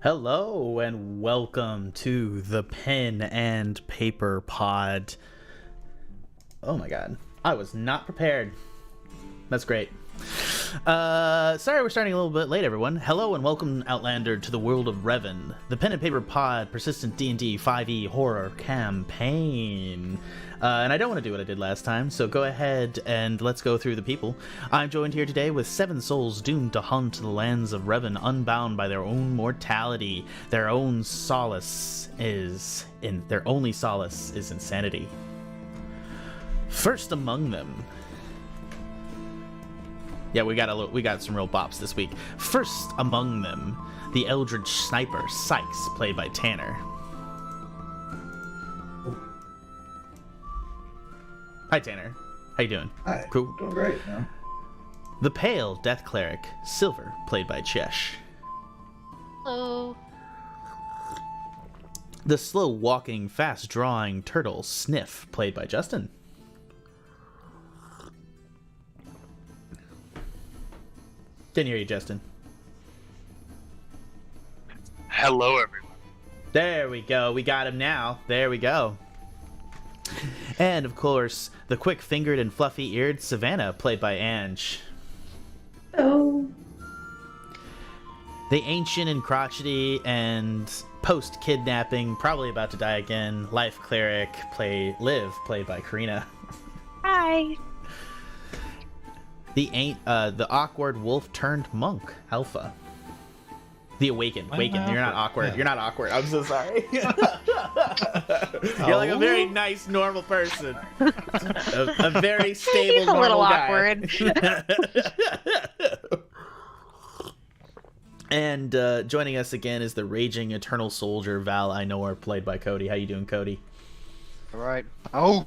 Hello and welcome to the Pen and Paper Pod. Oh my god, I was not prepared. That's great. Sorry we're starting a little bit late, everyone. Hello and welcome, Outlander, to the world of Revon, the Pen and Paper Pod persistent D&D 5e horror campaign. And I don't want to do what I did last time, so go ahead and let's go through the people. I'm joined here today with 7 souls doomed to haunt the lands of Revon, unbound by their own mortality. Their only solace is insanity. First among them. Yeah, we got some real bops this week. First among them, the Eldritch Sniper, Sikes, played by Tanner. Hi, Tanner. How you doing? Hi. Cool. Doing great, man. The Pale Death Cleric, Silver, played by Chesh. Hello. The slow-walking, fast-drawing Tortle, Sniff, played by Justin. Didn't hear you, Justin. Hello, everyone. There we go. We got him now. There we go. And, of course, the quick-fingered and fluffy-eared Savannah, played by Ange. Oh. The ancient and crotchety and post-kidnapping, probably about to die again, life cleric, played by Karina. Hi. The awkward wolf-turned-monk, Alpha. The Awakened. You're not awkward. Yeah. You're not awkward. I'm so sorry. You're like a very nice, normal person. A very stable, He's a little guy. awkward. And joining us again is the raging eternal soldier, Val Einar, played by Kody. How you doing, Kody? All right. Oh.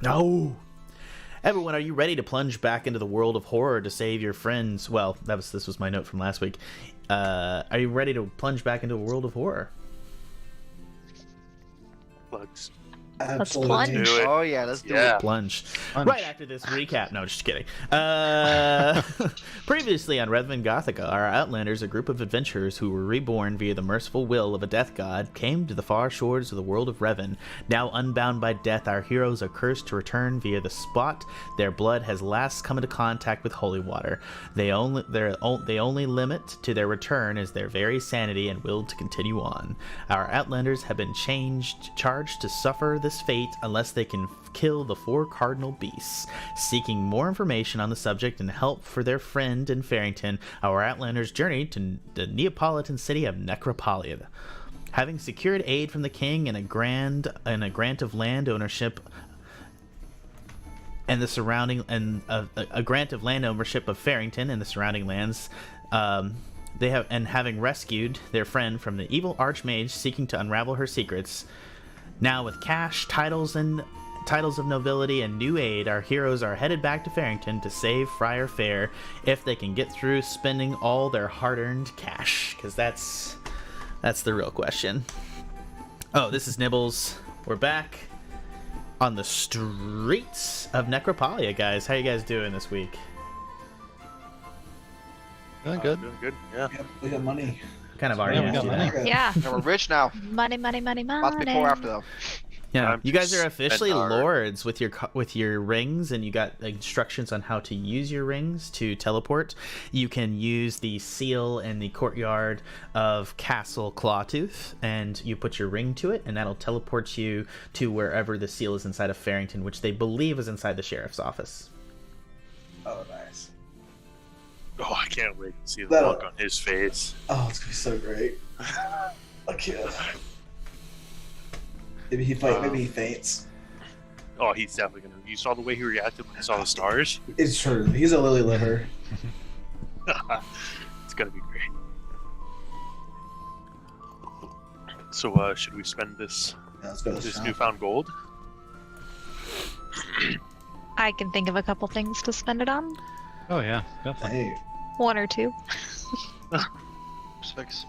No. Everyone, are you ready to plunge back into the world of horror to save your friends? Well, this was my note from last week. Are you ready to plunge back into a world of horror? Plugs. Absolutely. Let's plunge. Oh yeah, let's do it. Plunge. Right after this recap. No, just kidding. Previously on Revon Gothica, our Outlanders, a group of adventurers who were reborn via the merciful will of a death god, came to the far shores of the world of Revon. Now unbound by death, our heroes are cursed to return via the spot their blood has last come into contact with holy water. The only limit to their return is their very sanity and will to continue on. Our Outlanders have been charged to suffer this fate unless they can kill the 4 cardinal beasts. Seeking more information on the subject and help for their friend in Faerington, our Outlanders journeyed to the Neapolitan city of Necropolia. Having secured aid from the king and a grant of land ownership and the surrounding a grant of land ownership of Faerington and the surrounding lands, having rescued their friend from the evil archmage seeking to unravel her secrets. Now with cash, titles of nobility, and new aid, our heroes are headed back to Faerington to save Friar Fear if they can get through spending all their hard-earned cash, because that's the real question. Oh, this is Nibbles. We're back on the streets of Necropolia, guys. How you guys doing this week? Doing good. Doing good. Yeah. Yep, we got money. Kind of already we got asked you money. that. Yeah. And we're rich now. Money. Lots to be poor after though. Yeah, Time you to guys are officially spend our- lords with your rings, and you got instructions on how to use your rings to teleport. You can use the seal in the courtyard of Castle Clawtooth, and you put your ring to it, and that'll teleport you to wherever the seal is inside of Faerington, which they believe is inside the sheriff's office. Oh, nice. Oh, I can't wait to see the That'll- look on his face. Oh, it's gonna be so great. Okay. Maybe he faints. Oh, he's definitely gonna. You saw the way he reacted when he saw the stars. It's true. He's a lily liver. It's gonna be great. So, should we spend this Yeah, let's go to the shop. newfound gold? I can think of a couple things to spend it on. Oh yeah, definitely. Hey, 1 or 2. 6.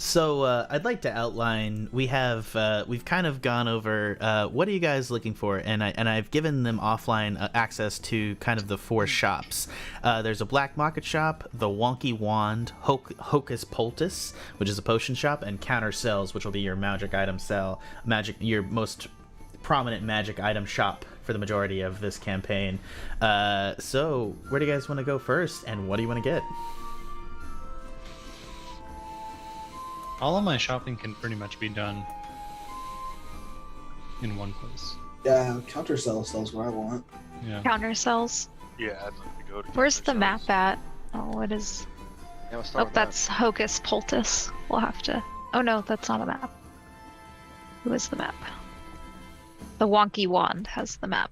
So I'd like to outline. We've kind of gone over what are you guys looking for, and I've given them offline access to kind of the 4 shops. There's a black market shop, the Wonky Wand, Hocus Poultice, which is a potion shop, and Counter Cells, which will be your magic item sell, your most prominent magic item shop for the majority of this campaign. So where do you guys want to go first, and what do you want to get? All of my shopping can pretty much be done in one place. Yeah, counter sells what I want. Yeah. Counter cells. Yeah, I'd like to go to. Where's the Counter map Cells. at? Oh, it is. Yeah, we'll start Oh, with that. that's Hocus Poultice. We'll have to. Oh no, that's not a map. Who is the map? The Wonky Wand has the map.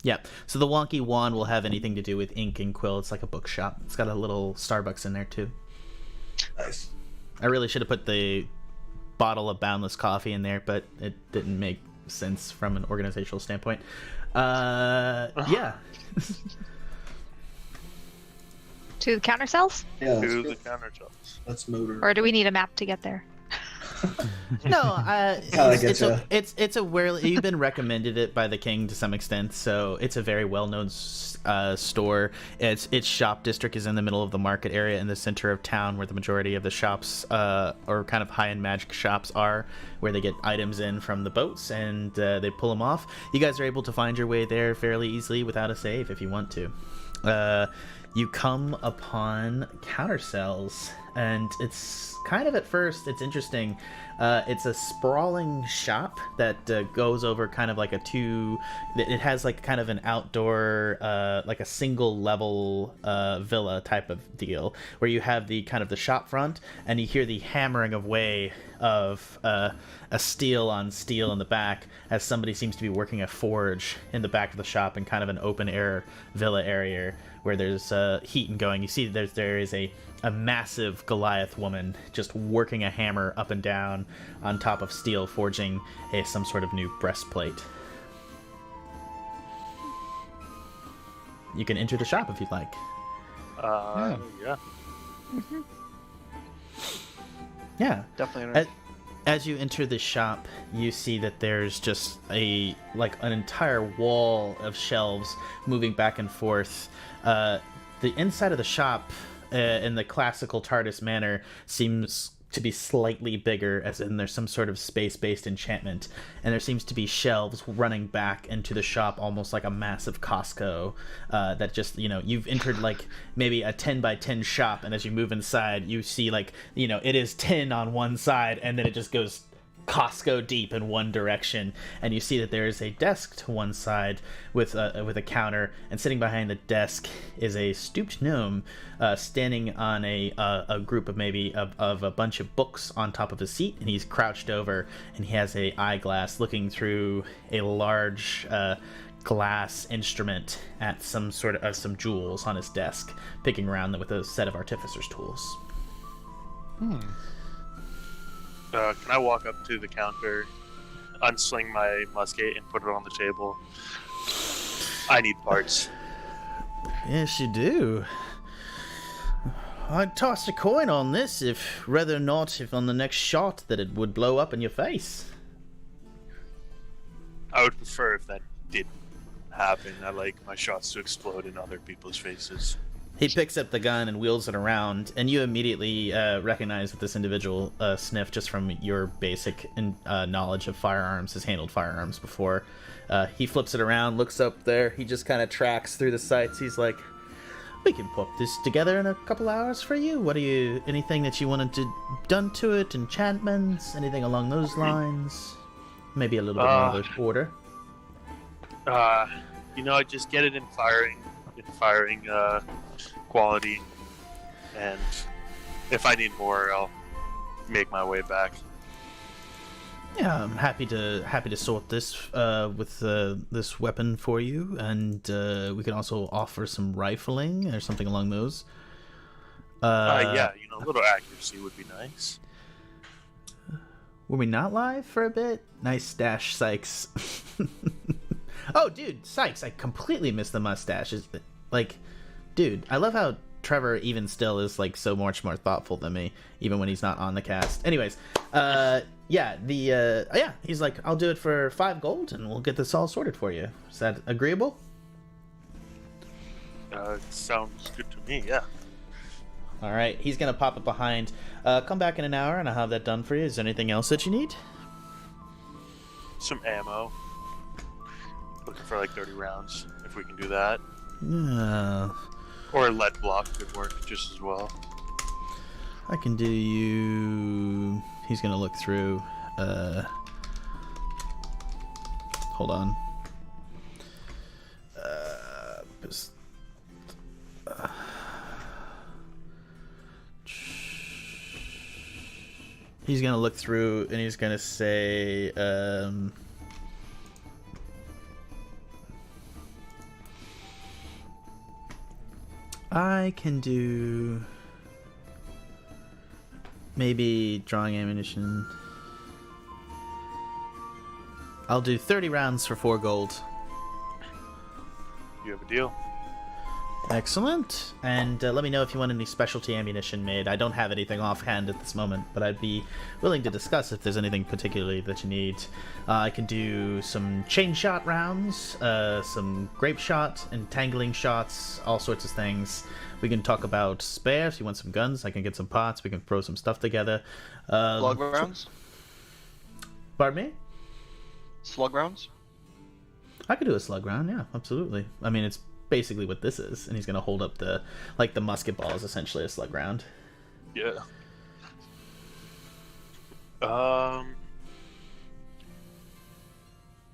Yep. So the Wonky Wand will have anything to do with ink and quill. It's like a bookshop. It's got a little Starbucks in there too. Nice. I really should have put the bottle of Boundless coffee in there, but it didn't make sense from an organizational standpoint. Yeah. To the counter cells? Yeah, let's, To go. the Counter Cells. Let's motor. Or do we need a map to get there? No, I it's getcha. it's a you've been recommended it by the king to some extent, so it's a very well-known store. Its shop district is in the middle of the market area in the center of town, where the majority of the shops or kind of high-end magic shops are, where they get items in from the boats and they pull them off. You guys are able to find your way there fairly easily without a save if you want to. You come upon Counter Cells, and it's kind of, at first, it's interesting. It's a sprawling shop that goes over kind of like it has like kind of an outdoor, like a single level villa type of deal, where you have the kind of the shop front, and you hear the hammering away of a steel on steel in the back, as somebody seems to be working a forge in the back of the shop in kind of an open air villa area where there's heat and going. You see there is a massive Goliath woman just working a hammer up and down on top of steel, forging some sort of new breastplate. You can enter the shop if you'd like. Yeah. Yeah. Definitely. As you enter the shop, you see that there's just an entire wall of shelves moving back and forth. The inside of the shop, in the classical TARDIS manner, seems to be slightly bigger, as in there's some sort of space-based enchantment, and there seems to be shelves running back into the shop, almost like a massive Costco, that just, you've entered like maybe a 10 by 10 shop, and as you move inside, you see it is 10 on one side, and then it just goes Costco deep in one direction, and you see that there is a desk to one side with a counter, and sitting behind the desk is a stooped gnome standing on a group of of a bunch of books on top of a seat, and he's crouched over, and he has a eyeglass looking through a large glass instrument at some jewels on his desk, picking around with a set of artificer's tools. Can I walk up to the counter, unsling my musket, and put it on the table? I need parts. Yes, you do. I'd toss a coin on this, if on the next shot that it would blow up in your face. I would prefer if that didn't happen. I like my shots to explode in other people's faces. He picks up the gun and wheels it around, and you immediately recognize that this individual, Sniff, just from your basic knowledge of firearms, has handled firearms before. He flips it around, looks up there, he just kind of tracks through the sights. He's like, we can put this together in a couple hours for you. Anything that you wanted done to it, enchantments, anything along those lines? Maybe a little bit more of an order. Just get it in firing quality, and if I need more, I'll make my way back. Yeah, I'm happy to sort this with this weapon for you, and we can also offer some rifling or something along those. A little accuracy would be nice. Were we not live for a bit? Nice stash, Sikes. Oh, dude, Sikes, I completely missed the mustache. Dude, I love how Trevor, even still, is like so much more thoughtful than me, even when he's not on the cast. Anyways, he's like, I'll do it for 5 gold, and we'll get this all sorted for you. Is that agreeable? Sounds good to me. Yeah. All right, he's gonna pop it behind. Come back in an hour, and I'll have that done for you. Is there anything else that you need? Some ammo. Looking for like 30 rounds, if we can do that. Yeah. Or a lead block could work just as well. I can do you... He's gonna look through... Hold on. He's gonna look through and he's gonna say, I can do maybe drawing ammunition. I'll do 30 rounds for 4 gold. You have a deal. Excellent. And let me know if you want any specialty ammunition made. I don't have anything offhand at this moment, but I'd be willing to discuss if there's anything particularly that you need. I can do some chain shot rounds, some grape shot, entangling shots, all sorts of things. We can talk about spares. If you want some guns, I can get some pots. We can throw some stuff together. Slug rounds? Pardon me? Slug rounds? I could do a slug round, yeah, absolutely. I mean, it's basically what this is, and he's gonna hold up the musket ball is essentially a slug round. Yeah.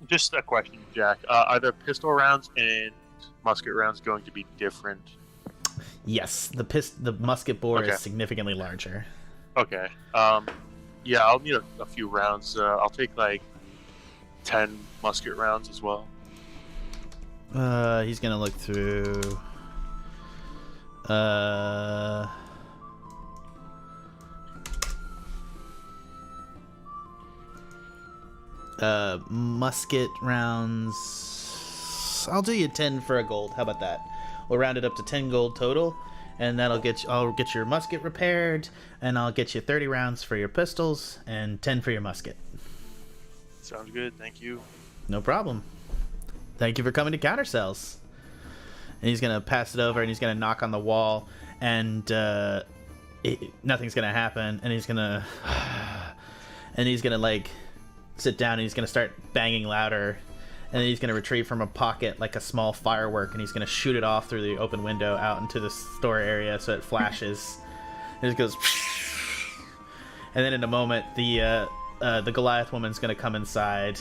Just a question, Jack. Are the pistol rounds and musket rounds going to be different? Yes, the musket bore Okay. is significantly larger. Okay. Yeah, I'll need a few rounds. I'll take like 10 musket rounds as well. He's gonna look through. Musket rounds. I'll do you 10 for a gold. How about that? We'll round it up to 10 gold total, and that'll get you. I'll get your musket repaired, and I'll get you 30 rounds for your pistols and 10 for your musket. Sounds good. Thank you. No problem. Thank you for coming to Counter Cells. And he's gonna pass it over, and he's gonna knock on the wall, and nothing's gonna happen. And he's gonna like sit down, and he's gonna start banging louder. And then he's gonna retrieve from a pocket like a small firework, and he's gonna shoot it off through the open window out into the store area so it flashes. And it goes. And then in a moment, the Goliath woman's gonna come inside.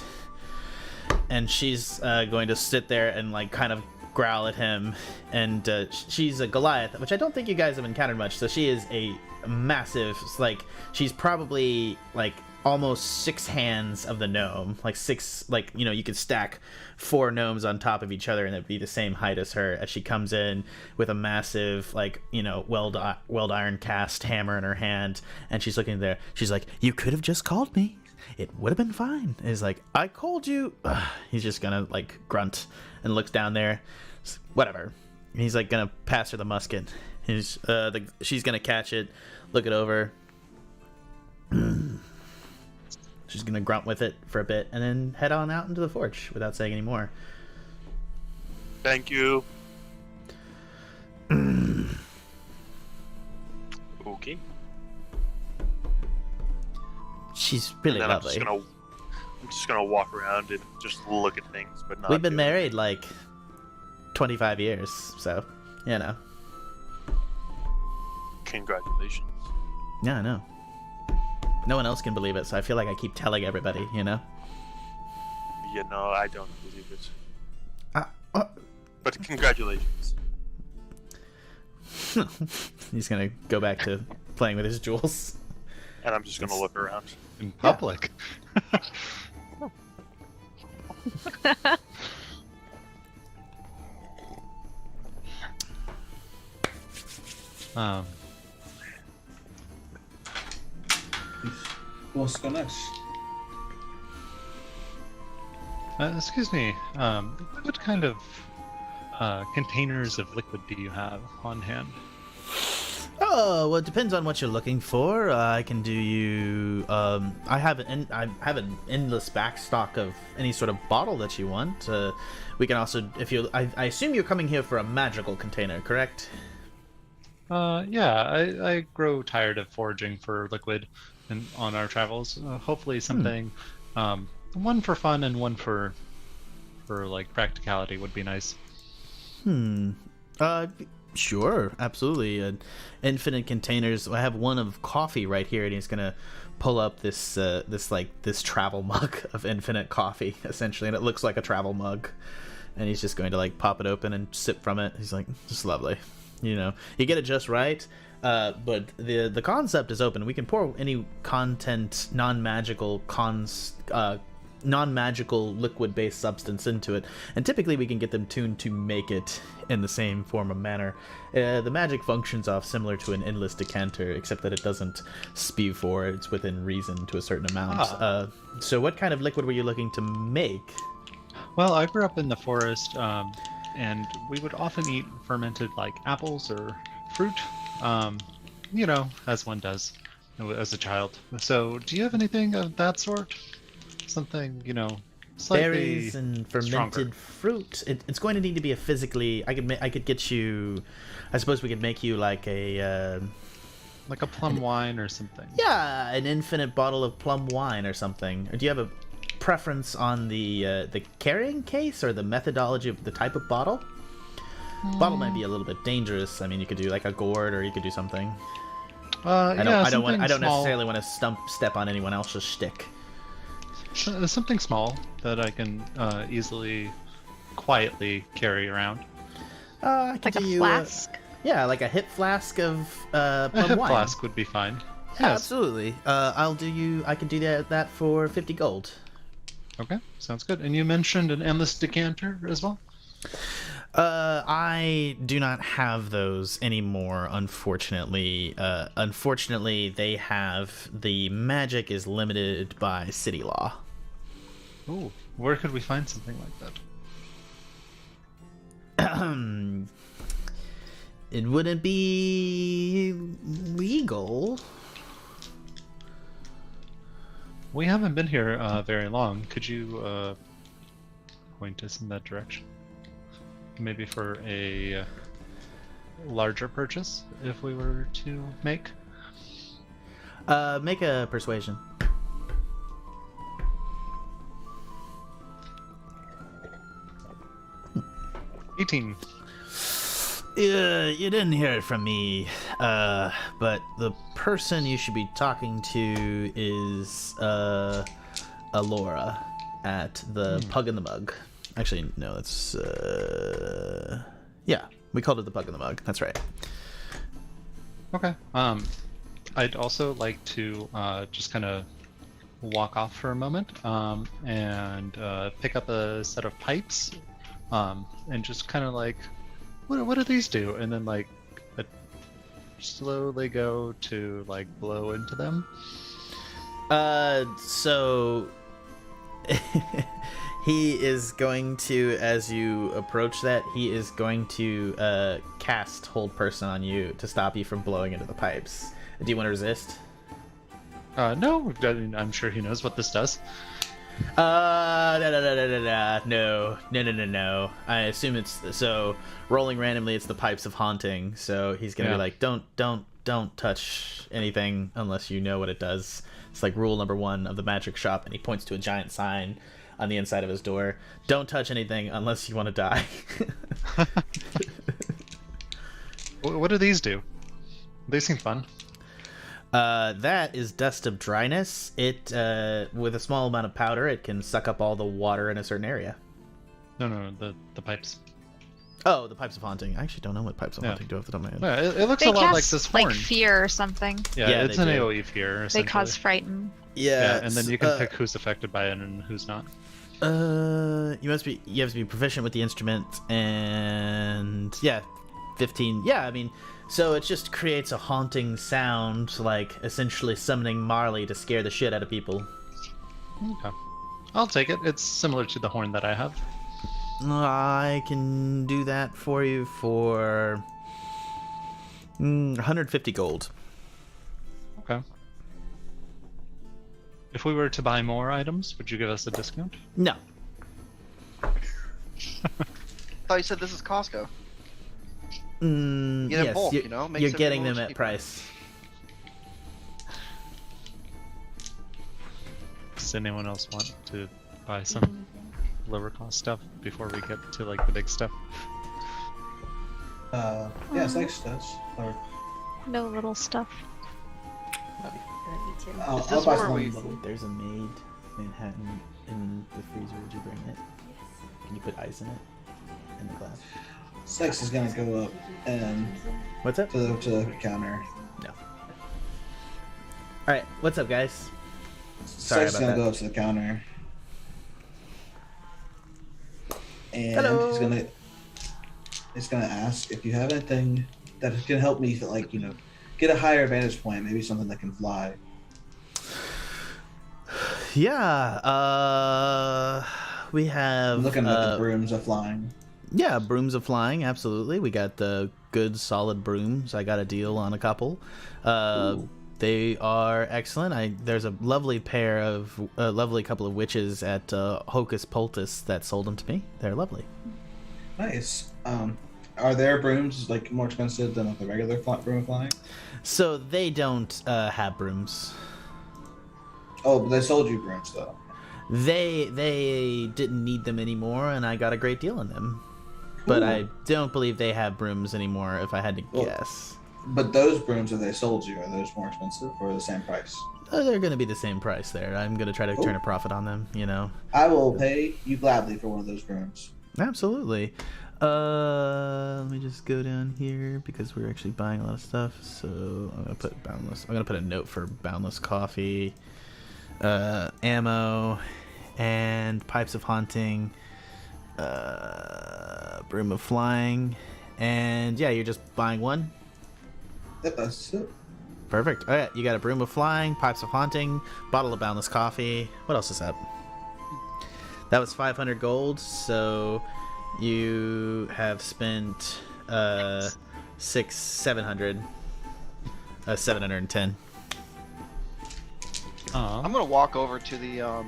And she's going to sit there and like kind of growl at him, and she's a Goliath, which I don't think you guys have encountered much. So she is a massive, like she's probably like almost 6 hands of the gnome, like 6, like, you know, you could stack 4 gnomes on top of each other and it'd be the same height as her, as she comes in with a massive, like, you know, weld iron cast hammer in her hand, and she's looking there. She's like, you could have just called me. It would have been fine. And he's like, I called you. He's just gonna like grunt and looks down there. Whatever. And he's like gonna pass her the musket. She's gonna catch it, look it over. She's gonna grunt with it for a bit and then head on out into the forge without saying any more. Thank you. Okay. She's really and then lovely. I'm just gonna walk around and just look at things, but not. We've been do married like 25 years, so you know. Congratulations. Yeah, I know. No one else can believe it, so I feel like I keep telling everybody, you know. You know, I don't believe it. Uh, But congratulations. He's gonna go back to playing with his jewels. And I'm just gonna look around. In public. What's go next? Excuse me. What kind of containers of liquid do you have on hand? Oh, well, it depends on what you're looking for. I can do you. I have an endless backstock of any sort of bottle that you want. We can also, if you, I assume you're coming here for a magical container, correct? Yeah, I grow tired of foraging for liquid on our travels. Hopefully something, one for fun and one for like practicality would be nice. Sure, absolutely. Infinite containers. I have one of coffee right here, and he's gonna pull up this travel mug of infinite coffee, essentially, and it looks like a travel mug. And he's just going to like pop it open and sip from it. He's like, just lovely, you get it just right. But the concept is open. We can pour any content, non-magical liquid-based substance into it, and typically we can get them tuned to make it in the same form of manner. The magic functions off similar to an endless decanter, except that it doesn't spew for. It's within reason to a certain amount. So what kind of liquid were you looking to make? Well, I grew up in the forest, and we would often eat fermented like apples or fruit, as one does as a child. So do you have anything of that sort? Something, slightly berries and fermented stronger fruit. It's going to need to be a physically. I could get you. I suppose we could make you like a plum wine or something. Yeah, an infinite bottle of plum wine or something. Or do you have a preference on the carrying case or the methodology of the type of bottle? Bottle might be a little bit dangerous. I mean, you could do like a gourd, or you could do something. I don't necessarily want to step on anyone else's shtick. Something small that I can easily, quietly carry around. I could Like do a you, flask? Yeah, like a hip flask of plum A hip wine. flask would be fine. Yeah, Yes. absolutely. I can do that for 50 gold. Okay, sounds good. And you mentioned an endless decanter as well? I do not have those anymore, unfortunately. Unfortunately, the magic is limited by city law. Ooh, where could we find something like that? It wouldn't be legal. We haven't been here very long. Could you point us in that direction? Maybe for a larger purchase, if we were to make? Make a persuasion. $18. You didn't hear it from me, but the person you should be talking to is Alora at the Pug in the Mug. Actually, no, that's yeah, we called it the Pug in the Mug. That's right. Okay. I'd also like to just kind of walk off for a moment and pick up a set of pipes and just kind of like, what do these do? And then like slowly go to like blow into them. So he is going to, as you approach that, he is going to cast Hold Person on you to stop you from blowing into the pipes. Do you want to resist? No, I'm sure he knows what this does. No. I assume it's, so rolling randomly, it's the pipes of haunting. So he's gonna be like, don't touch anything unless you know what it does. It's like rule number 1 of the magic shop, and he points to a giant sign on the inside of his door. Don't touch anything unless you want to die. What do these do? They seem fun. That is Dust of Dryness. It, with a small amount of powder, it can suck up all the water in a certain area. No, the pipes. Oh, the Pipes of Haunting. I actually don't know what Pipes of Haunting do off the top of my head. Yeah, it looks They a lot cast like this horn. like fear or something. Yeah, it's they an do. AoE fear. They Essentially. cause frighten. Yeah, And then you can pick who's affected by it and who's not. You have to be proficient with the instrument, and 15. Yeah, I mean, so it just creates a haunting sound, like essentially summoning Marley to scare the shit out of people. Okay. I'll take it. It's similar to the horn that I have. I can do that for you for 150 gold. Okay. If we were to buy more items, would you give us a discount? No. I thought you said this is Costco. Get in Yes, bulk, you're, you know? Makes you're it getting more them at cheaper. price. Does anyone else want to buy some lower cost stuff before we get to like the big stuff? Yeah, Sikes does. Or, No little stuff. I'll this buy where some we- little. There's a made Manhattan in the freezer. Would you bring it? Can you put ice in it? In the glass? Sikes is gonna go up and What's up? to the counter. No. Alright, what's up, guys? Sorry Sikes is about gonna that. go up to the counter. And Hello. he's gonna ask if you have anything that can help me, like, you know, get a higher vantage point, maybe something that can fly. Yeah, we have... I'm looking at the brooms of flying. Yeah, brooms of flying, absolutely. We got the good, solid brooms. I got a deal on a couple. They are excellent. There's a lovely lovely couple of witches at Hocus Pocus that sold them to me. They're lovely. Nice. Are their brooms like more expensive than like the regular broom of flying? So they don't have brooms. Oh, but they sold you brooms though. They didn't need them anymore, and I got a great deal on them. But Cool. I don't believe they have brooms anymore, if I had to guess. But those brooms that they sold you, are those more expensive or the same price? They're going to be the same price there. I'm going to try to Cool. turn a profit on them, you know. I will pay you gladly for one of those brooms. Absolutely. Let me just go down here because we're actually buying a lot of stuff. So I'm gonna put boundless. I'm gonna put a note for boundless coffee, ammo, and pipes of haunting, broom of flying, and yeah, you're just buying one. Yep, that's it. Perfect. All right, you got a broom of flying, pipes of haunting, bottle of boundless coffee. What else is up? That was 500 gold. So you have spent 710. 710. I'm gonna walk over to the to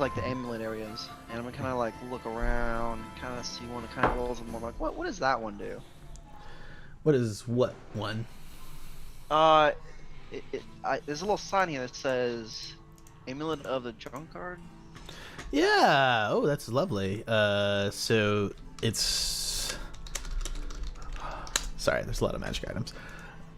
like the amulet areas, and I'm gonna kind of like look around, kind of see one of the kind of rolls, and I'm like, what does that one do? What is what one? There's a little sign here that says Amulet of the Drunkard. Yeah. Oh, that's lovely. So it's. Sorry, there's a lot of magic items.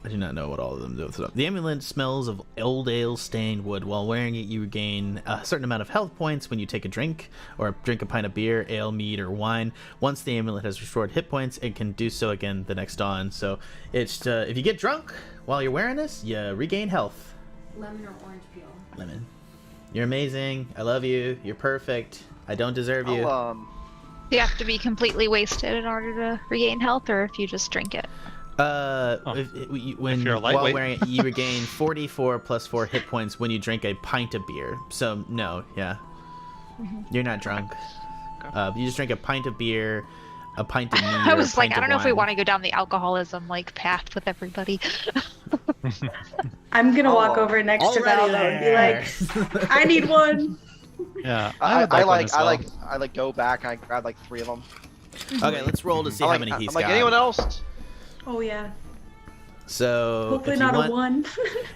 I do not know what all of them do. The amulet smells of old ale stained wood. While wearing it, you regain a certain amount of health points when you take a drink or drink a pint of beer, ale, mead, or wine. Once the amulet has restored hit points, it can do so again the next dawn. So it's if you get drunk while you're wearing this, you regain health. Lemon or orange peel? Lemon. You're amazing. I love you. You're perfect. I don't deserve you. I'll, Do you have to be completely wasted in order to regain health, or if you just drink it? When you're a while lightweight. wearing it, you regain 44 plus 4 hit points when you drink a pint of beer. So no, yeah, you're not drunk. You just drink a pint of beer, a pint of mead. I was like, I don't know if we want to go down the alcoholism like path with everybody. I'm gonna walk Oh, over next to Already Valdo and be there. like, I need one. Yeah, I would one like as well. I like go back and I grab like 3 of them. Okay, let's roll to see how many he's I'm like, got. anyone else? Oh yeah. So Hopefully if you not want, a one.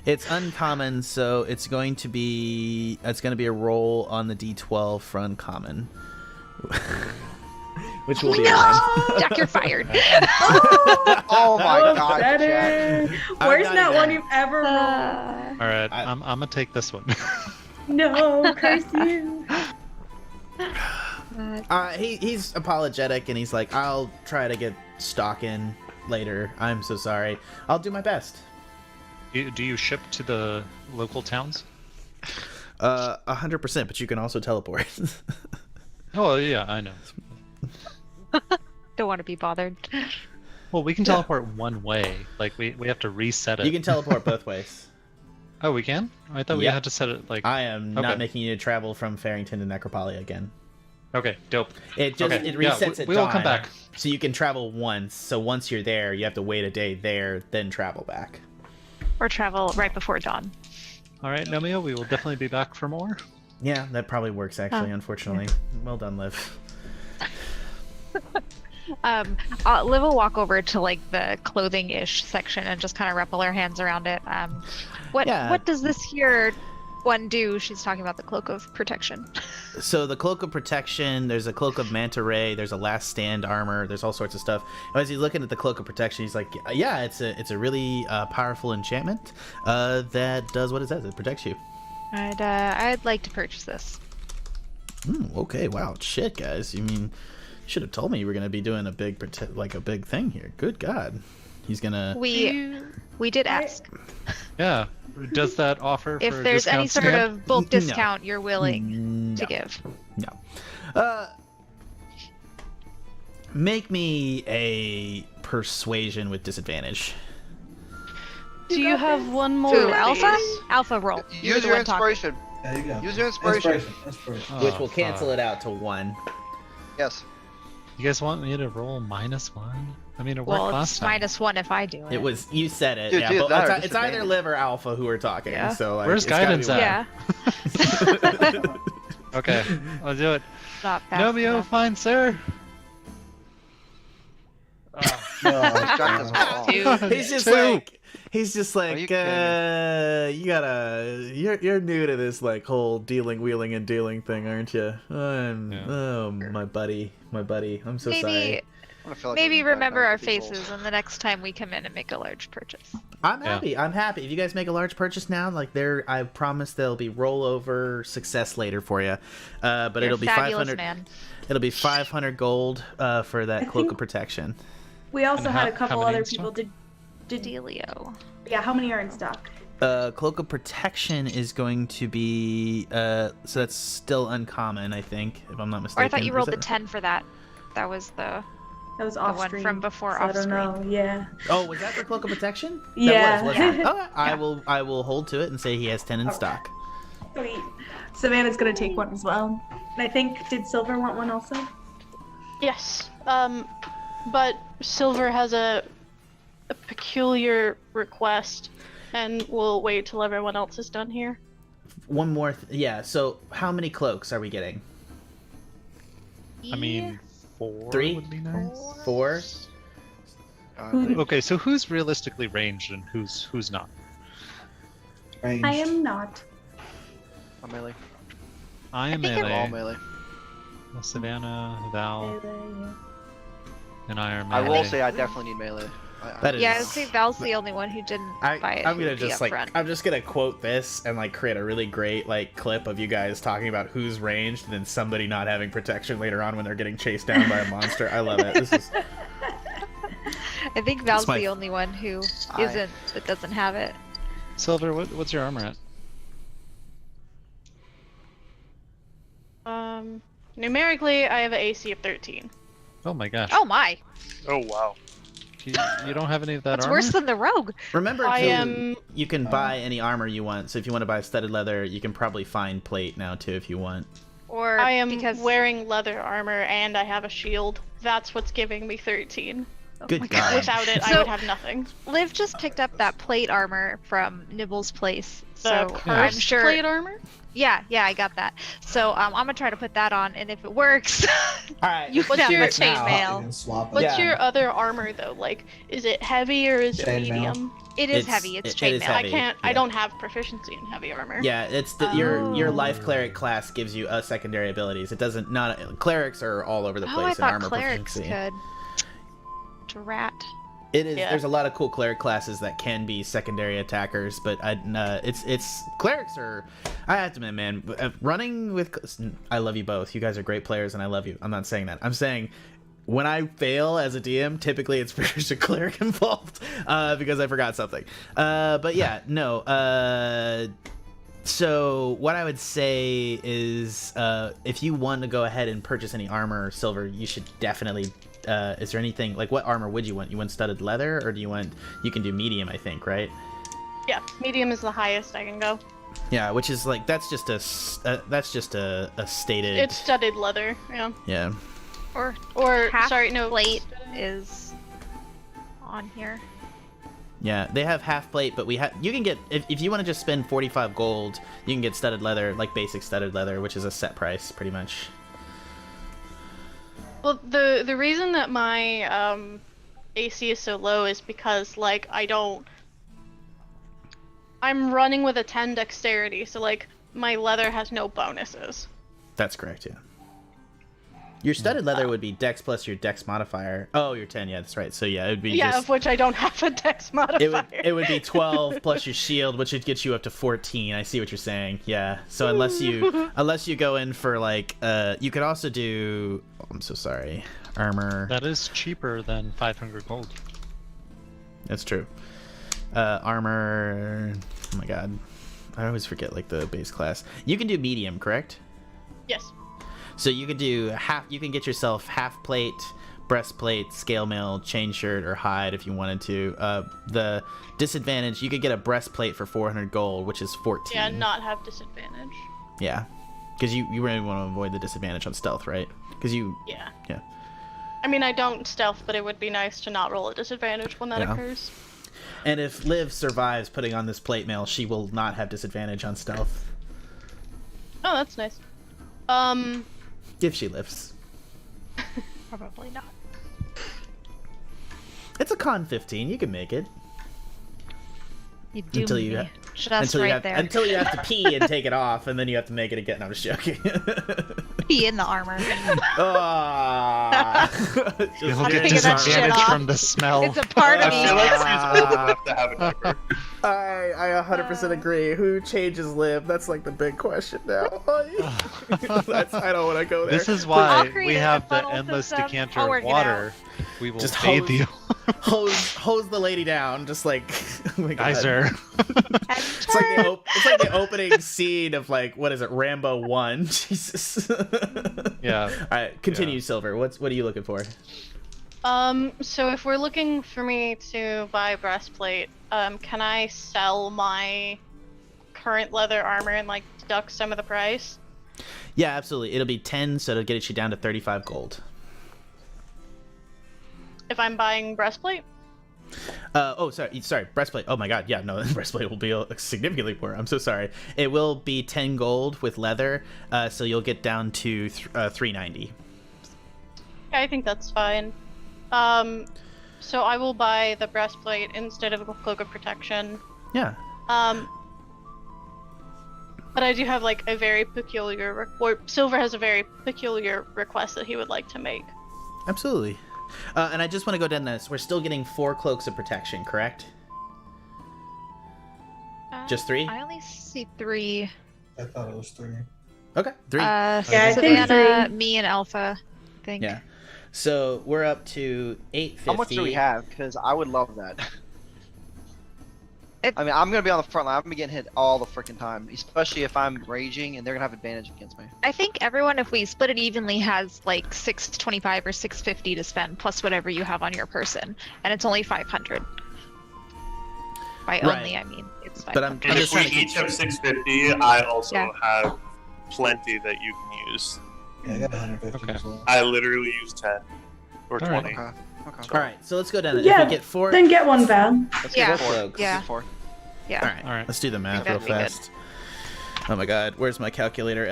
it's uncommon, so it's going to be a roll on the D12 for uncommon, which will be a one. Jack, you're fired. Oh my Oh, god, Jack. better. I'm Where's not that even- one you've ever rolled? All right, I- I'm gonna take this one. No, curse you. He's apologetic and he's like, I'll try to get stock in later. I'm so sorry. I'll do my best. Do you ship to the local towns? 100%, but you can also teleport. Oh yeah, I know. Don't want to be bothered. Well, we can teleport one way. Like we have to reset it. You can teleport both ways. Oh, we can? I thought we Yep. had to set it like. I am Okay. not making you travel from Faerington to Necropolia again. Okay, dope. It just Okay, it yeah, resets at we will dawn, come back. so you can travel once. So once you're there, you have to wait a day there, then travel back. Or travel right before dawn. All right, Nomio, we will definitely be back for more. Yeah, that probably works actually. Oh. Unfortunately, well done, Liv. Liv will walk over to like the clothing-ish section and just kind of wrap her hands around it. What does this here one do? She's talking about the cloak of protection. So the cloak of protection, there's a cloak of manta ray, there's a last stand armor, there's all sorts of stuff. As he's looking at the cloak of protection, he's like, yeah, it's a really powerful enchantment that does what it says. It protects you. I'd like to purchase this. Okay, wow, shit, guys. You mean, you should have told me you were gonna be doing a big big thing here. Good God, he's gonna. We did ask. Yeah. Does that offer If for there's any discounts? sort of bulk No. discount you're willing to give. No. Make me a persuasion with disadvantage. Do you have one more? Who, of Alpha? these? Alpha roll. You're Use the your one talking. inspiration. There you go. Use your inspiration. Inspiration. Which Oh, will cancel fuck. it out to 1. Yes. You guys want me to roll -1? I mean, it worked Well, last it's time. -1 if I do it. It was, you said it. Dude, yeah, dude, but that or it's either disadvantage. Liv or Alpha who are talking. Yeah. So like, Where's it's gotta guidance be at? Yeah. Okay, I'll do it. Not fast Nomio, enough. fine, sir. Dude. He's just like, Are you you gotta, you're new to this like whole dealing, wheeling, and dealing thing, aren't you? Yeah. Oh, my buddy, I'm so Maybe sorry. maybe remember our faces and the next time we come in and make a large purchase. I'm Yeah. happy. I'm happy. If you guys make a large purchase now, like I promise there'll be rollover success later for you. But You're it'll a be fabulous 500. man. It'll be 500 gold for that I cloak think- of protection. We also And had a how couple many other in people. stock? Did Delio. yeah? How many are in stock? Cloak of protection is going to be so that's still uncommon, I think, if I'm not Or mistaken. I thought you Is rolled the it? 10 for that. That was the. That was The off one stream. from before so I off don't know. Yeah. Oh, was that for cloak of protection? Yeah. That was, wasn't it? Okay, Yeah. I will hold to it and say he has 10 in Okay. stock. Sweet. Savannah's gonna take one as well. And I think did Silver want one also? Yes. But Silver has a peculiar request, and we'll wait till everyone else is done here. One more, yeah. So, how many cloaks are we getting? I mean, 4 3? would be nice. 4? Okay, so who's realistically ranged and who's not? Range. I am not. I'm melee. I am think it- All melee. melee. Savannah, Val, and I are I melee. will say I definitely need melee. That Yeah, I is- would say Val's the only one who didn't buy it. I'm who gonna would be just up like front. I'm just gonna quote this and like create a really great like clip of you guys talking about who's ranged and then somebody not having protection later on when they're getting chased down by a monster. I love it. This is I think Val's my- the only one who I- isn't that doesn't have it. Silver, what's your armor at? Numerically, I have an AC of 13. Oh my gosh. Oh my! Oh wow. You don't have any of that That's armor? worse than the rogue. remember I too, am. you can buy any armor you want. So if you want to buy studded leather, you can probably find plate now too if you want. Or I am because wearing leather armor and I have a shield. That's what's giving me 13. oh Good my God. God. Without it, I So- would have nothing. Liv just picked up that plate armor from Nibble's place, The so I'm cursed sure. plate armor. Yeah, I got that. So I'm gonna try to put that on, and if it works, All right. you What's can have your- the You chainmail. can swap it. What's Yeah. your other armor though? Like, is it heavy or is it Chainmail. medium? It is It's- heavy. It's it is chainmail. heavy. I can't. I yeah. don't have proficiency in heavy armor. Yeah, it's your life cleric class gives you secondary abilities. It doesn't not clerics are all over the Oh, I place in thought armor clerics proficiency. could. Drat. It is. Yeah. There's a lot of cool cleric classes that can be secondary attackers, but it's clerics are. I have to admit, man, running with. I love you both. You guys are great players, and I love you. I'm not saying that. I'm saying when I fail as a DM, typically it's because there's a cleric involved because I forgot something. But yeah, no. So what I would say is, if you want to go ahead and purchase any armor or silver, you should definitely. Is there anything like what armor would you want? You want studded leather, or do you want? You can do medium, I think, right? Yeah, medium is the highest I can go. Yeah, which is like that's just a stated. It's studded leather. Yeah. Yeah. Or Or sorry, no. plate is on here. Yeah, they have half plate, but you can get if you want to just spend 45 gold, you can get studded leather, like basic studded leather, which is a set price pretty much. Well, the reason that my AC is so low is because like I'm running with a 10 dexterity, so like my leather has no bonuses. That's correct, yeah. Your studded leather would be dex plus your dex modifier. Oh, you're 10, yeah, that's right. So yeah, it would be of which I don't have a dex modifier. It would be 12 plus your shield, which would get you up to 14. I see what you're saying. Yeah. So unless you go in for like you could also do I'm so sorry. Armor. That is cheaper than 500 gold. That's true. Armor. Oh my god. I always forget like the base class. You can do medium, correct? Yes. So you could do half. You can get yourself half plate, breastplate, scale mail, chain shirt, or hide if you wanted to. The disadvantage, you could get a breastplate for 400 gold, which is 14. Yeah, not have disadvantage. Yeah, because you really want to avoid the disadvantage on stealth, right? Because you. Yeah. Yeah. I mean, I don't stealth, but it would be nice to not roll a disadvantage when that occurs. And if Liv survives putting on this plate mail, she will not have disadvantage on stealth. Oh, that's nice. If she lives. Probably not. It's a con 15. You can make it. You do Until you me. Just until right you have, there. Until you have to pee and take it off, and then you have to make it again. I'm just joking. Pee in the armor. You'll to get figure that shit disadvantage off. from the smell. It's a part of I me. feel like she's old enough to have a diaper. I 100% agree. Who changes Liv? That's like the big question now. I don't want to go there. This is I'll why create we a have the funnel endless system. decanter I'll of work it water. We will Just bathe you. hose the lady down, just like oh my God. Geyser. It's like the opening scene of like what is it, Rambo 1? Jesus. Yeah. All right, continue, Yeah. Silver. What are you looking for? So if we're looking for me to buy a breastplate, can I sell my current leather armor and like deduct some of the price? Yeah, absolutely. It'll be 10, so it'll get you down to 35 gold. If I'm buying breastplate? Sorry, breastplate. Oh my God, yeah, no, breastplate will be significantly more. I'm so sorry. It will be 10 gold with leather, so you'll get down to 390. Yeah, I think that's fine. So I will buy the breastplate instead of the cloak of protection. Yeah. But I do have like a very peculiar, or Silver has a very peculiar request that he would like to make. Absolutely. And I just want to go down this. We're still getting 4 cloaks of protection, correct? Just 3? I only see 3. I thought it was 3. Okay, 3. I think Savannah, 3. me, and Alpha, I think. Yeah. So we're up to 850. How much do we have? Because I would love that. It- I mean, I'm gonna be on the front line. I'm gonna get hit all the freaking time, especially if I'm raging and they're gonna have advantage against me. I think everyone, if we split it evenly, has like 625 or 650 to spend, plus whatever you have on your person, and it's only 500. By Right. only, I mean it's 500. But I'm And just if we trying to each have 650, I also Yeah. have plenty that you can use. Yeah, I got 150 Okay. as well. I literally use 10 or All right. 20. Okay. Okay. All right, so let's go down. Yeah, If we get 4, Then get one, Val. Let's Yeah. get 4. Cloaks. Yeah. Let's get 4. Yeah. All right, All right. let's do the math real that'd be good. fast. Oh my God, where's my calculator?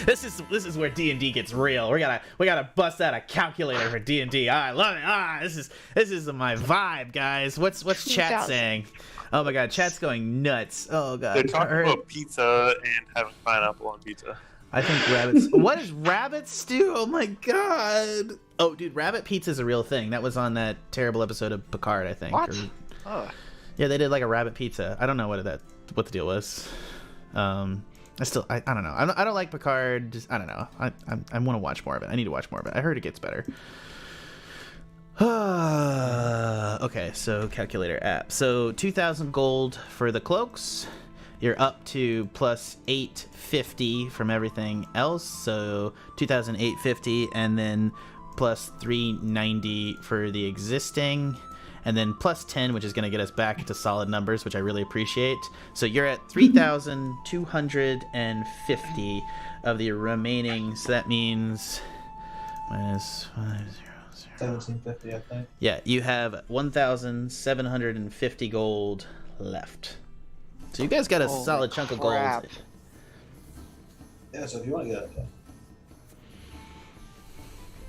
This is where D&D gets real. We gotta bust out a calculator for D&D. I love it. This is my vibe, guys. What's chat 2000. saying? Oh my God, chat's going nuts. Oh God. They're talking All right. about pizza and having pineapple on pizza. I think rabbits. What is rabbit stew? Oh my God. Oh, dude, rabbit pizza is a real thing. That was on that terrible episode of Picard, I think. What? Ugh. Yeah, they did like a rabbit pizza. I don't know what the deal was. I don't know. I don't like Picard. Just, I don't know. I want to watch more of it. I need to watch more of it. I heard it gets better. Okay, so calculator app. So 2,000 gold for the cloaks. You're up to plus 850 from everything else. So 2,850, and then plus 390 for the existing. and then plus 10, which is going to get us back to solid numbers, which I really appreciate. So you're at 3,250 of the remaining, so that means minus 1750, I think. Yeah, you have 1,750 gold left. So you guys got a solid chunk of gold. Yeah, so if you want to get it,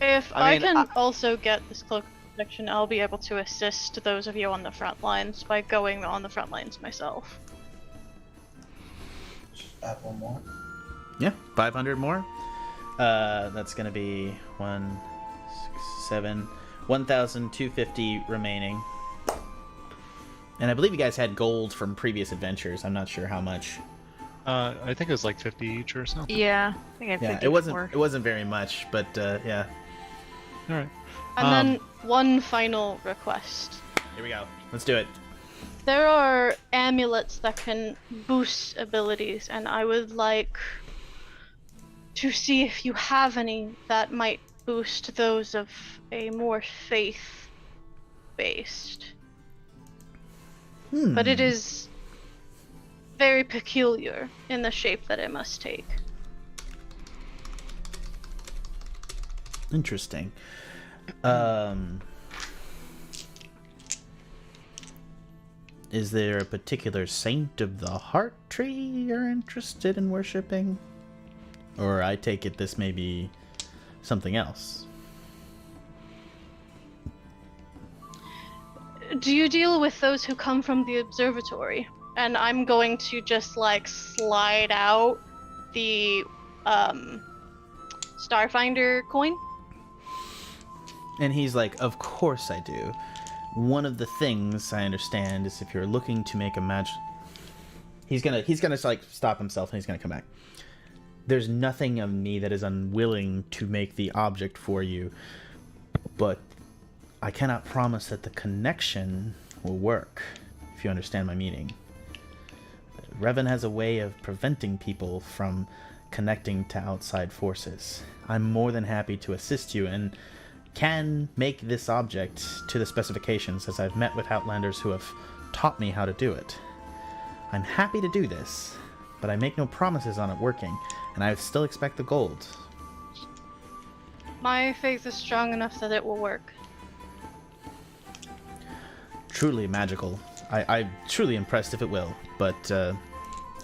If I can also get this cloak of protection, I'll be able to assist those of you on the front lines by going on the front lines myself. just add one more. Yeah, 500 more. That's going to be 1,250 remaining. And I believe you guys had gold from previous adventures. I'm not sure how much. I think it was like 50 each or so. Yeah, I think I had 50 it before. wasn't very much, but yeah. All right. And then one final request. Here we go. Let's do it. There are amulets that can boost abilities, and I would like to see if you have any that might boost those of a more faith-based. But it is very peculiar in the shape that it must take. Interesting. Is there a particular saint of the heart tree you're interested in worshipping? Or I take it this may be something else. Do you deal with those who come from the observatory? And I'm going to just like slide out the Starfinder coin. And he's like, of course I do. One of the things I understand is if you're looking to make a magic... He's gonna like stop himself and he's gonna come back. There's nothing of me that is unwilling to make the object for you, but I cannot promise that the connection will work, if you understand my meaning. Revon has a way of preventing people from connecting to outside forces. I'm more than happy to assist you and can make this object to the specifications, as I've met with Outlanders who have taught me how to do it. I'm happy to do this, but I make no promises on it working, and I still expect the gold. My faith is strong enough that it will work. Truly magical. I'm truly impressed if it will, but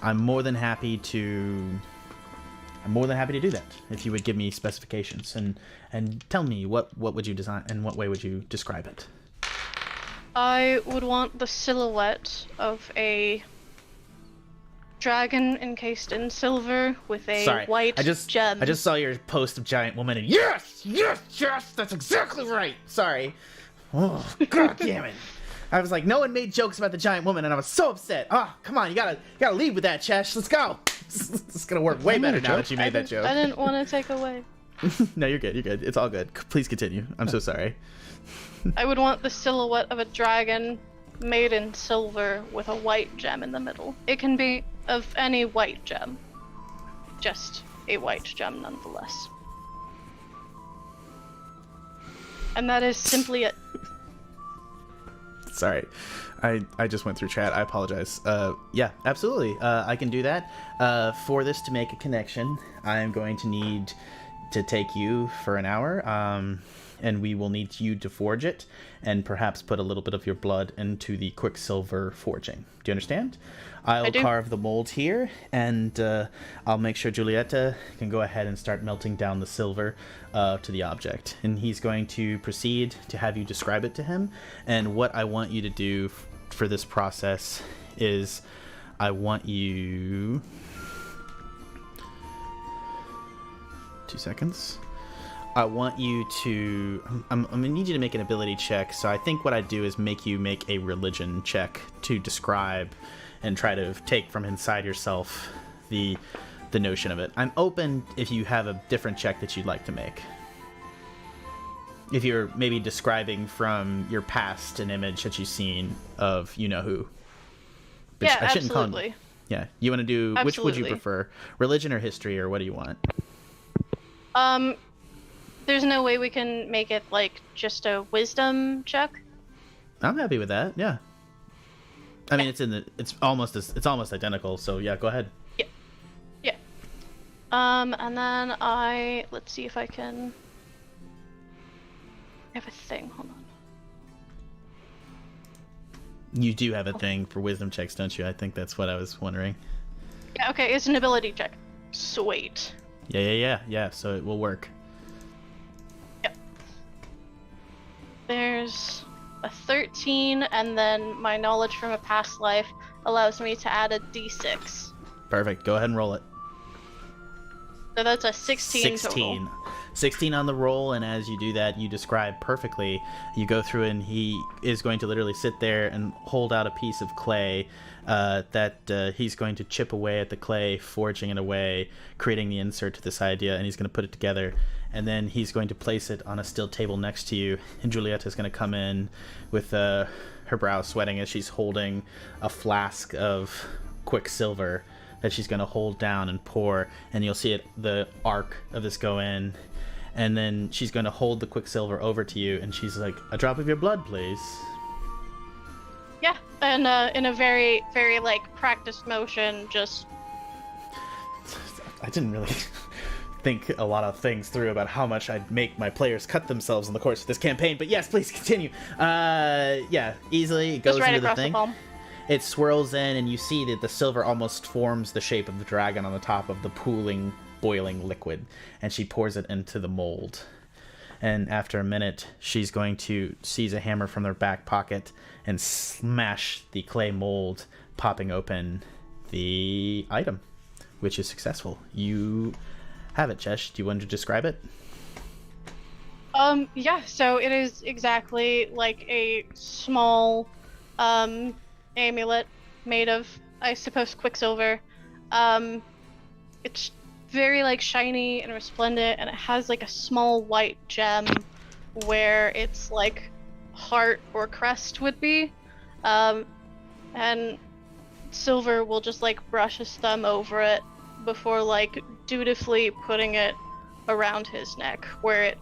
I'm more than happy to do that if you would give me specifications and tell me what would you design and what way would you describe it. I would want the silhouette of a dragon encased in silver with a white gem. I just saw your post of giant woman and yes, that's exactly right. Sorry. Oh, god damn it. I was like, no one made jokes about the giant woman, and I was so upset. Oh, come on, you gotta lead with that, Chesh. Let's go. It's gonna work way better now that you made that joke. I didn't want to take away. No, you're good. You're good. It's all good. Please continue. I'm so sorry. I would want the silhouette of a dragon made in silver with a white gem in the middle. It can be of any white gem. Just a white gem nonetheless. And that is simply it. Sorry. I just went through chat. I apologize. Yeah, absolutely. I can do that. For this to make a connection, I am going to need to take you for an hour, and we will need you to forge it, and perhaps put a little bit of your blood into the quicksilver forging. Do you understand? I'll carve the mold here, and I'll make sure Giulietta can go ahead and start melting down the silver to the object. And he's going to proceed to have you describe it to him. And what I want you to do for this process is I want you... 2 seconds. I want you to... I'm going to need you to make an ability check. So I think what I do is make you make a religion check to describe and try to take from inside yourself the notion of it. I'm open if you have a different check that you'd like to make. If you're maybe describing from your past an image that you've seen of you-know-who. But yeah, absolutely. Yeah, you want to do... Absolutely. Which would you prefer? Religion or history, or what do you want? There's no way we can make it, like, just a wisdom check? I'm happy with that. Yeah. I mean, it's almost identical. So yeah, go ahead. Yeah. And then let's see if I can. I have a thing. Hold on. You do have a thing for wisdom checks, don't you? I think that's what I was wondering. Yeah. Okay. It's an ability check. Sweet. Yeah. So it will work. Yep. There's a 13, and then my knowledge from a past life allows me to add a d6. Perfect. Go ahead and roll it. So that's a 16 total. 16 on the roll, and as you do that, you describe perfectly. You go through, and he is going to literally sit there and hold out a piece of clay that he's going to chip away at the clay, forging it away, creating the insert to this idea, and he's going to put it together. And then he's going to place it on a steel table next to you, and Julieta is going to come in with her brow sweating as she's holding a flask of quicksilver that she's going to hold down and pour, and you'll see the arc of this go in, and then she's going to hold the quicksilver over to you, and she's like, "A drop of your blood, please." Yeah, and in a very, very like practiced motion, just. I didn't really think a lot of things through about how much I'd make my players cut themselves in the course of this campaign, but yes, please continue. Yeah, easily it goes just right into the across thing. The palm. It swirls in, and you see that the silver almost forms the shape of the dragon on the top of the pooling, boiling liquid, and she pours it into the mold. And after a minute, she's going to seize a hammer from her back pocket and smash the clay mold, popping open the item, which is successful. You have it, Chesh. Do you want to describe it? Yeah, so it is exactly like a small, amulet made of, I suppose, quicksilver. It's very like shiny and resplendent, and it has like a small white gem where its like heart or crest would be, and Silver will just like brush his thumb over it before like dutifully putting it around his neck, where it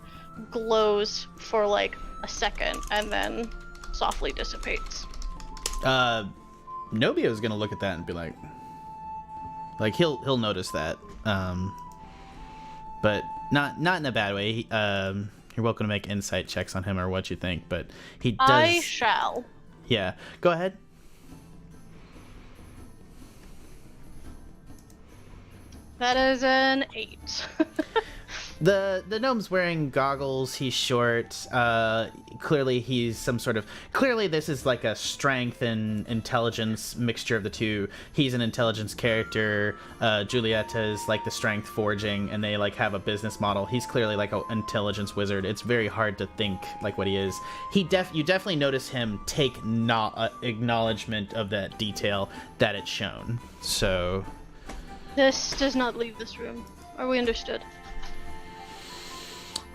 glows for like a second and then softly dissipates. Nobio's gonna look at that and be like he'll notice that, but not in a bad way. You're welcome to make insight checks on him or what you think, but he does. I shall. Yeah, go ahead. That is an 8. The gnome's wearing goggles. He's short. Clearly, he's some sort of. Clearly, this is like a strength and intelligence mixture of the two. He's an intelligence character. Julieta is like the strength forging, and they like have a business model. He's clearly like an intelligence wizard. It's very hard to think like what he is. You definitely notice him take acknowledgement of that detail that it's shown. So. This does not leave this room. Are we understood?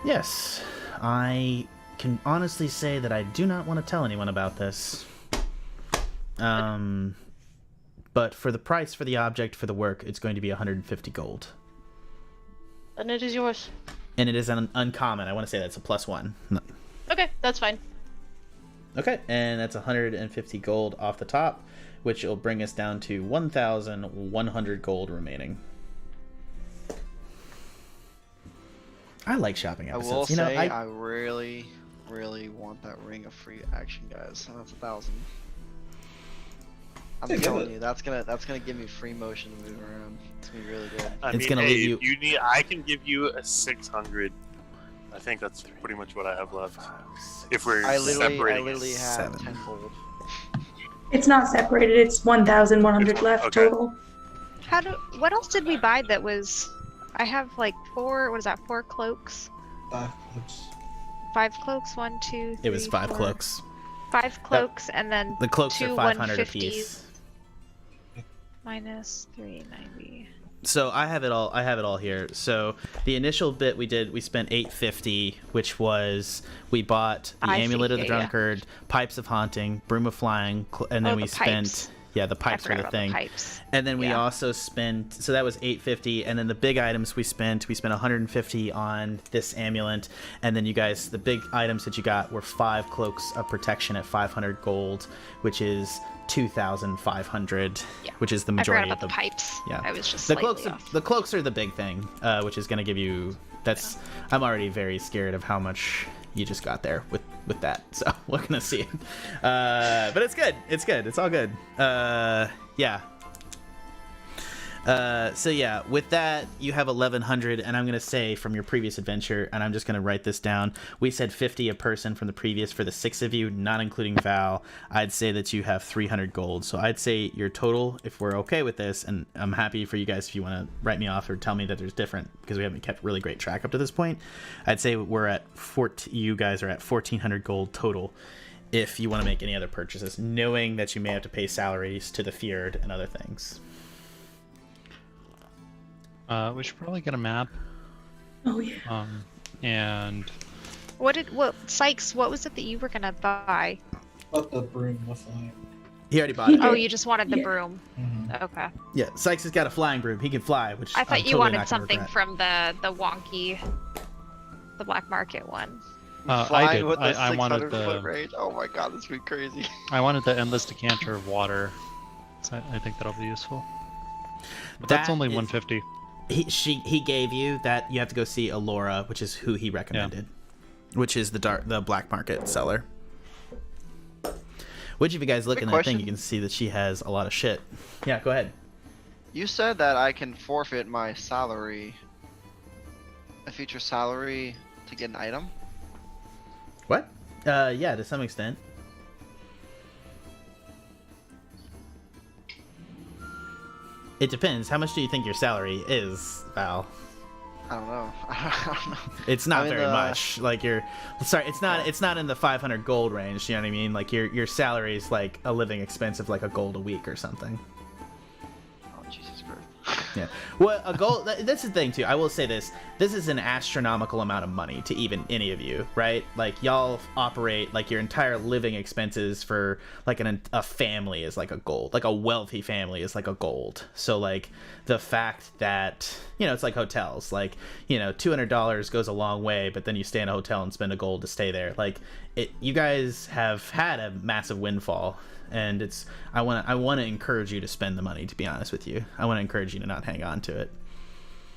Yes, I can honestly say that I do not want to tell anyone about this. But for the price for the object for the work, it's going to be 150 gold. And it is yours. And it is an uncommon. I want to say that's a +1. No. Okay, that's fine. Okay, and that's 150 gold off the top, which will bring us down to 1,100 gold remaining. I like shopping episodes. I will say, I really, really want that ring of free action, guys. That's 1,000. I'm telling you, that's gonna give me free motion to move around. It's gonna be really good. It's gonna leave you. I can give you a 600. I think that's pretty much what I have left. If we're separating, I literally have 10 gold. It's not separated. It's 1,100 left total. What else did we buy that was? I have like 4. What is that? 4 cloaks. 5 cloaks. 5 cloaks. 1, 2, 3. It was 5 4. cloaks. 5 cloaks, and then the cloaks 2 are 500 150s. apiece. Minus 390. So I have it all here. So the initial bit we did, we spent 850, which was we bought the amulet of the drunkard, pipes of haunting, broom of flying, and then we spent. Pipes. Yeah, the pipes I were forgot the about thing. pipes. And then we Yeah. also spent, so that was 850, and then the big items we spent 150 on this amulet, and then you guys, the big items that you got were 5 cloaks of protection at 500 gold, which is 2,500, Yeah. which is the I forgot majority about of the pipes. Yeah. I was just the slightly cloaks. off. The cloaks are the big thing, which is going to give you. That's. I'm already very scared of how much you just got there with that. So we're gonna see it. But it's good. It's good. It's all good. Yeah. So yeah, with that, you have 1,100, and I'm going to say from your previous adventure, and I'm just going to write this down, we said 50 a person from the previous for the 6 of you, not including Val. I'd say that you have 300 gold. So I'd say your total, if we're okay with this, and I'm happy for you guys if you want to write me off or tell me that there's different, because we haven't kept really great track up to this point. I'd say we're at you guys are at 1,400 gold total if you want to make any other purchases, knowing that you may have to pay salaries to the Feared and other things. We should probably get a map. Oh yeah. And Sikes, what was it that you were gonna buy? What the broom was like. He already bought it. Oh, you just wanted the Yeah. broom. Mhm. Okay. Yeah, Sykes has got a flying broom. He can fly, which I I'm thought you totally wanted not gonna something regret. from the wonky, the black market one. I Flying did. with the I wanted 600-foot the range. Oh my god, this would be crazy. I wanted the endless decanter of water. So I think that'll be useful. But That that's only is- 150. He gave you that. You have to go see Alora, which is who he recommended, which is the black market seller. Which, if you guys look Quick in that thing, question. you can see that she has a lot of shit. Yeah, go ahead. You said that I can forfeit my salary, a future salary, to get an item. What? Yeah, to some extent. It depends. How much do you think your salary is, Val? I don't know. I don't know. It's not I mean, very much. Like it's not in the 500 gold range. You know what I mean? Like your salary is like a living expense of like a gold a week or something. Oh Jesus Christ. Yeah. Well, a gold. That's the thing too. I will say this. This is an astronomical amount of money to even any of you, right? Like y'all operate like your entire living expenses for like a family is like a gold. Like a wealthy family is like a gold. So like the fact that it's like hotels. Like $200 goes a long way, but then you stay in a hotel and spend a gold to stay there. Like you guys have had a massive windfall. And I want to encourage you to spend the money, to be honest with you. I want to encourage you to not hang on to it.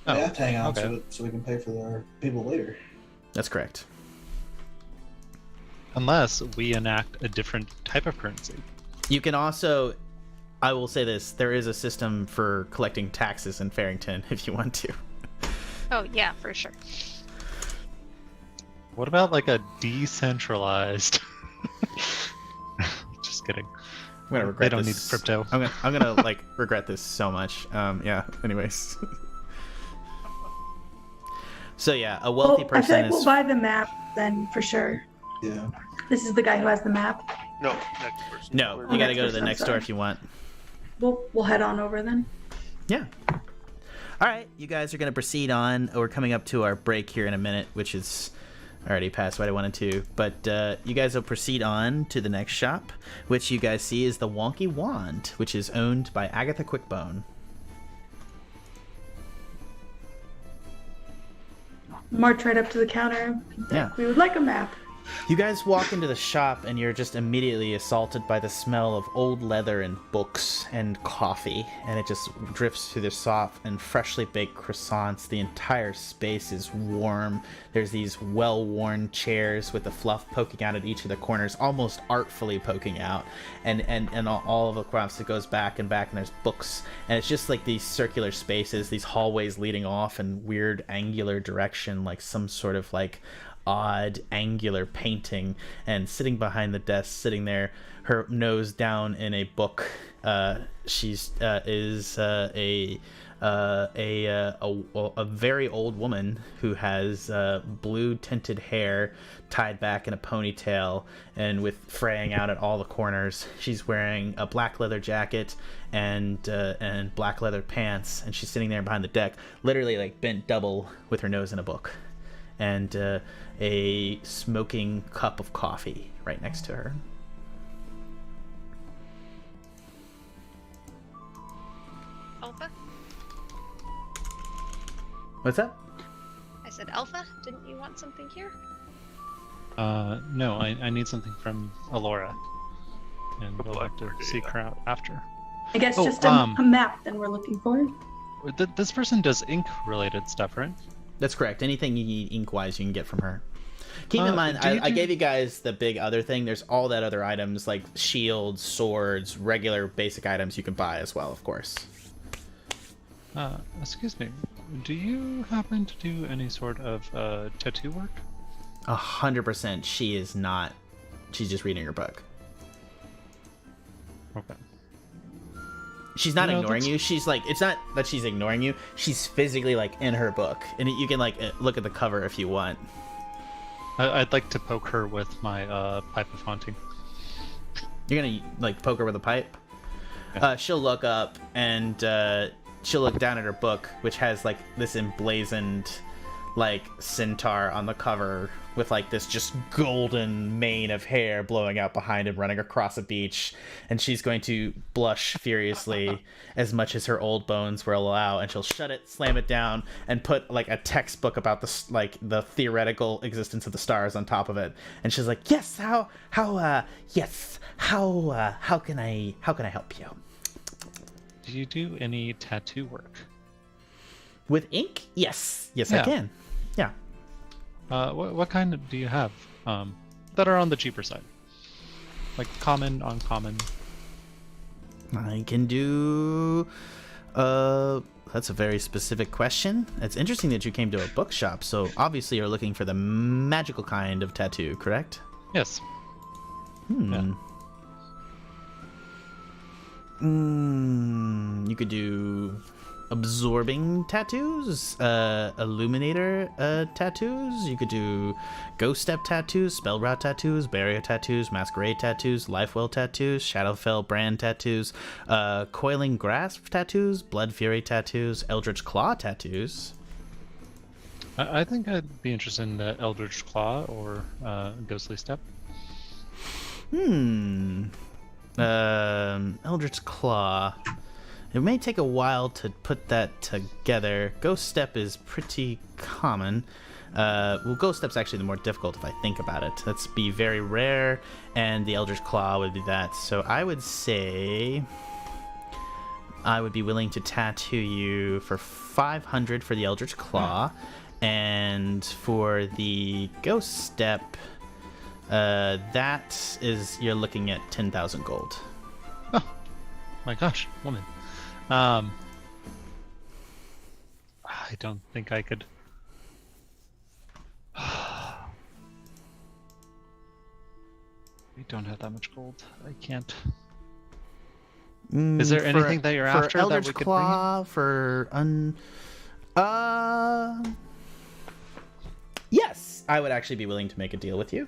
We have to hang on okay. to it so we can pay for our people later. That's correct. Unless we enact a different type of currency. You can also, I will say this, there is a system for collecting taxes in Faerington if you want to. Oh yeah, for sure. What about like a decentralized? Just kidding. I'm gonna regret They don't this. need crypto. I'm gonna like regret this so much. Yeah. Anyways. So yeah, a wealthy I feel person like we'll is. buy the map then for sure. Yeah. This is the guy who has the map. No, next person. No, We're- you gotta next go to the person, next door sorry. if you want. We'll head on over then. Yeah. All right, you guys are going to proceed on. We're coming up to our break here in a minute, which is already past what I wanted to. But you guys will proceed on to the next shop, which you guys see is the Wonky Wand, which is owned by Agatha Quickbone. March right up to the counter. Yeah. We would like a map. You guys walk into the shop and you're just immediately assaulted by the smell of old leather and books and coffee, and it just drifts through the soft and freshly baked croissants. The entire space is warm. There's these well-worn chairs with the fluff poking out at each of the corners, almost artfully poking out, and all of the crafts, it goes back and back, and there's books, and it's just like these circular spaces, these hallways leading off in weird angular direction, like some sort of like odd angular painting. And sitting behind the desk, sitting there, her nose down in a book, she's is a very old woman who has blue tinted hair tied back in a ponytail and with fraying out at all the corners. She's wearing a black leather jacket and black leather pants, and she's sitting there behind the deck, literally like bent double with her nose in a book, and a smoking cup of coffee right next to her. Alpha? What's that? I said Alpha? Didn't you want something here? No, I need something from Alora. And we'll have to seek her out after. I guess Oh, just a map then we're looking for. This person does ink-related stuff, right? That's correct. Anything you need ink-wise, you can get from her. Keep in mind, I gave you guys the big other thing. There's all that other items like shields, swords, regular basic items you can buy as well, of course. Excuse me. Do you happen to do any sort of tattoo work? 100%. She is not. She's just reading her book. Okay. She's not ignoring you. She's like, it's not that she's ignoring you. She's physically like in her book, and you can like look at the cover if you want. I'd like to poke her with my pipe of haunting. You're gonna like poke her with a pipe. Yeah. She'll look up and she'll look down at her book, which has like this emblazoned like centaur on the cover with like this just golden mane of hair blowing out behind him, running across a beach, and she's going to blush furiously as much as her old bones will allow, and she'll shut it, slam it down, and put like a textbook about the theoretical existence of the stars on top of it, and she's like, yes, how can I help you? Do you do any tattoo work? With ink? Yes, Yeah. I can. Yeah. What kind do you have that are on the cheaper side? Like common, uncommon? I can do... that's a very specific question. It's interesting that you came to a bookshop, so obviously you're looking for the magical kind of tattoo, correct? Yes. Yeah. You could do absorbing tattoos, illuminator tattoos. You could do ghost step tattoos, spell route tattoos, barrier tattoos, masquerade tattoos, lifewell tattoos, shadowfell brand tattoos, coiling grasp tattoos, blood fury tattoos, eldritch claw tattoos. I think I'd be interested in the Eldritch Claw or Ghostly Step. Eldritch Claw. It may take a while to put that together. Ghost Step is pretty common. Well, Ghost Step's actually the more difficult if I think about it. That's be very rare, and the Eldritch Claw would be that. So I would say I would be willing to tattoo you for 500 for the Eldritch Claw, and for the Ghost Step, that is, you're looking at 10,000 gold. Oh my gosh, woman. I don't think I could. We don't have that much gold. I can't. Is there anything that you're after Eldritch that we could Claw, yes, I would actually be willing to make a deal with you.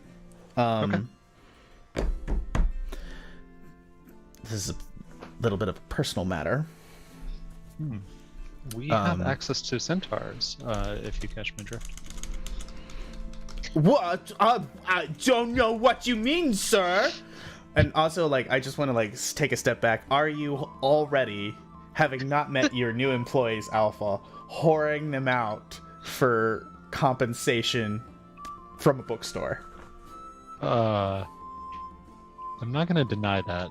Okay. This is a little bit of a personal matter. We have access to centaurs, if you catch my drift. What? I don't know what you mean, sir. And also, like, I just want to like take a step back. Are you already, having not met your new employees, Alpha, whoring them out for compensation from a bookstore? I'm not gonna deny that.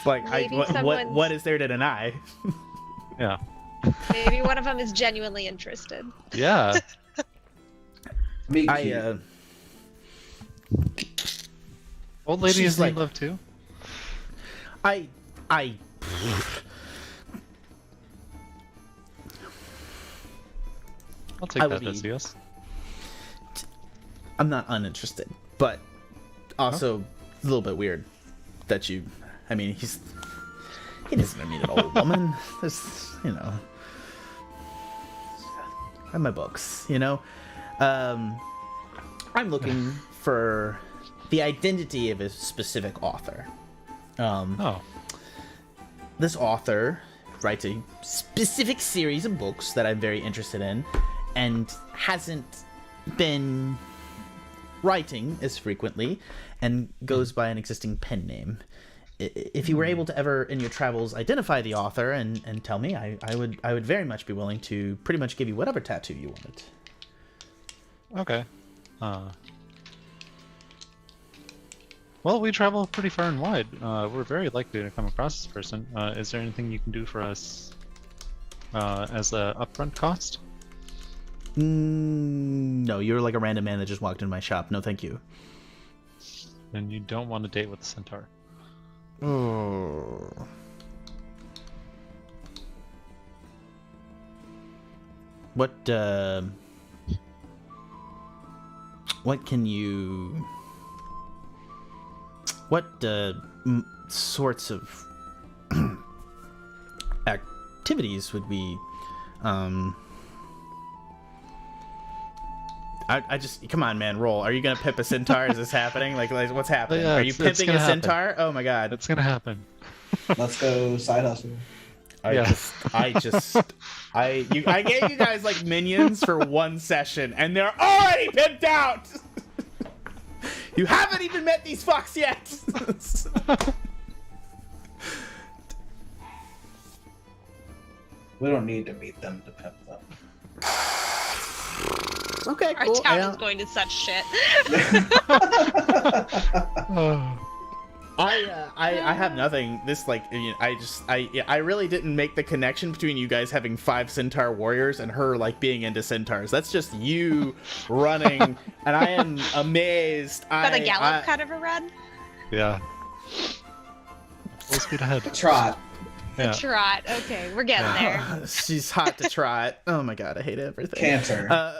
Like, Maybe what is there to deny? Yeah. Maybe one of them is genuinely interested. Yeah. Me Old lady She's is like- in love too. I'll take I that would as be- yes. I'm not uninterested, but also a little bit weird that you. I mean, he doesn't mean an old woman. There's, you know, I have my books. You know, I'm looking for the identity of a specific author. This author writes a specific series of books that I'm very interested in, and hasn't been writing as frequently, and goes by an existing pen name. if you were able to ever in your travels identify the author and tell me, I would very much be willing to pretty much give you whatever tattoo you wanted. Okay. Well, we travel pretty far and wide. We're very likely to come across this person. Is there anything you can do for us as a upfront cost? No, you're like a random man that just walked into my shop. No, thank you. And you don't want to date with a centaur. Oh. What can you... What sorts of activities would we... I just... Come on, man, roll. Are you going to pimp a centaur? Is this happening? Like what's happening? Yeah, Are you pimping a centaur? Oh my god. It's going to happen. Let's go side hustle. I gave you guys like minions for one session, and they're already pimped out. You haven't even met these fucks yet. We don't need to meet them to pimp them. Okay, Our cool. town is going to such shit. I have nothing. This like I really didn't make the connection between you guys having 5 centaur warriors and her like being into centaurs. That's just you running, and I am amazed. But a gallop kind of a run. Yeah. Full speed ahead. Trot. Yeah. Trot. Okay, we're getting there. She's hot to trot. Oh my god, I hate everything. Cancer. Oh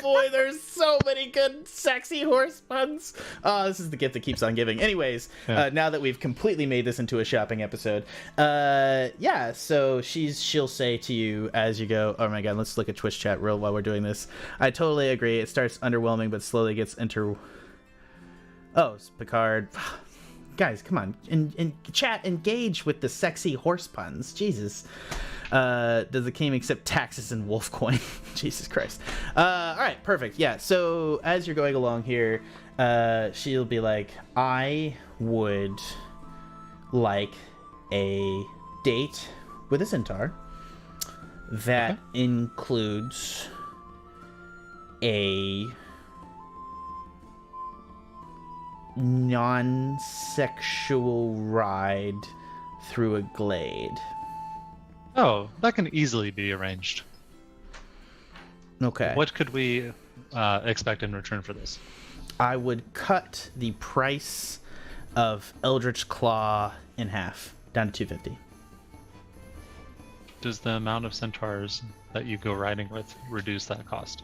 boy, there's so many good sexy horse puns. Oh, this is the gift that keeps on giving. Anyways, now that we've completely made this into a shopping episode, yeah, so she'll say to you as you go, oh my god, let's look at Twitch chat real while we're doing this. I totally agree. It starts underwhelming, but slowly gets Oh, it's Picard. Guys, come on. In chat, engage with the sexy horse puns. Jesus. Does the king accept taxes and wolf coin? Jesus Christ. All right, perfect. Yeah, so as you're going along here, she'll be like, I would like a date with a centaur that includes a non-sexual ride through a glade. Oh, that can easily be arranged. Okay. What could we expect in return for this? I would cut the price of Eldritch Claw in half, down to 250. Does the amount of centaurs that you go riding with reduce that cost?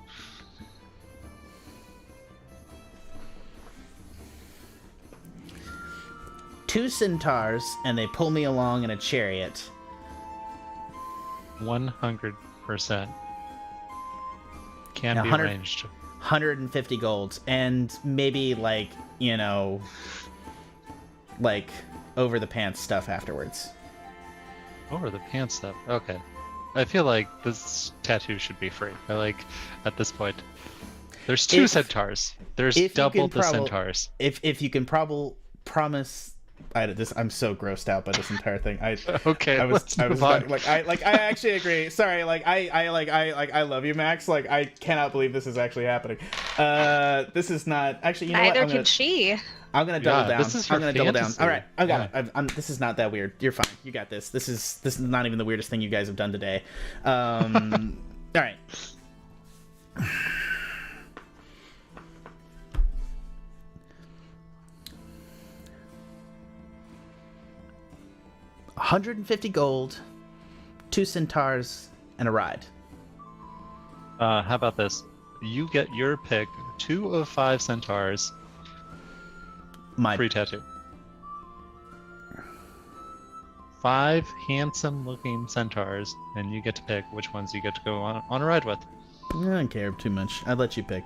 Two centaurs, and they pull me along in a chariot. 100% can be 100 arranged. 150 golds, and maybe like, you know, like over the pants stuff afterwards. Over the pants stuff. Okay. I feel like this tattoo should be free. I like at this point. There's two centaurs. There's double the centaurs. If you can promise. I'm so grossed out by this entire thing. I actually agree. Sorry, I love you, Max. Like, I cannot believe this is actually happening. This is not actually. You know Neither what? can she. I'm gonna double down. This is I'm gonna double down. fantasy. All right, I got it. This is not that weird. You're fine. You got this. This is not even the weirdest thing you guys have done today. All right. $150 gold, 2 centaurs, and a ride. How about this? You get your pick, 2 of 5 centaurs. Free tattoo. 5 handsome-looking centaurs, and you get to pick which ones you get to go on a ride with. I don't care too much. I'd let you pick.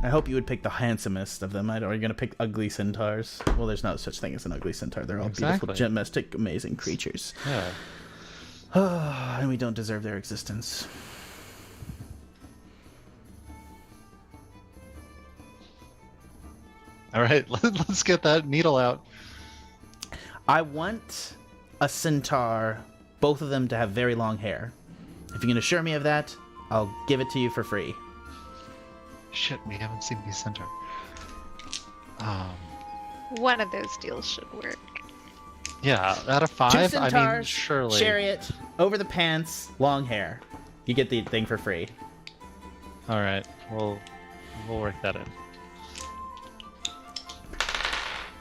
I hope you would pick the handsomest of them. Are you going to pick ugly centaurs? Well, there's no such thing as an ugly centaur. They're all beautiful, domestic, amazing creatures. Yeah. And we don't deserve their existence. All right, let's get that needle out. I want a centaur, both of them to have very long hair. If you can assure me of that, I'll give it to you for free. Shit, we haven't seen the centaur. One of those deals should work. Yeah, out of 2 5, centaurs, I mean, surely. chariot, over the pants, long hair. You get the thing for free. All right, we'll work that in.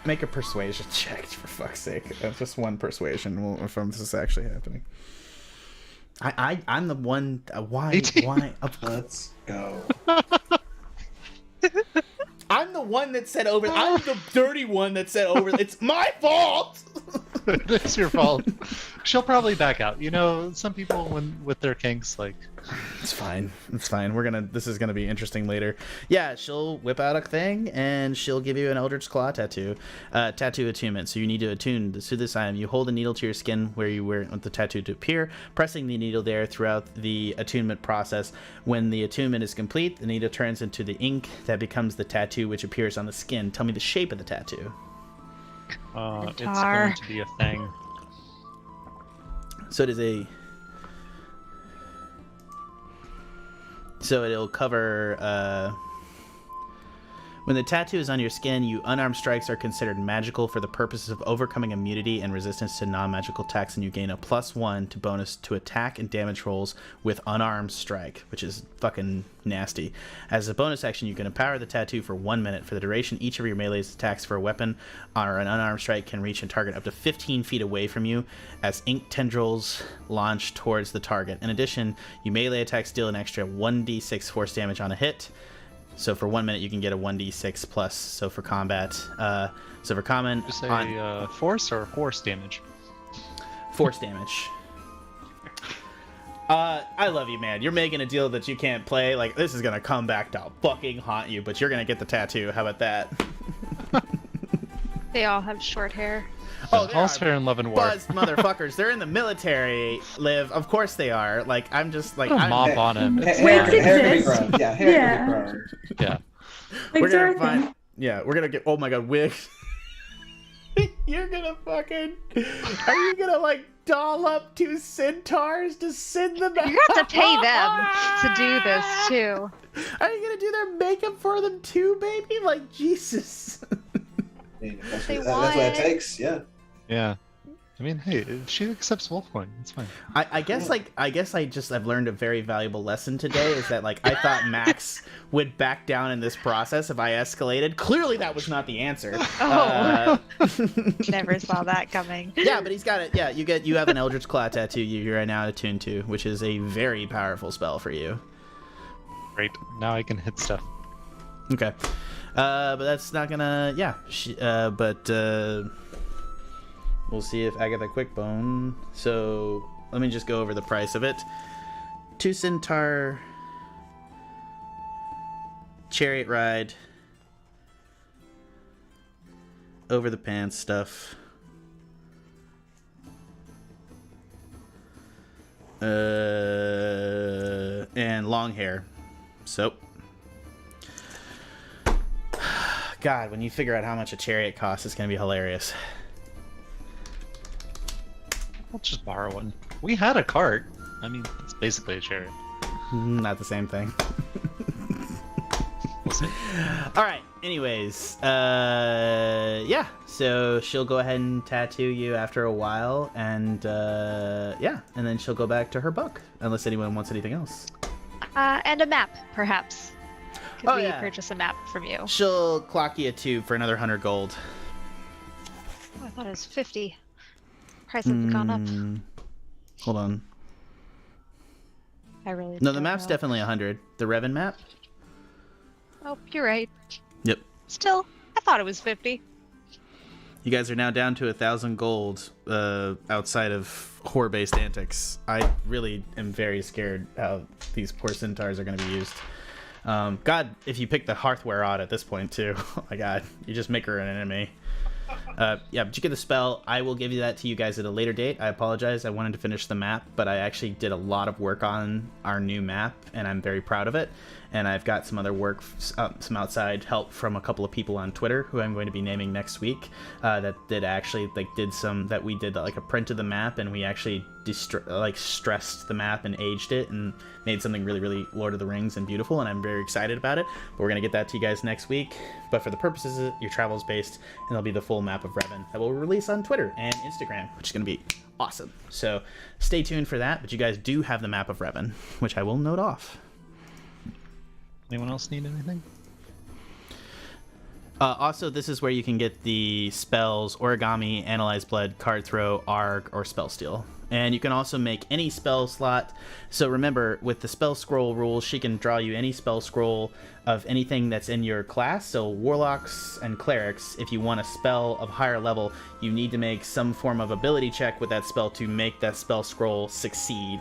Make a persuasion check, for fuck's sake. Just one persuasion if this is actually happening. I'm the one. Why? 18. Why? Let's go. I'm the one that said over. I'm the dirty one that said over. It's my fault. It's your fault. She'll probably back out. You know, some people with their kinks, like. It's fine. It's fine. This is gonna be interesting later. Yeah, she'll whip out a thing and she'll give you an Eldritch Claw tattoo. Tattoo attunement. So you need to attune to this item. You hold a needle to your skin where you want the tattoo to appear, pressing the needle there throughout the attunement process. When the attunement is complete, the needle turns into the ink that becomes the tattoo, which appears on the skin. Tell me the shape of the tattoo. It's going to be a thing. So it is a. So it'll cover. When the tattoo is on your skin, you unarmed strikes are considered magical for the purposes of overcoming immunity and resistance to non-magical attacks, and you gain a +1 to bonus to attack and damage rolls with unarmed strike, which is fucking nasty. As a bonus action, you can empower the tattoo for 1 minute. For the duration, each of your melee attacks for a weapon or an unarmed strike can reach a target up to 15 feet away from you as ink tendrils launch towards the target. In addition, you melee attacks deal an extra 1d6 force damage on a hit. So for 1 minute, you can get a 1d6 plus. So for combat, so for common, Just say force or force damage. Force damage. I love you, man. You're making a deal that you can't play. Like, this is gonna come back to fucking haunt you, but you're gonna get the tattoo. How about that? They all have short hair. Oh, all's fair in love and war. Buzzed motherfuckers. They're in the military, Liv. Of course they are. Like, I'm just like, Put a I'm mop on him. Hair can be exist. grown. Yeah, hair can be grown. Yeah. Like we're gonna Dorothy. find. Yeah, we're gonna get. Oh my god, wigs. You're gonna fucking. Are you gonna like doll up 2 centaurs to send them out? You have to pay them to do this too. Are you gonna do their makeup for them too, baby? Like, Jesus. I mean, if They that's what it want- takes. Yeah. Yeah. I mean, hey, if she accepts Wolfcoin, it's fine. I guess I've learned a very valuable lesson today is that, like, I thought Max would back down in this process if I escalated. Clearly that was not the answer. Oh. Never saw that coming. Yeah, but he's got it. Yeah, you have an Eldritch Claw tattoo you're right now attuned to, which is a very powerful spell for you. Great. Now I can hit stuff. Okay. But that's not gonna. Yeah. We'll see if Agatha Quickbone. So let me just go over the price of it. 2 centaur chariot ride, over the pants stuff. And long hair. So. God, when you figure out how much a chariot costs, it's gonna be hilarious. I'll just borrow one. We had a cart. I mean, it's basically a chariot. Not the same thing. We'll see. All right. Anyways, yeah. So she'll go ahead and tattoo you after a while, and yeah, and then she'll go back to her book, unless anyone wants anything else. And a map, perhaps. Could Oh, we yeah. purchase a map from you? She'll clock you a 2 for another 100 gold. Oh, I thought it was 50. Prices have gone up. Hold on. I really No, the don't map's know. definitely 100. The Revon map. Oh, you're right. Yep. Still, I thought it was 50. You guys are now down to 1,000 gold outside of whore-based antics. I really am very scared how these poor centaurs are going to be used. God, if you pick the Hearthware odd at this point, too. Oh my god, you just make her an enemy. Yeah, but you get the spell. I will give you that to you guys at a later date. I apologize. I wanted to finish the map, but I actually did a lot of work on our new map, and I'm very proud of it. and I've got some other work, some outside help from a couple of people on Twitter who I'm going to be naming next week. That we did like a print of the map, and we actually stressed the map and aged it and made something really, really Lord of the Rings and beautiful, and I'm very excited about it. But we're going to get that to you guys next week. But for the purposes of your travels based, and it'll be the full map of Revn that we'll release on Twitter and Instagram, which is going to be awesome. So stay tuned for that. But you guys do have the map of Revn, which I will note off. Anyone else need anything? Also, this is where you can get the spells Origami, Analyze Blood, Card Throw, Arg, or Spell Steal. And you can also make any spell slot. So remember, with the spell scroll rules, she can draw you any spell scroll of anything that's in your class. So Warlocks and Clerics, if you want a spell of higher level, you need to make some form of ability check with that spell to make that spell scroll succeed.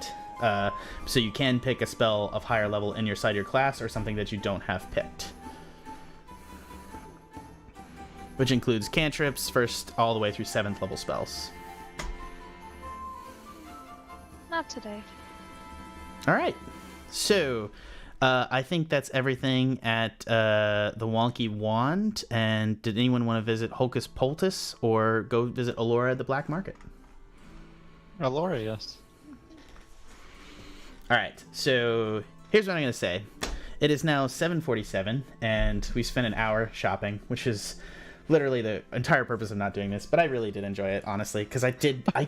So you can pick a spell of higher level inside your class or something that you don't have picked. Which includes cantrips, first all the way through 7th level spells. Not today. All right. So I think that's everything at the Wonky Wand. And did anyone want to visit Hocus Pocus or go visit Allura at the Black Market? Allura, yes. All right. So here's what I'm going to say. It is now 7:47, and we spent an hour shopping, which is literally the entire purpose of not doing this, but I really did enjoy it, honestly, because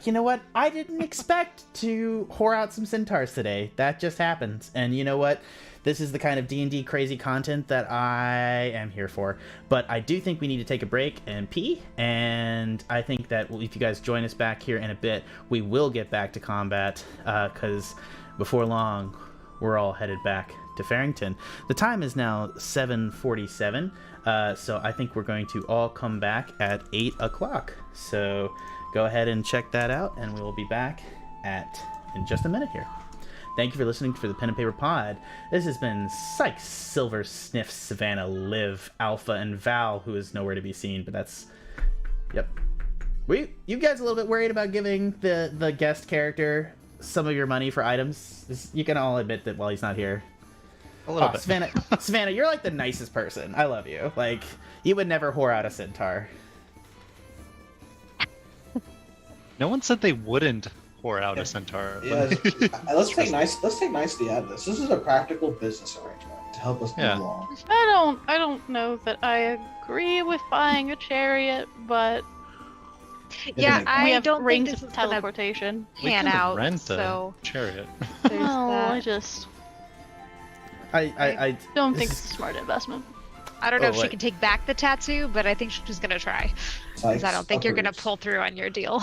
you know what? I didn't expect to whore out some centaurs today. That just happens. And you know what? This is the kind of D&D crazy content that I am here for. But I do think we need to take a break and pee, and I think that if you guys join us back here in a bit, we will get back to combat, because before long, we're all headed back to Faerington. The time is now 7:47. So I think we're going to all come back at 8 o'clock. So go ahead and check that out, and we will be back in just a minute here. Thank you for listening to the Pen and Paper Pod. This has been Sikes, Silver, Sniff, Savannah, Liv, Alpha, and Val, who is nowhere to be seen, but that's... Yep. Were you guys a little bit worried about giving the guest character some of your money for items? You can all admit that while he's not here. A little bit. Savannah, you're like the nicest person. I love you. Like, you would never whore out a centaur. No one said they wouldn't whore out a centaur. Yeah, let's take nicely out of this. This is a practical business arrangement to help us move along. I don't know that I agree with buying a chariot, but yeah, I have don't think rings this of is gonna teleportation. pan out. Rent So a chariot. there's No, that. I don't think it's a smart investment. I don't know if she can take back the tattoo, but I think she's gonna try. Because I don't think you're gonna pull through on your deal.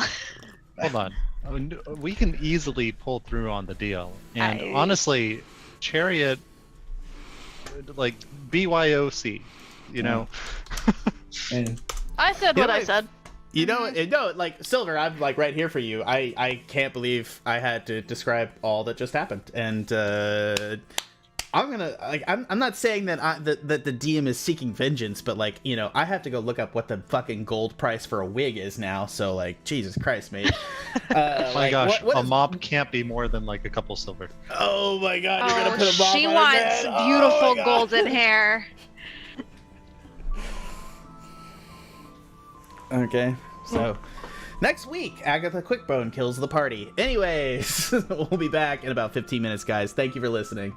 Hold on. I mean, we can easily pull through on the deal. And honestly, chariot, like BYOC, you know? I said what I said. You know, like, Silver, I'm like right here for you. I can't believe I had to describe all that just happened. And I'm gonna, like, I'm not saying that that the DM is seeking vengeance, but, like, you know, I have to go look up what the fucking gold price for a wig is now. So, like, Jesus Christ, mate. Oh my gosh, a mop can't be more than like a couple silver. Oh my God, you're gonna put a mop she on wants her head. beautiful golden hair. Okay, so next week, Agatha Quickbone kills the party. Anyways, we'll be back in about 15 minutes, guys. Thank you for listening.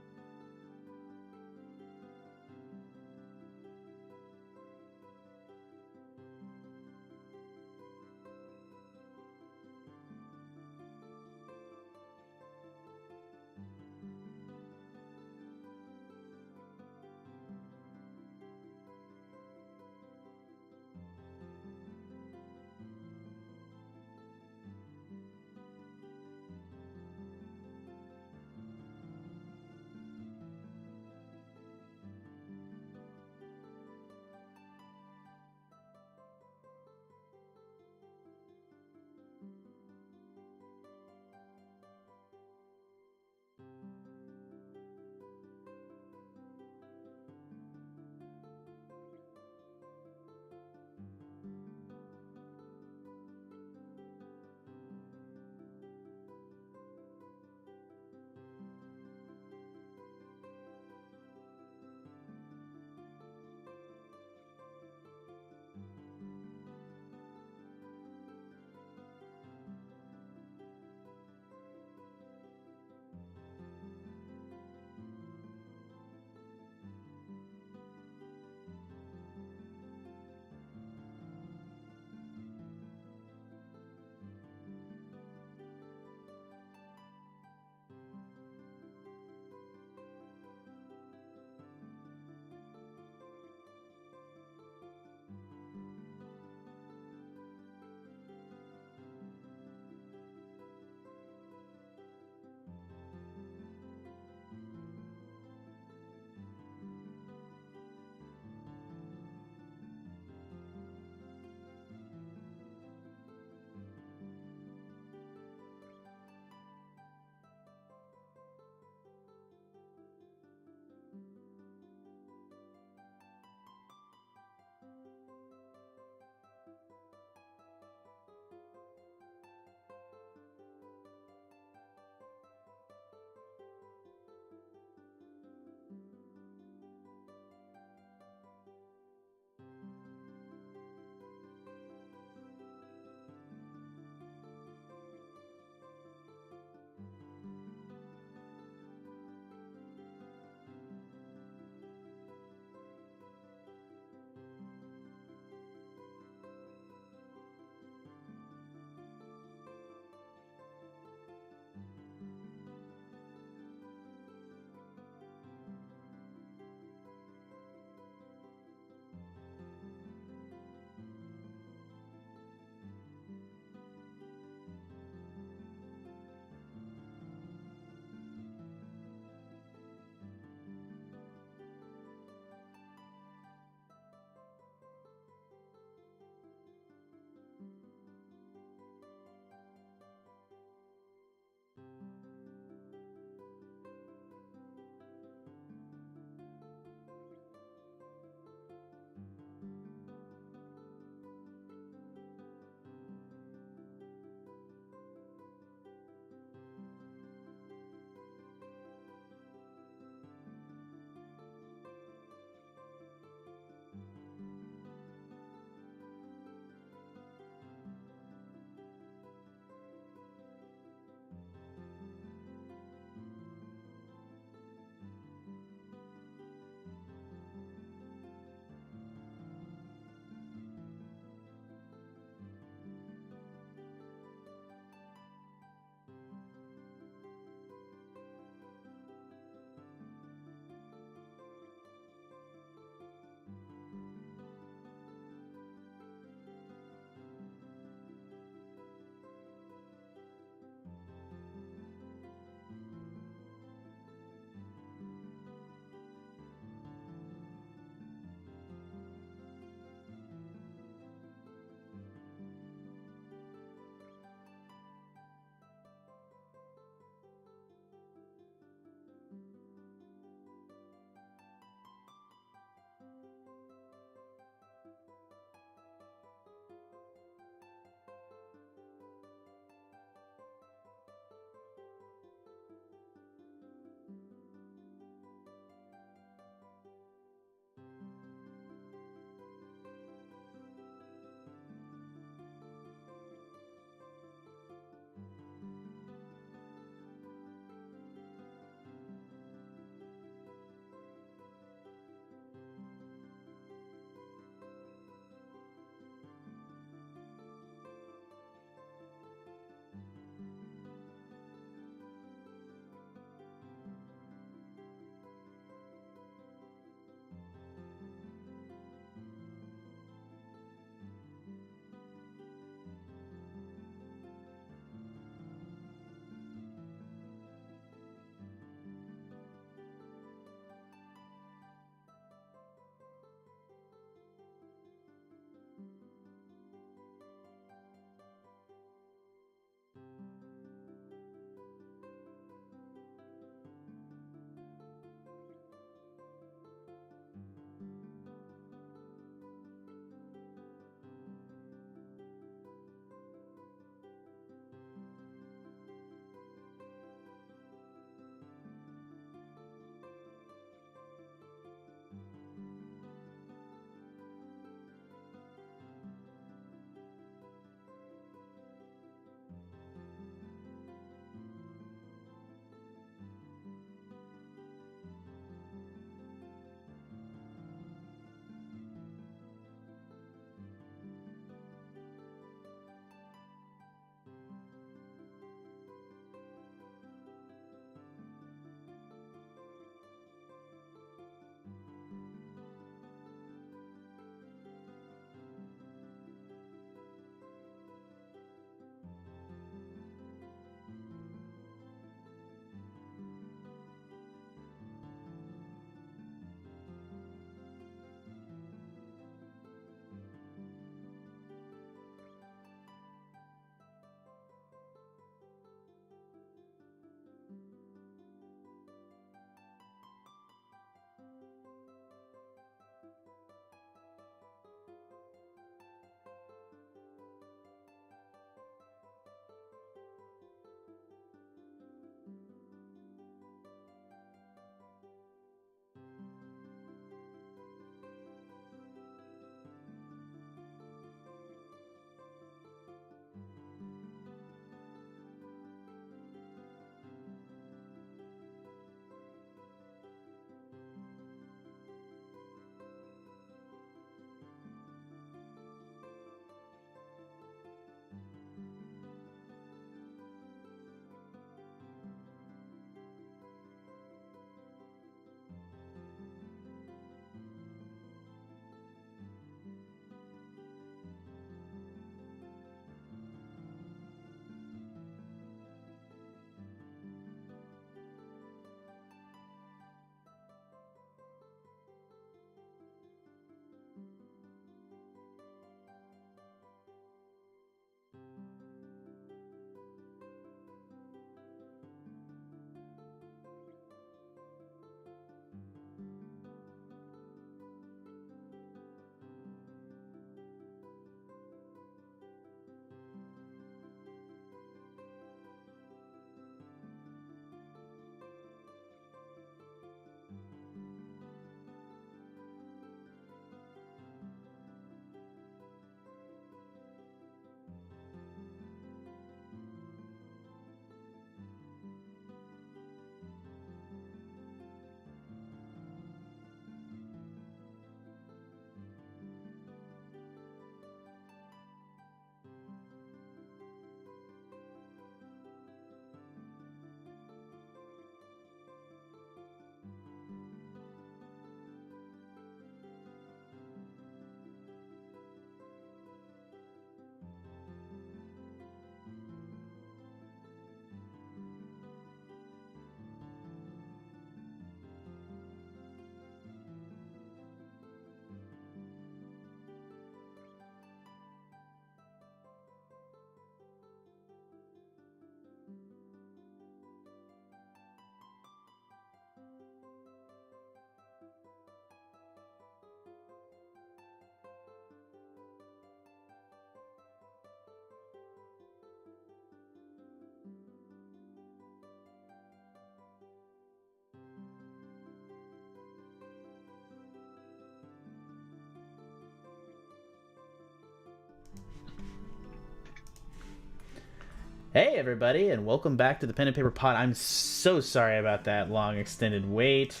Hey everybody, and welcome back to the Pen and Paper Pod. I'm so sorry about that long extended wait.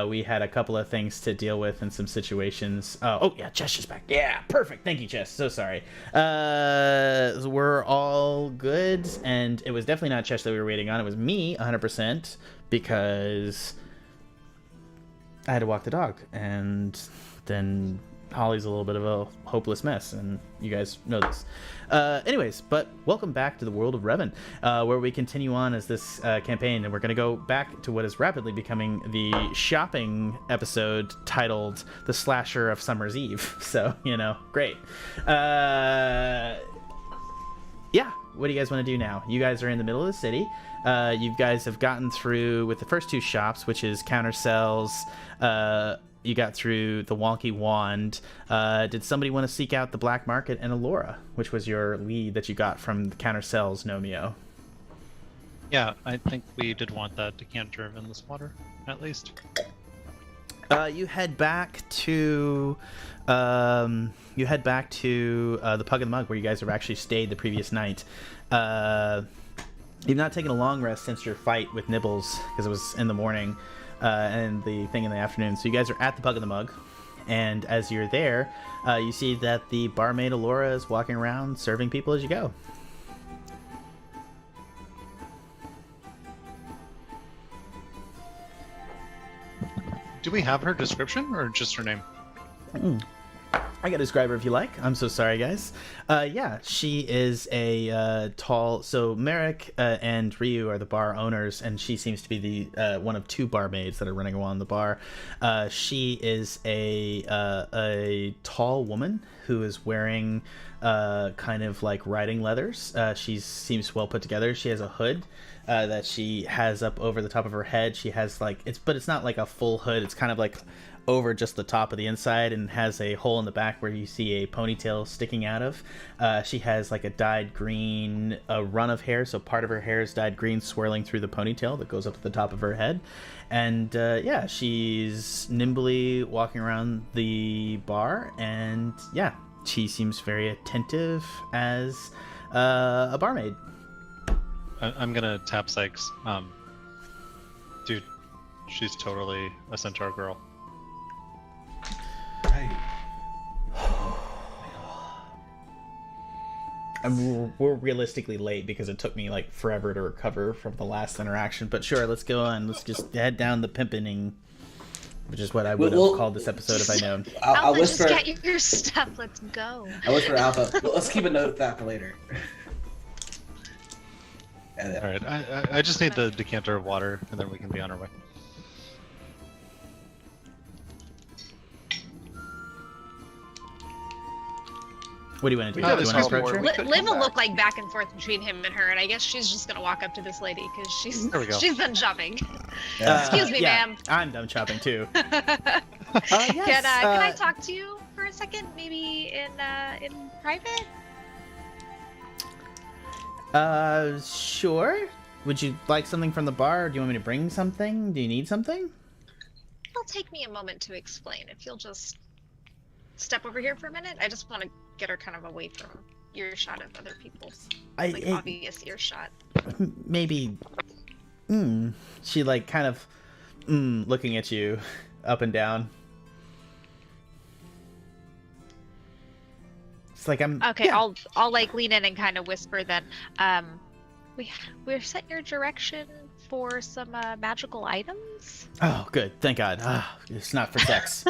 We had a couple of things to deal with and some situations. Oh yeah, Chesh is back. Yeah, perfect. Thank you, Chesh. So sorry. We're all good, and it was definitely not Chesh that we were waiting on. It was me, 100%, because I had to walk the dog, and then Holly's a little bit of a hopeless mess, and you guys know this. Anyways, but welcome back to the world of Revon, where we continue on as this campaign, and we're going to go back to what is rapidly becoming the shopping episode titled The Slasher of Summer's Eve. So, great. Yeah, what do you guys want to do now? You guys are in the middle of the city. You guys have gotten through with the first two shops, which is counter cells. You got through the wonky wand. Did somebody want to seek out the black market and Allura, which was your lead that you got from the counter cells, Nomeo? Yeah, I think we did want that decanter of endless water, at least. You head back to the Pug and the Mug, where you guys have actually stayed the previous night. You've not taken a long rest since your fight with Nibbles, because it was in the morning. And the thing in the afternoon. So you guys are at the Pug and the Mug, and as you're there, you see that the barmaid Allura is walking around serving people as you go. Do we have her description, or just her name? I can describe her if you like. I'm so sorry, guys. Yeah, she is a tall... So Merrick and Ryu are the bar owners, and she seems to be the one of two barmaids that are running around the bar. She is a tall woman who is wearing kind of like riding leathers. She seems well put together. She has a hood that she has up over the top of her head. She has but it's not like a full hood. It's kind of like over just the top of the inside, and has a hole in the back where you see a ponytail sticking out of. She has like a dyed green run of hair, so part of her hair is dyed green, swirling through the ponytail that goes up to the top of her head. And yeah, she's nimbly walking around the bar, and yeah, she seems very attentive as a barmaid. I'm gonna tap Sikes. Dude, she's totally a centaur girl. Right. We're realistically late because it took me like forever to recover from the last interaction, but sure, let's go on. Let's just head down the pimpening, which is what I would have called this episode if I'd known. I'll whisper. Just get your stuff. Let's go. I whisper Alpha. Let's keep a note of that for later. All right, I just need the decanter of water, and then we can be on our way. What do you want to do? Yeah, Do you want to approach her? Liv will look like back and forth between him and her, and I guess she's just gonna walk up to this lady because she's done shopping. Excuse me, ma'am. I'm done shopping too. Yes, can I talk to you for a second, maybe in private? Sure. Would you like something from the bar, or do you want me to bring something? Do you need something? It'll take me a moment to explain. If you'll just step over here for a minute, I just want to get her kind of away from earshot of other people's obvious earshot. Maybe. She kind of looking at you up and down. It's like I'm Okay, yeah. I'll lean in and kind of whisper then. We're set your direction for some magical items. Oh, good. Thank God. It's not for sex.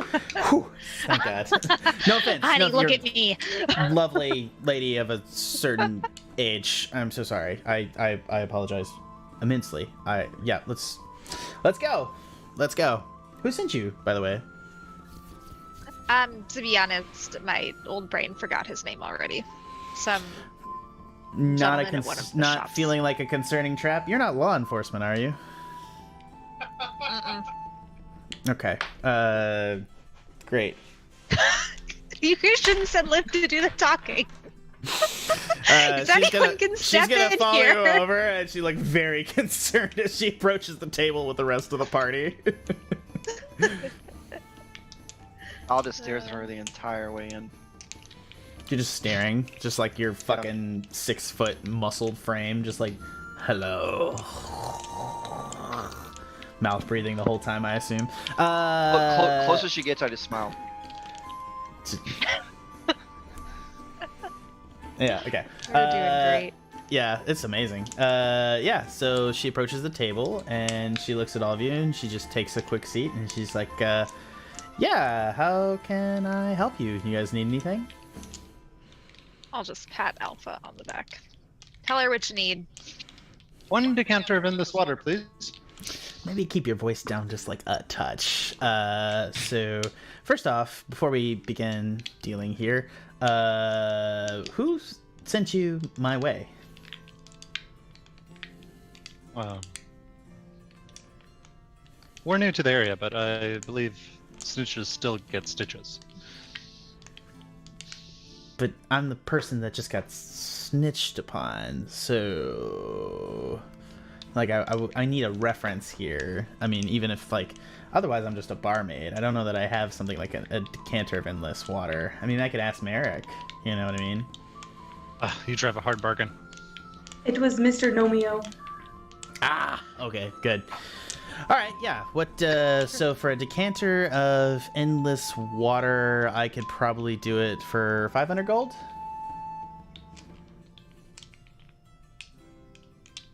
Whew, thank God. No offense. Honey, look at me. Lovely lady of a certain age. I'm so sorry. I apologize immensely. Yeah, let's go. Let's go. Who sent you, by the way? To be honest, my old brain forgot his name already. Some not shops. Feeling like a concerning trap. You're not law enforcement, are you? Okay. Great. You shouldn't send Liv to do the talking. If anyone can step she's gonna in follow here. you over, and she very concerned as she approaches the table with the rest of the party. I'll just steer through the entire way in. You're just staring, just like your fucking 6-foot muscled frame, just like, hello. Mouth breathing the whole time, I assume. Closest she gets, I just smile. Yeah, okay. You're doing great. Yeah, it's amazing. Yeah, so she approaches the table and she looks at all of you and she just takes a quick seat and she's like, yeah, how can I help you? You guys need anything? I'll just pat Alpha on the back. Tell her what you need. 1 decanter of endless water, please. Maybe keep your voice down just like a touch. So first off, before we begin dealing here, who sent you my way? We're new to the area, but I believe snitches still get stitches. But I'm the person that just got snitched upon, so like I need a reference here. I mean, even if like otherwise I'm just a barmaid. I don't know that I have something like a decanter of endless water. I mean, I could ask Merrick. You know what I mean? You drive a hard bargain. It was Mr. Nomio. Ah, okay, good. All right, yeah. What? So for a decanter of endless water, I could probably do it for 500 gold.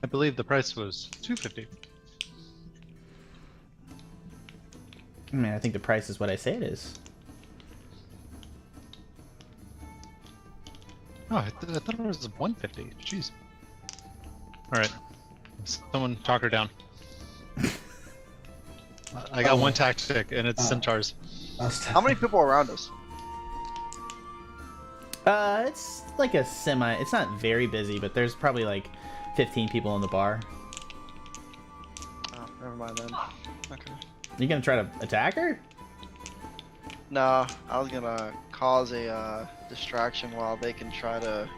I believe the price was 250. I mean, I think the price is what I say it is. Oh, I thought it was 150. Jeez. All right, someone talk her down. I got one tactic, and it's centaurs. How many people are around us? It's like a semi. It's not very busy, but there's probably like 15 people in the bar. Oh, never mind then. Okay. You gonna try to attack her? No, I was gonna cause a distraction while they can try to.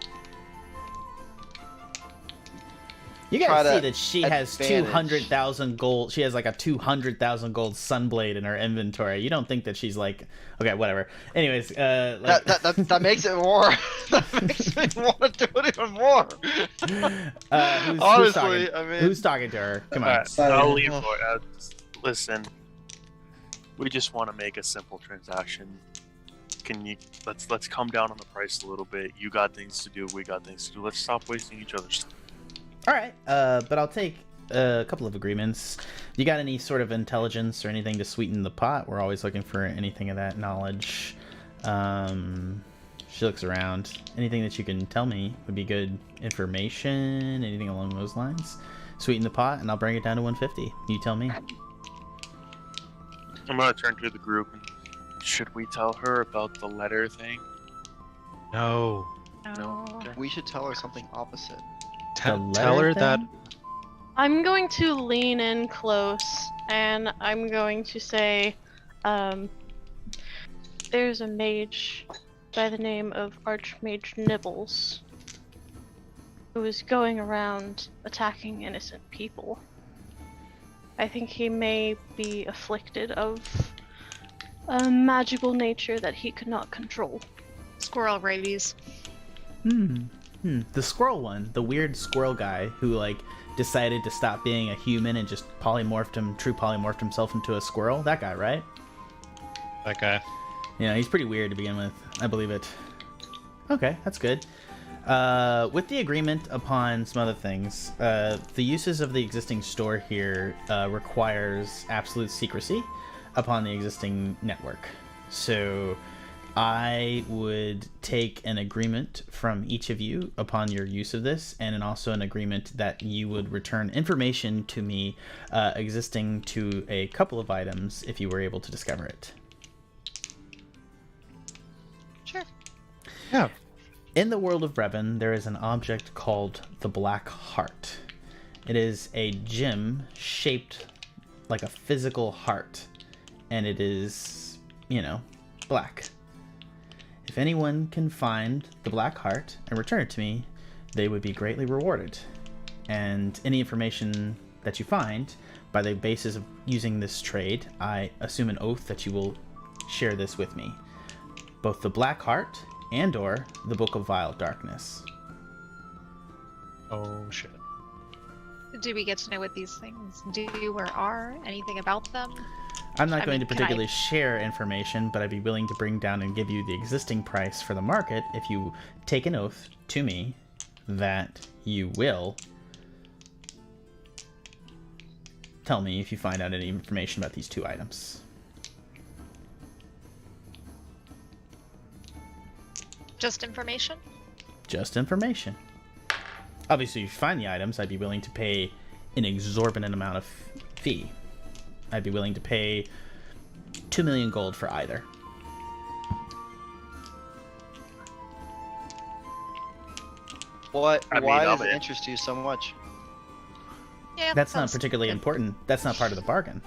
You gotta see that she has advantage. 200,000 gold. She has like a 200,000 gold sunblade in her inventory. You don't think that she's like, okay, whatever. Anyways, like... that makes it more. That makes me want to do it even more. Honestly, I mean, who's talking to her? Come on. Alright, I'll leave for listen. We just want to make a simple transaction. Can you let's come down on the price a little bit? You got things to do. We got things to do. Let's stop wasting each other's time. All right, but I'll take a couple of agreements. You got any sort of intelligence or anything to sweeten the pot? We're always looking for anything of that knowledge. She looks around. Anything that you can tell me would be good information, anything along those lines. Sweeten the pot, and I'll bring it down to 150. You tell me. I'm gonna turn to the group. And should we tell her about the letter thing? No. No. Okay. we should tell her something opposite. Tell her that. I'm going to lean in close and I'm going to say, there's a mage by the name of Archmage Nibbles who is going around attacking innocent people. I think he may be afflicted of a magical nature that he could not control. Squirrel rabies. The squirrel one, the weird squirrel guy who like decided to stop being a human and just true polymorphed himself into a squirrel. That guy, right? That guy. Yeah, he's pretty weird to begin with. I believe it. Okay, that's good. With the agreement upon some other things, the uses of the existing store here requires absolute secrecy upon the existing network. So I would take an agreement from each of you upon your use of this, and also an agreement that you would return information to me existing to a couple of items if you were able to discover it. Sure. Yeah. In the world of Revn, there is an object called the Black Heart. It is a gem shaped like a physical heart, and it is, black. If anyone can find the Black Heart and return it to me, they would be greatly rewarded. And any information that you find, by the basis of using this trade, I assume an oath that you will share this with me. Both the Black Heart and/or the Book of Vile Darkness. Oh shit. Do we get to know what these things do or are? Anything about them? I'm not going to particularly share information, but I'd be willing to bring down and give you the existing price for the market if you take an oath to me that you will tell me if you find out any information about these 2 items. Just information? Just information. Obviously, if you find the items, I'd be willing to pay an exorbitant amount of fee. I'd be willing to pay 2 million gold for either. Why I does it interest you so much? Yeah, That's not particularly important. That's not part of the bargain.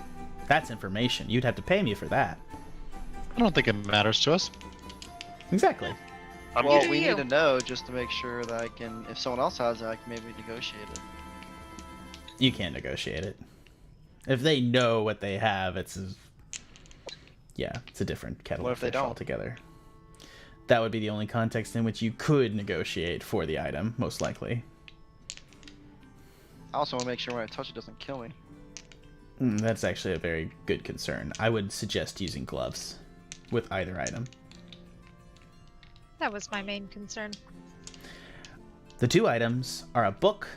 That's information. You'd have to pay me for that. I don't think it matters to us. Exactly. Well, we need to know just to make sure that I can, if someone else has it, I can maybe negotiate it. You can't negotiate it. If they know what they have, it's a different kettle What of if they fish don't? altogether. That would be the only context in which you could negotiate for the item, most likely. I also want to make sure when I touch it doesn't kill me. That's actually a very good concern. I would suggest using gloves with either item. That was my main concern. The 2 items are a book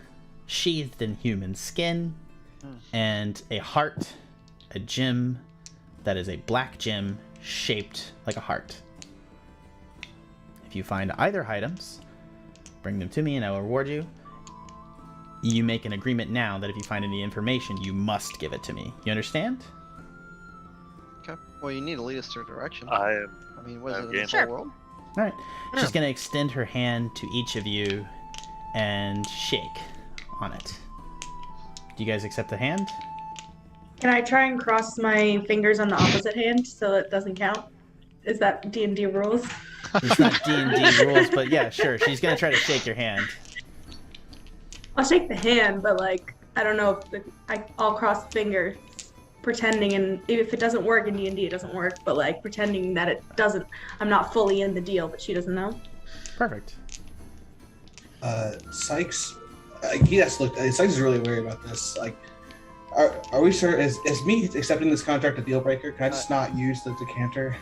sheathed in human skin and a heart, a gem that is a black gem shaped like a heart. If you find either items, bring them to me and I will reward you. You make an agreement now that if you find any information, you must give it to me. You understand? Okay. Well, you need to lead us to a direction. I mean, what is it in game. this whole world? All right. She's going to extend her hand to each of you and shake on it. Do you guys accept the hand? Can I try and cross my fingers on the opposite hand so it doesn't count? Is that D&D rules? It's not D&D rules, but yeah, sure. She's going to try to shake your hand. I'll shake the hand, but like, I don't know if I'll cross fingers pretending, and if it doesn't work in D&D, it doesn't work, but like pretending that it doesn't, I'm not fully in the deal, but she doesn't know. Perfect. Sikes, he has to look. Sikes is really worried about this. Like, are we sure? Is me accepting this contract a deal breaker? Can I just not use the decanter?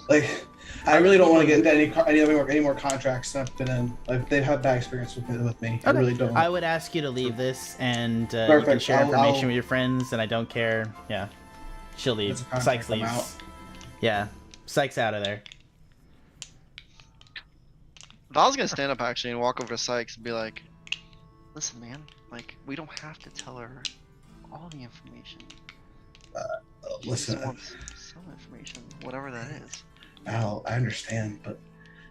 Like, I really don't want to get into any more contracts that I've been in. Like, they've had bad experience with me. I really don't. I would ask you to leave this, and you can share information with your friends, and I don't care. Yeah. She'll leave. Sikes leaves. Out. Yeah. Sikes out of there. I was gonna stand up actually and walk over to Sikes and be like, listen man, like, we don't have to tell her all the information. Listen, she wants some information, whatever that is. Al, I understand, but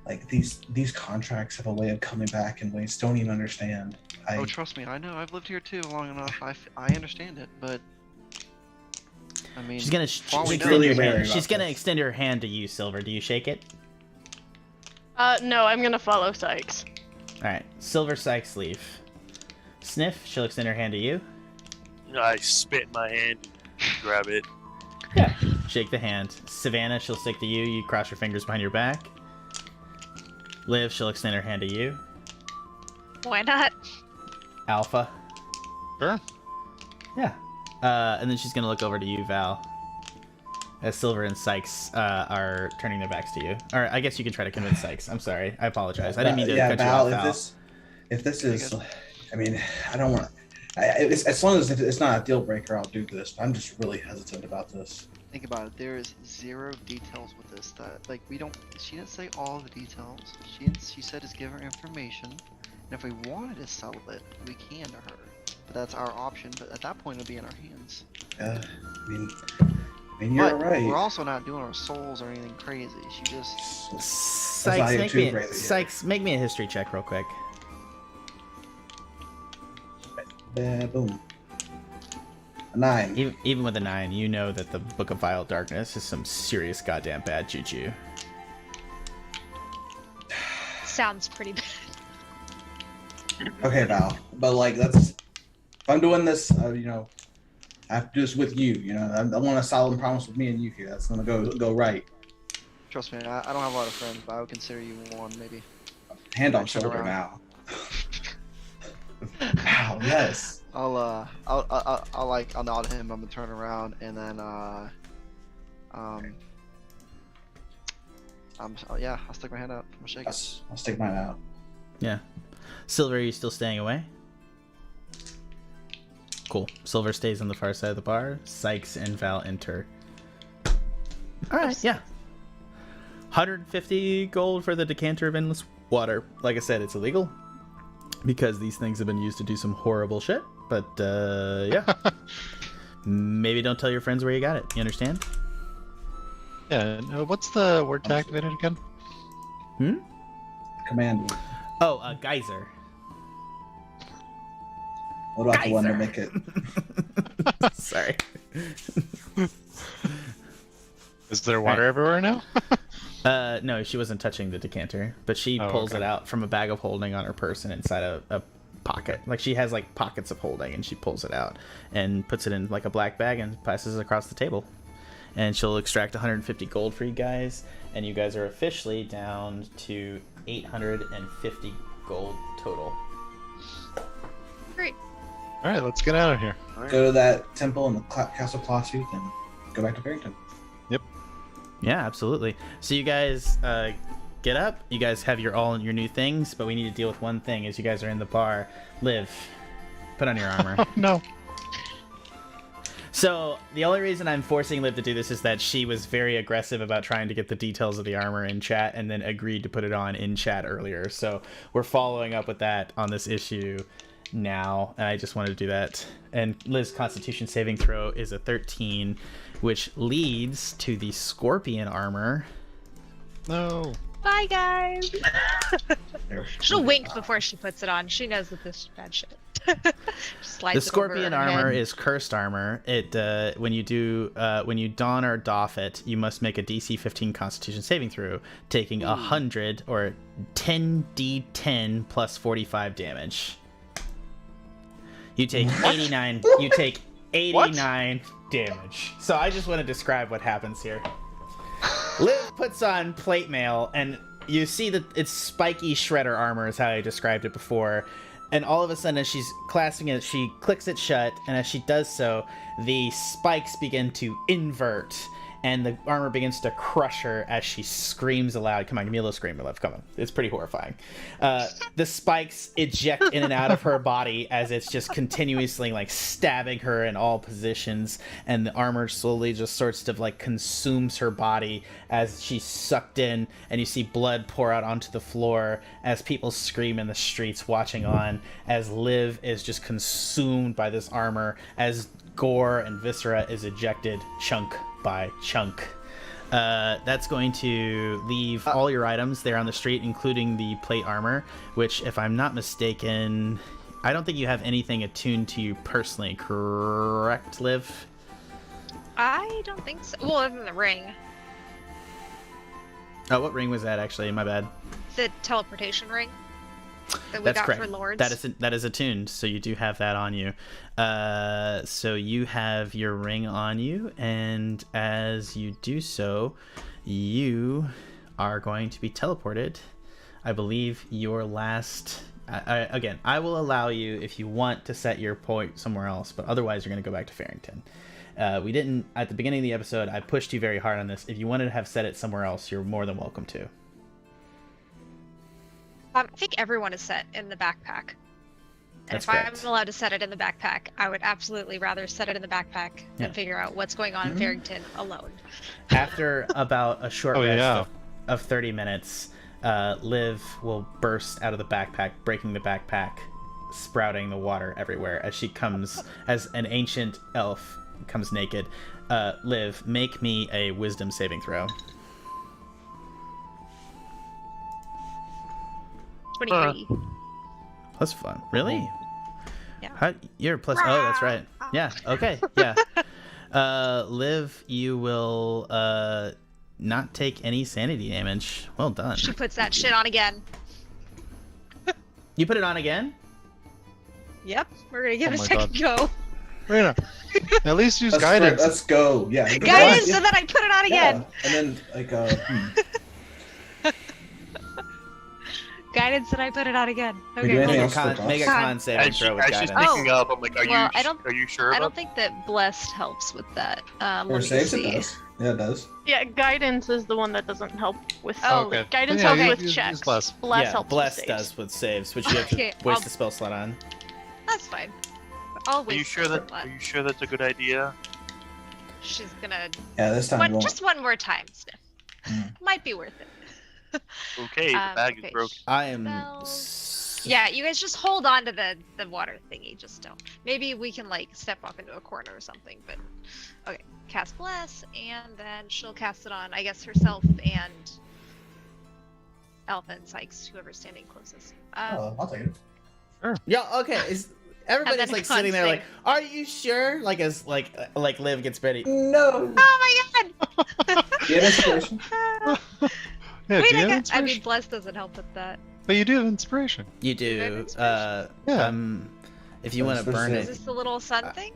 like these contracts have a way of coming back in ways don't even understand. Oh, trust me, I know. I've lived here too long enough. I understand it, but I mean, she's gonna extend her hand to you, Silver. Do you shake it? No, I'm gonna follow Sikes. All right, Silver, Sikes leave. Sniff, she'll extend her hand to you. I spit in my hand and grab it. Yeah. Shake the hand. Savannah, she'll stick to you. You cross your fingers behind your back. Liv, she'll extend her hand to you. Why not? Alpha. Sure. Yeah. And then she's gonna look over to you, Val. As Silver and Sikes are turning their backs to you. Or I guess you can try to convince Sikes. I'm sorry. I apologize. I didn't mean to cut Val, you off, Val. If this is, I mean, I don't want. As long as it's not a deal breaker, I'll do this. I'm just really hesitant about this. Think about it. There is 0 details with this. That like we don't. She didn't say all the details. She said just give her information, and if we wanted to sell it, we can to her. But that's our option. But at that point, it'll be in our hands. Yeah, I mean, you're right. We're also not doing our souls or anything crazy. She just. Sikes, make me a history check real quick. Boom. A 9. Even with a 9, you know that the Book of Vile Darkness is some serious goddamn bad juju. Sounds pretty bad. Okay, Val, but like that's. If I'm doing this, you know, I have to do this with you. You know, I want a solemn promise with me and you here. That's gonna go right. Trust me, I don't have a lot of friends, but I would consider you one, maybe. Hand on Turn shoulder around. now. Wow, yes. I'll nod at him. I'm gonna turn around and then I'll stick my hand out. I'll shake it. I'll stick mine out. Yeah. Silver, are you still staying away? Cool. Silver stays on the far side of the bar. Sikes and Val enter. Alright, yeah. 150 gold for the decanter of endless water. Like I said, it's illegal because these things have been used to do some horrible shit. But, yeah. Maybe don't tell your friends where you got it. You understand? Yeah, what's the word to activate it again? Command. Oh, geyser. What about the one to make it? Sorry. Is there water everywhere now? No, she wasn't touching the decanter, but she pulls it out from a bag of holding on her person inside a pocket. Like she has like pockets of holding, and she pulls it out and puts it in like a black bag and passes it across the table. And she'll extract 150 gold for you guys, and you guys are officially down to 850 gold total. Great. All right, let's get out of here. Go to that temple in the Castle Clawtooth and go back to Faerington. Yep. Yeah, absolutely. So you guys get up. You guys have all your new things, but we need to deal with one thing as you guys are in the bar. Liv, put on your armor. Oh, no. So the only reason I'm forcing Liv to do this is that she was very aggressive about trying to get the details of the armor in chat and then agreed to put it on in chat earlier. So we're following up with that on this issue now, and I just wanted to do that. And Liv's Constitution saving throw is a 13, which leads to the Scorpion armor. No. Bye, guys. She'll wink before she puts it on. She knows that this is bad shit. The Scorpion armor is cursed armor. It when you don or doff it, you must make a DC 15 Constitution saving throw, taking 100 or 10d10 plus 45 damage. You take 89. You take 89 damage. So I just want to describe what happens here. Liv puts on plate mail, and you see that it's spiky shredder armor is how I described it before. And all of a sudden, as she's clasping it, she clicks it shut, and as she does so, the spikes begin to invert, and the armor begins to crush her as she screams aloud. Come on, give me a little scream, Liv. Come on. It's pretty horrifying. The spikes eject in and out of her body as it's just continuously like stabbing her in all positions, and the armor slowly just sorts of like consumes her body as she's sucked in, and you see blood pour out onto the floor as people scream in the streets watching on as Liv is just consumed by this armor as gore and viscera is ejected chunk by chunk. That's going to leave all your items there on the street, including the plate armor, which, if I'm not mistaken, I don't think you have anything attuned to you personally, correct, Liv? I don't think so. Well, other than the ring. Oh, what ring was that, actually? My bad. The teleportation ring that we That's got correct. for Lords. That is attuned, so you do have that on you. So you have your ring on you, and as you do so, you are going to be teleported. I believe your last... again, I will allow you if you want to set your point somewhere else, but otherwise you're going to go back to Faerington. We didn't... At the beginning of the episode, I pushed you very hard on this. If you wanted to have set it somewhere else, you're more than welcome to. I think everyone is set in the backpack. And That's if correct. I'm allowed to set it in the backpack, I would absolutely rather set it in the backpack Yeah. and figure out what's going on in Faerington alone. After about a short rest of 30 minutes, Liv will burst out of the backpack, breaking the backpack, sprouting the water everywhere as she comes, as an ancient elf comes naked. Liv, make me a wisdom saving throw. 23. Plus fun. Really? Yeah. You're plus... Oh, that's right. Yeah, okay, yeah. Liv, you will not take any sanity damage. Well done. She puts that shit on again. You put it on again? Yep, we're gonna give Oh it a my second go. Karina, at least use guidance. Let's go. Yeah. Guidance, so that I put it on again. And then like Guidance, and I put it on again. We do Okay. anything Make a else for con, cost? make a con saving As, throw with as she's guidance. picking up, I'm like, are Well, you sure I about don't think that blessed helps with that. Let Or me saves see. it does. Yeah, it does. Yeah, guidance is the one that doesn't help with. Oh, okay. Guidance Yeah, helps with use checks. bless. Bless Yeah, helps bless with saves. does with saves, which you have to Okay, waste I'll- the spell slot on. That's fine. I'll Are you wait sure for that? Are you sure that's a good idea? She's gonna Yeah, this time won't. just one more time, Sniff. Might be worth it. Okay, the bag is okay. broken. I am. Spell. Yeah, you guys just hold on to the water thingy. Just don't. Maybe we can like step off into a corner or something. But okay, cast bless, and then she'll cast it on, I guess, herself and Elven, Sikes, whoever's standing closest. I'll take it. Yeah. Okay. Is everybody's then like con sitting there save. like, are you sure? Like as like Liv gets ready. No. Oh my god! Do you have inspiration? Yeah, Wait, do you have I inspiration? mean, bless doesn't help with that. But you do have inspiration. You Do I have do. inspiration? Yeah. If you want to burn Is it, this the little sun thing?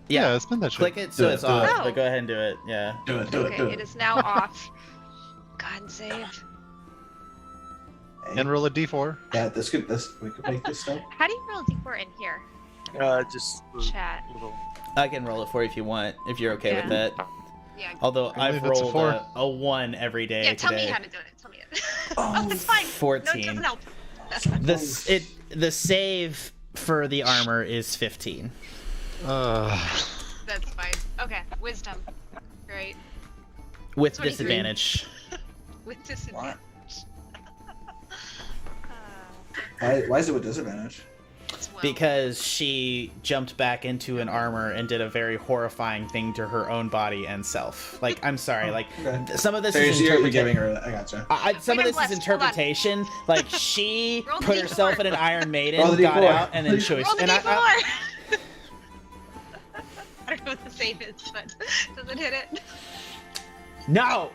yeah. Spin that shit. Click it so Do it, it's do it. off. Oh. But go ahead and do it. Yeah. Do it. Okay, it is now off. God save. And roll a d4. Yeah, we could make this stuff. How do you roll a d4 in here? Just Chat. little. I can roll it for you if you want, if you're okay with Yeah. it. Yeah. Although I I've believe it's a rolled 4. a 1 every day Yeah, tell today. me how to do it. Tell me it. Oh, it's fine. No, 14. it doesn't help. The save for the armor is 15. That's fine. Okay, wisdom. Great. With 23. disadvantage. With disadvantage. Why is it with disadvantage? Well, Because she jumped back into an armor and did a very horrifying thing to her own body and self. Like, I'm sorry, like, Okay. some of this So is you're giving interpretation. her. I gotcha. Some of Wait, this I'm is blessed. Hold on. interpretation. Like, she Roll the put D4. herself in an Iron Maiden, Roll the got D4. out, and then chose. roll the And d4! I, I don't know what the save is, but does it hit it? no!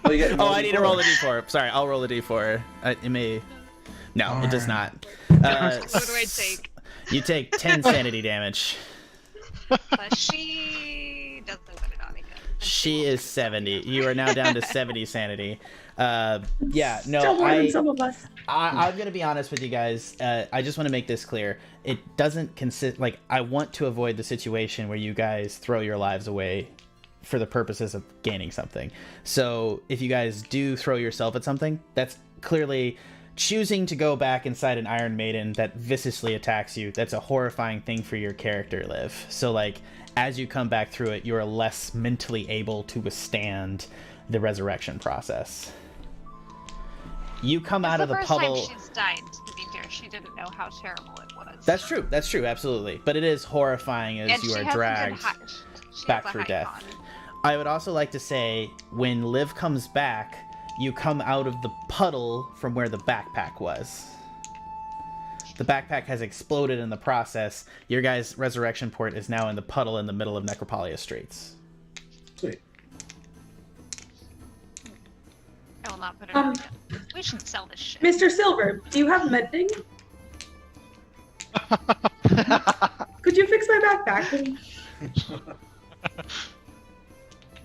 Well, you get- Oh, I need to roll the d4. Sorry, I'll roll the d4. It may. No, it does not. What do I take? You take 10 sanity damage. She doesn't put it on again. She is 70. You are now down to 70 sanity. Yeah, no, Still more than some of us. I'm gonna be honest with you guys. I just want to make this clear. It doesn't consist. Like, I want to avoid the situation where you guys throw your lives away for the purposes of gaining something. So if you guys do throw yourself at something, that's clearly choosing to go back inside an Iron Maiden that viciously attacks you. That's a horrifying thing for your character, Liv. So like, as you come back through it, you are less mentally able to withstand the resurrection process. You come out of the puddle. First time she's died, to be fair, she didn't know how terrible it was. That's true. That's true. Absolutely. But it is horrifying as And you she are hasn't been dragged she back has a through high death. con. I would also like to say, when Liv comes back, you come out of the puddle from where the backpack was. The backpack has exploded in the process. Your guys' resurrection port is now in the puddle in the middle of Necropolia streets. Sweet. I will not put it on again. We should sell this shit. Mr. Silver, do you have mending? Could you fix my backpack?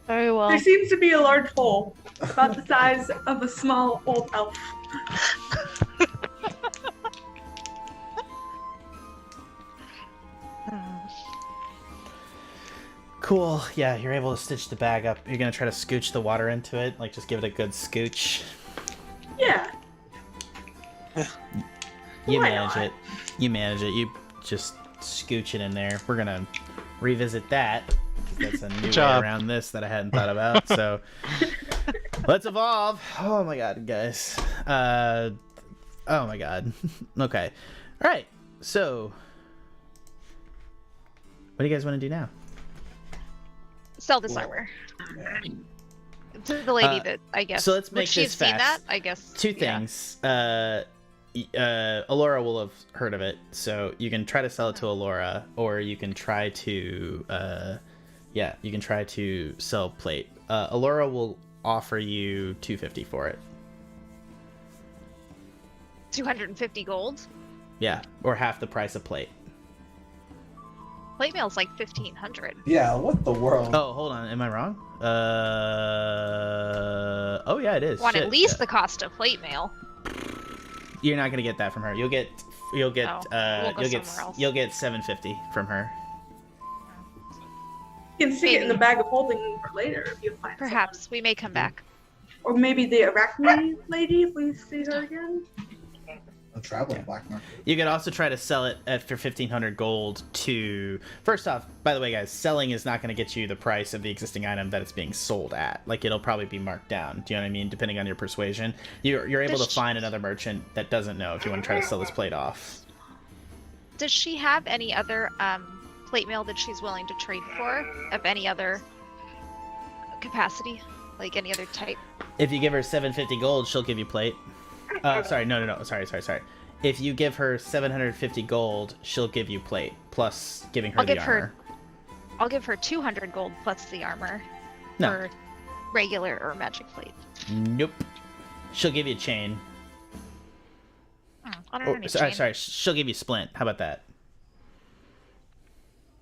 Very well. There seems to be a large hole, about the size of a small old elf. Cool. Yeah, you're able to stitch the bag up. You're gonna try to scooch the water into it, like just give it a good scooch. Yeah. You Why manage not? it. You manage it. You just scooch it in there. We're gonna revisit that. That's a new way job. around this that I hadn't thought about. So let's evolve. Oh my god, guys. Oh my god. Okay. All right. So what do you guys want to do now? Sell this armor. To the lady that, I guess. so let's would make she this have seen that? fast. I guess. Two yeah. things. Alora will have heard of it, so you can try to sell it to Alora, or you can try to you can try to sell plate. Alora will offer you 250 for it. 250 gold. Yeah, or half the price of plate. Plate mail's like 1,500. Yeah, what the world? Oh, hold on. Am I wrong? Oh yeah, it is. Want Shit. at least the cost of plate mail. You're not gonna get that from her. You'll get We'll go somewhere else. you'll get 750 from her. You can stick it in the Maybe. bag of holding for later if you find Perhaps we may come back. someone. Or maybe the arachne lady if we see her again. A traveling black market. You could also try to sell it for 1,500 gold to... First off, by the way, guys, selling is not going to get you the price of the existing item that it's being sold at. Like, it'll probably be marked down. Do you know what I mean? Depending on your persuasion. You're able to find another merchant that doesn't know if you want to try to sell this plate off. Does she have any other plate mail that she's willing to trade for of any other capacity? Like any other type? If you give her 750 gold, she'll give you plate. Sorry, no. Sorry. If you give her 750 gold, she'll give you plate, plus giving her the armor. I'll give her 200 gold plus the armor No. for regular or magic plate. Nope. She'll give you a chain. I don't know any Sorry, chain. she'll give you splint. How about that?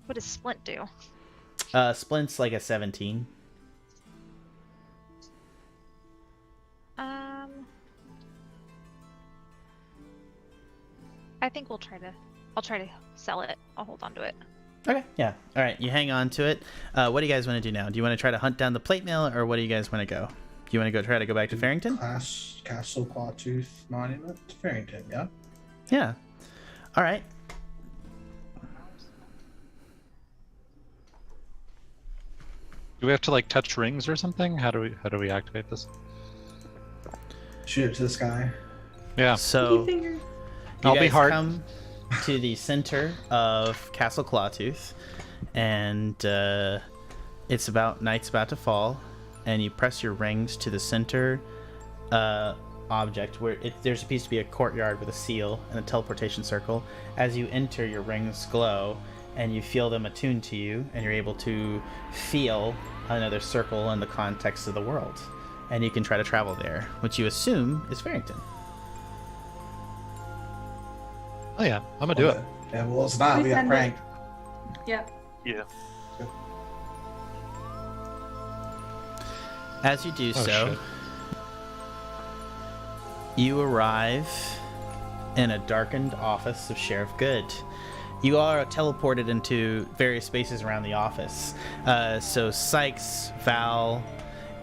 What does splint do? Splint's like a 17. I think I'll try to sell it. I'll hold on to it. Okay, yeah. All right, you hang on to it. What do you guys want to do now? Do you want to try to hunt down the plate mail, or what do you guys want to go? Do you want to try to go back to Faerington? Castle Clawtooth Monument, Faerington, yeah. Yeah. All right. Do we have to like touch rings or something? How do we activate this? Shoot it to the sky. Yeah. So Fingers. you I'll be guys hard. come to the center of Castle Clawtooth, and it's night's about to fall, and you press your rings to the center object where there's supposed to be a courtyard with a seal and a teleportation circle. As you enter, your rings glow, and you feel them attuned to you, and you're able to feel another circle in the context of the world, and you can try to travel there, which you assume is Faerington. Oh yeah, I'm gonna do it. Yeah, well, it's not. We got send pranked. Yeah. Yeah. As you do so, shit. you arrive in a darkened office of Sheriff Good. You are teleported into various spaces around the office. So Sikes, Val,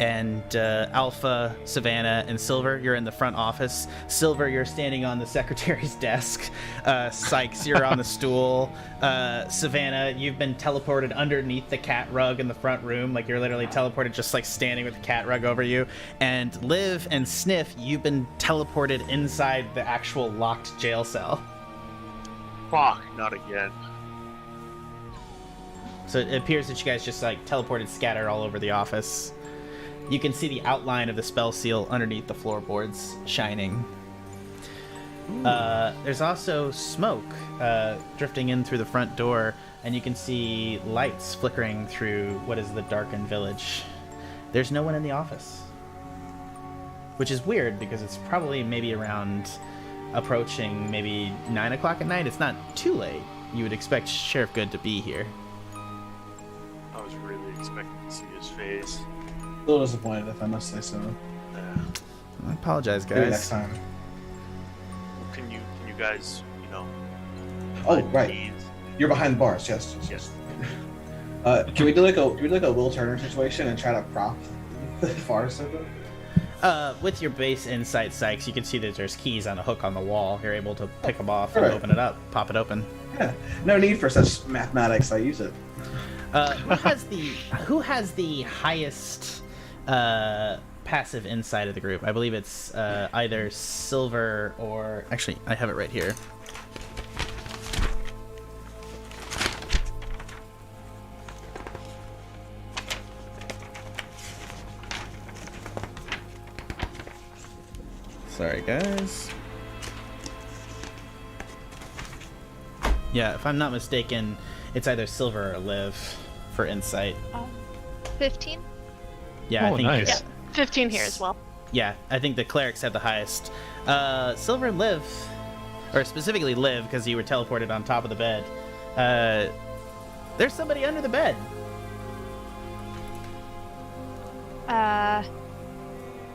and Alpha, Savannah, and Silver, you're in the front office. Silver, you're standing on the secretary's desk. Sikes, you're on the stool. Savannah, you've been teleported underneath the cat rug in the front room. Like, you're literally teleported just like standing with the cat rug over you. And Liv and Sniff, you've been teleported inside the actual locked jail cell. Fuck, not again. So it appears that you guys just like teleported scatter all over the office. You can see the outline of the spell seal underneath the floorboards shining. There's also smoke drifting in through the front door, and you can see lights flickering through what is the darkened village. There's no one in the office, which is weird because it's probably maybe around approaching maybe 9 o'clock at night. It's not too late. You would expect Sheriff Good to be here. I was really expecting to see his face. A little disappointed, if I must say so. Yeah. I apologize, Maybe next guys. time. Can you guys, Oh, find right. keys? You're behind the bars. Yes. Can we do like a Will Turner situation and try to prop the farce of them? With your base insight, Sikes, you can see that there's keys on a hook on the wall. You're able to pick them off and Alright. open it up, pop it open. Yeah. No need for such mathematics. I use it. Who has the highest passive insight of the group? I believe it's either Silver or... Actually, I have it right here. Sorry, guys. Yeah, if I'm not mistaken, it's either Silver or Liv for insight. 15? Yeah, Oh, I think. nice. Yeah. 15 here as well. Yeah, I think the clerics have the highest. Silver and Liv, or specifically Liv, because you were teleported on top of the bed. There's somebody under the bed.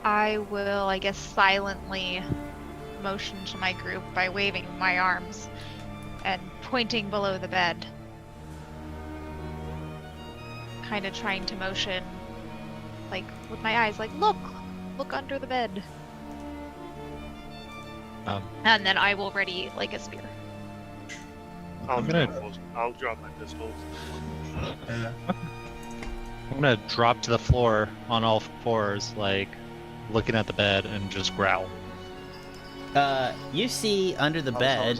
I will, I guess, silently motion to my group by waving my arms and pointing below the bed. Kind of trying to motion, like, with my eyes, like, look under the bed. And then I will ready, like, a spear. I'll drop my pistols. I'm gonna drop to the floor on all fours, like, looking at the bed and just growl. You see under the bed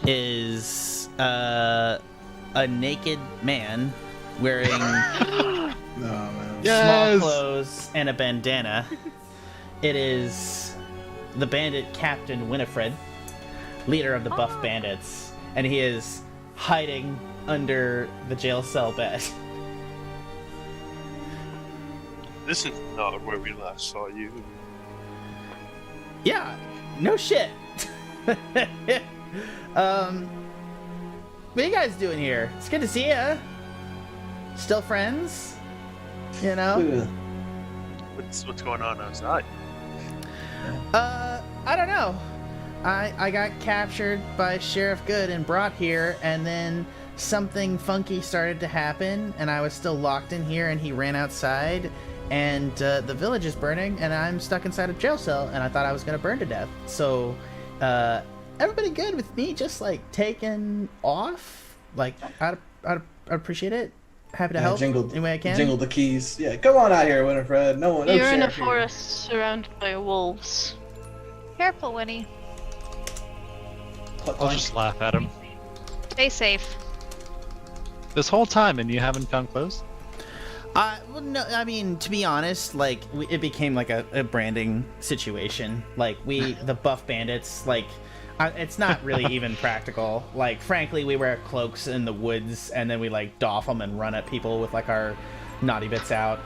is a naked man wearing small clothes and a bandana. It is the bandit Captain Winifred, leader of the Buff Bandits, and he is hiding under the jail cell bed. This is not where we last saw you. Yeah, no shit. What are you guys doing here? It's good to see ya. Still friends? You know? What's going on outside? I don't know. I got captured by Sheriff Good and brought here, and then something funky started to happen, and I was still locked in here, and he ran outside, and the village is burning, and I'm stuck inside a jail cell, and I thought I was gonna burn to death. So, everybody good with me just, like, taking off? Like, I'd appreciate it. Happy to help any way I can. Jingle the keys. Yeah, come on out here, Winifred. No You're in a sheriff here. forest surrounded by wolves. Careful, Winnie. I'll just laugh at him. Stay safe. This whole time, and you haven't come close? Well, no, I mean, to be honest, like, it became like a branding situation. Like, the Buff Bandits, like, it's not really even practical. Like, frankly, we wear cloaks in the woods, and then we, like, doff them and run at people with, like, our naughty bits out.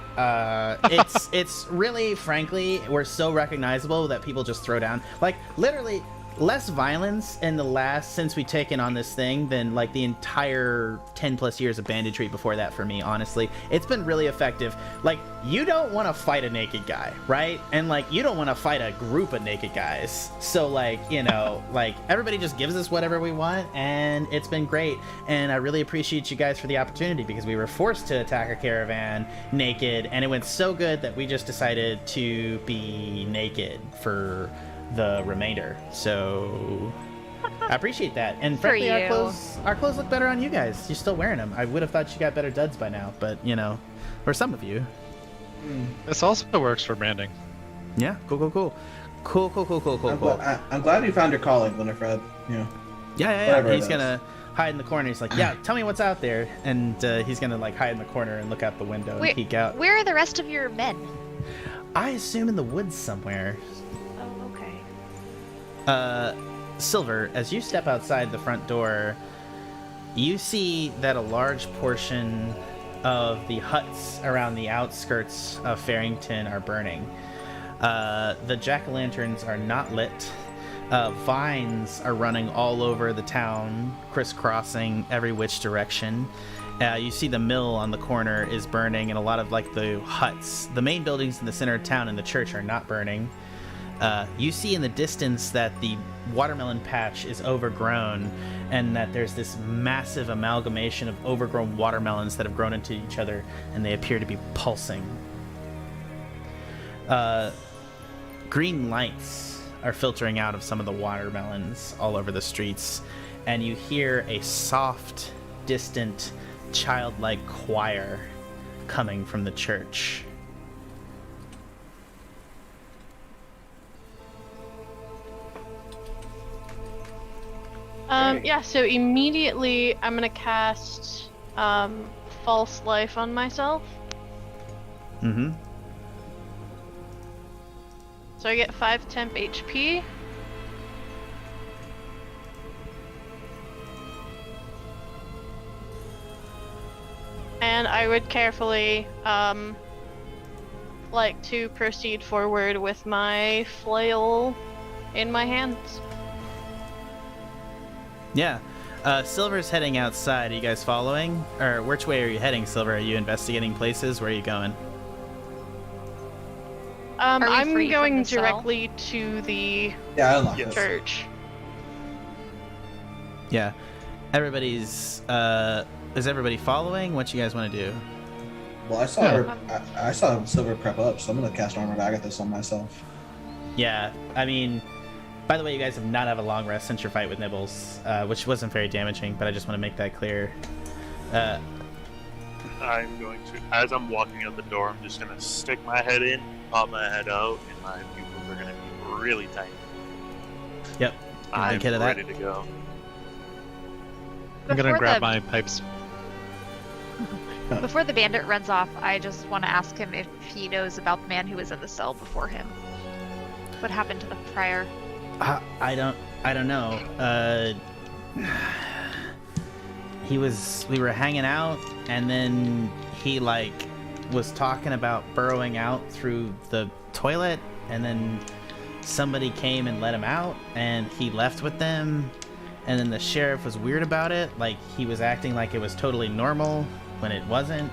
It's really, frankly, we're so recognizable that people just throw down. Like, literally, less violence in the last, since we've taken on this thing, than, like, the entire 10 plus years of banditry before that for me, honestly. It's been really effective. Like, you don't want to fight a naked guy, right? And, like, you don't want to fight a group of naked guys. So, like, you know, like, everybody just gives us whatever we want, and it's been great. And I really appreciate you guys for the opportunity, because we were forced to attack a caravan naked, and it went so good that we just decided to be naked for the remainder. So I appreciate that. And frankly, our clothes look better on you guys. You're still wearing them. I would have thought you got better duds by now, but you know, for some of you. This also works for branding. Yeah, cool. I'm glad you found your calling, Winifred. Yeah. He's gonna hide in the corner. He's like, yeah, tell me what's out there. And he's gonna, like, hide in the corner and look out the window and peek out. Where are the rest of your men? I assume in the woods somewhere. Oh, okay. Silver, as you step outside the front door, you see that a large portion of the huts around the outskirts of Faerington are burning. The jack-o'-lanterns are not lit. Vines are running all over the town, crisscrossing every which direction. You see the mill on the corner is burning, and a lot of, like, the huts. The main buildings in the center of town and the church are not burning. You see in the distance that the watermelon patch is overgrown, and that there's this massive amalgamation of overgrown watermelons that have grown into each other, and they appear to be pulsing. Green lights are filtering out of some of the watermelons all over the streets, and you hear a soft, distant, childlike choir coming from the church. Yeah, so immediately I'm gonna cast False Life on myself. Mm-hmm. So I get 5 temp HP. And I would carefully like to proceed forward with my flail in my hands. Yeah. Silver's heading outside. Are you guys following? Or which way are you heading, Silver? Are you investigating places? Where are you going? I'm free from going the cell? directly to the Yeah, I unlocked Yes. this. church. Yeah. Everybody's, is everybody following? What you guys want to do? Well, I saw Yeah. her. I saw Silver prep up, so I'm gonna cast Armor of Agathis on myself. Yeah, I mean, by the way, you guys have not had a long rest since your fight with Nibbles, which wasn't very damaging, but I just want to make that clear. I'm going to, as I'm walking out the door, I'm just gonna stick my head in, pop my head out, and my pupils are gonna be really tight. Yep. I'm Make it of that. ready to go. I'm gonna Before grab the- my pipes. Before the bandit runs off, I just want to ask him if he knows about the man who was in the cell before him. What happened to the friar? I don't know. We were hanging out, and then he was talking about burrowing out through the toilet, and then somebody came and let him out, and he left with them, and then the sheriff was weird about it. He was acting like it was totally normal when it wasn't.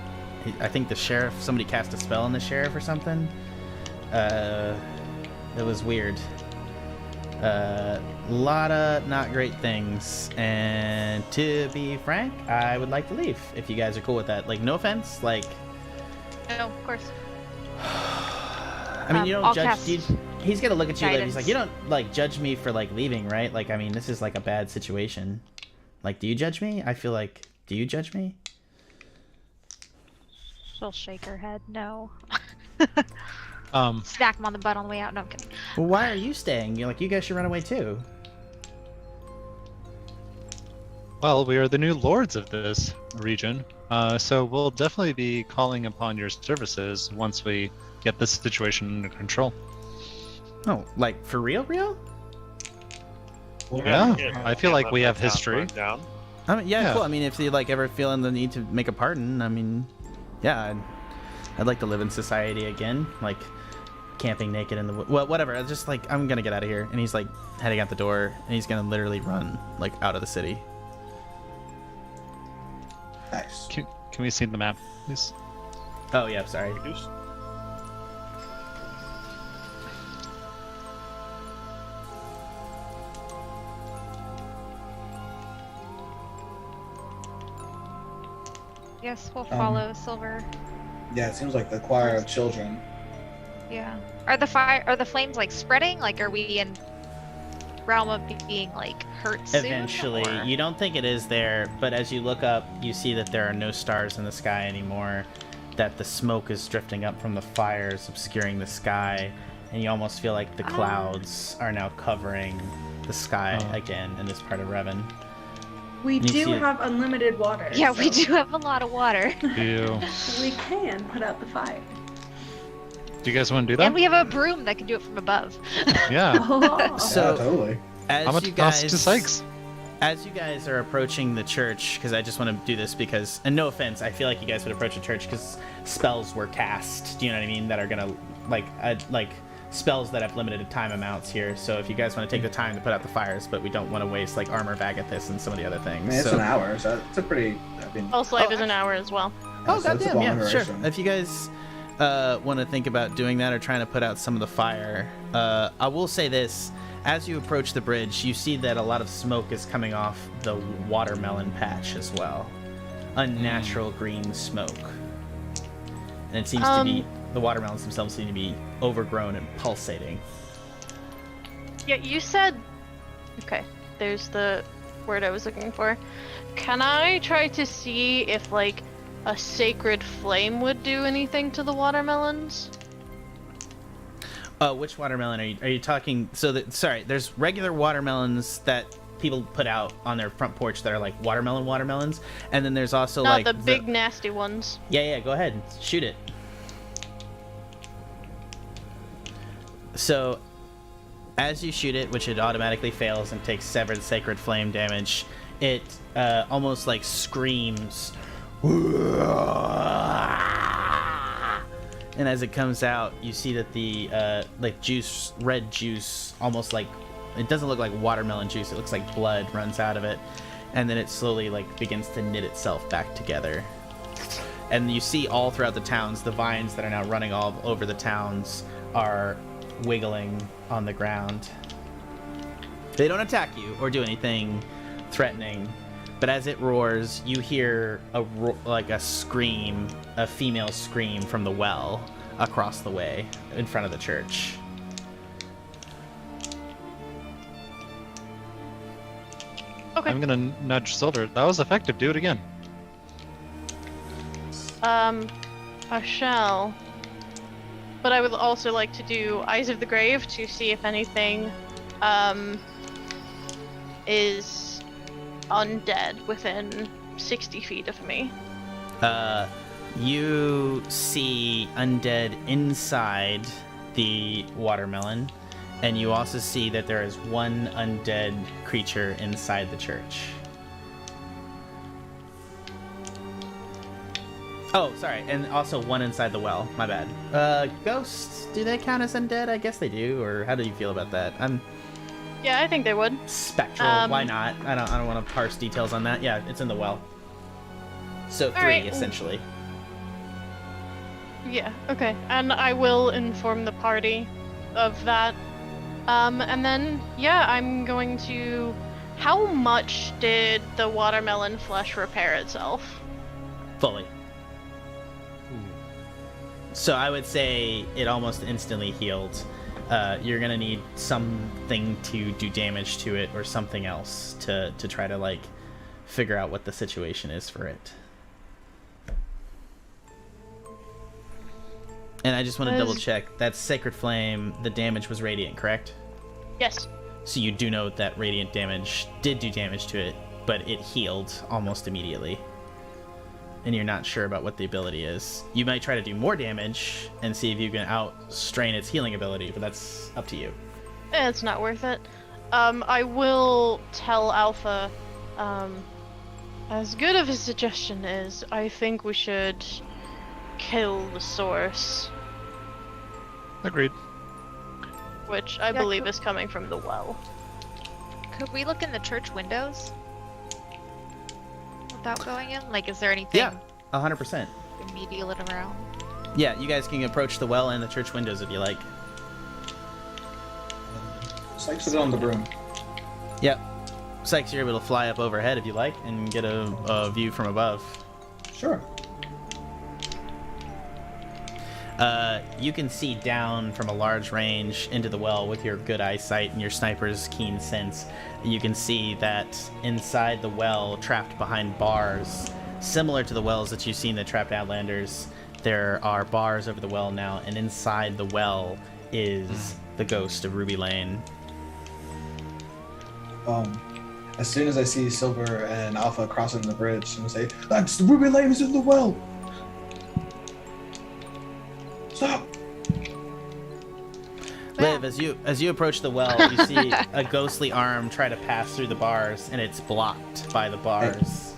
I think somebody cast a spell on the sheriff or something. It was weird. Lot of not great things, and to be frank, I would like to leave if you guys are cool with that. No offense, No, of course. I mean, you don't I'll judge. cast He's gonna look at you later. He's like, guidance. you don't judge me for leaving, right? I mean, this is a bad situation. Do you judge me? I feel like, do you judge me? She'll shake her head. No. Um, Smack him on the butt on the way out. No, I'm kidding. Well, why are you staying? You're you guys should run away too. well, we are the new lords of this region, so we'll definitely be calling upon your services once we get this situation under control. Oh, for real? Yeah, I feel like let we my have town history. burn down. I mean, yeah, Yeah. cool. I mean, if you ever feeling the need to make a pardon, I mean, yeah, I'd like to live in society again, camping naked in the well, whatever. Just I'm gonna get out of here, and he's heading out the door, and he's gonna literally run out of the city. Nice. Can we see the map, please? Oh yeah, sorry. Reduce. Yes, we'll follow Silver. Yeah, it seems like the choir of children. Yeah. Are the flames spreading? Are we in realm of being hurt soon? Eventually, or- you don't think it is there, but as you look up, you see that there are no stars in the sky anymore. That the smoke is drifting up from the fires, obscuring the sky, and you almost feel like the clouds are now covering the sky again in this part of Revon. We You do see it. have unlimited water. Yeah, we so do have a lot of water. Do We can put out the fire. you guys want to do that? And we have a broom that can do it from above. Yeah. Oh. So- yeah, totally. As How much you cost guys to Sikes? As you guys are approaching the church, because I just want to do this because, and no offense, I feel like you guys would approach a church because spells were cast. Do you know what I mean? That are gonna spells that have limited time amounts here. So if you guys want to take the time to put out the fires, but we don't want to waste Armor of Agathis and some of the other I things. mean, it's so, an hour, so it's a pretty. I mean, All slave Oh, is an hour as well. Oh so it's a goddamn, long yeah, sure. duration. If you guys want to think about doing that or trying to put out some of the fire, I will say this: as you approach the bridge, you see that a lot of smoke is coming off the watermelon patch as well, unnatural green smoke, and it seems to be the watermelons themselves seem to be overgrown and pulsating. Yeah, you said. Okay, there's the word I was looking for. Can I try to see if a sacred flame would do anything to the watermelons? Which watermelon are you talking? Sorry, there's regular watermelons that people put out on their front porch that are watermelons, and then there's also Not the big nasty ones. Yeah, go ahead, shoot it. So, as you shoot it, which it automatically fails and takes severed sacred flame damage, it almost screams. And as it comes out, you see that the red juice, almost it doesn't look like watermelon juice. It looks like blood runs out of it, and then it slowly like begins to knit itself back together. And you see all throughout the towns, the vines that are now running all over the towns are wiggling on the ground. They don't attack you or do anything threatening, but as it roars, you hear a scream, a female scream from the well across the way in front of the church. Okay. I'm gonna nudge Silver. That was effective. Do it again. I shall. But I would also like to do Eyes of the Grave to see if anything, is undead within 60 feet of me. You see undead inside the watermelon, and you also see that there is one undead creature inside the church. Oh, sorry, and also one inside the well. My bad. Ghosts, do they count as undead? I guess they do, or how do you feel about that? Yeah, I think they would. Spectral, why not? I don't want to parse details on that. Yeah, it's in the well. So 3, right. essentially. Yeah, okay. And I will inform the party of that. And then, yeah, I'm going to... How much did the watermelon flesh repair itself? Fully. So I would say it almost instantly healed. You're gonna need something to do damage to it or something else to try to like figure out what the situation is for it. And I just want to double check. That Sacred Flame, the damage was radiant, correct? Yes. So you do know that radiant damage did do damage to it, but it healed almost immediately. And you're not sure about what the ability is. You might try to do more damage and see if you can outstrain its healing ability, but that's up to you. It's not worth it. I will tell Alpha, as good of a suggestion is, I think we should kill the source. Agreed. Which I believe is coming from the well. Could we look in the church windows? Without going in? Like, is there anything? Yeah, 100%. Immediate around? Yeah, you guys can approach the well and the church windows if you like. Sikes is on the broom. Yep. Sikes, you're able to fly up overhead if you like and get a view from above. Sure. You can see down from a large range into the well with your good eyesight and your sniper's keen sense. You can see that inside the well, trapped behind bars, similar to the wells that you've seen that trapped Outlanders, there are bars over the well now, and inside the well is the ghost of Ruby Lane. As soon as I see Silver and Alpha crossing the bridge, I'm gonna say, "That's Ruby Lane is in the well. Stop!" Liv, as you approach the well, you see a ghostly arm try to pass through the bars, and it's blocked by the bars.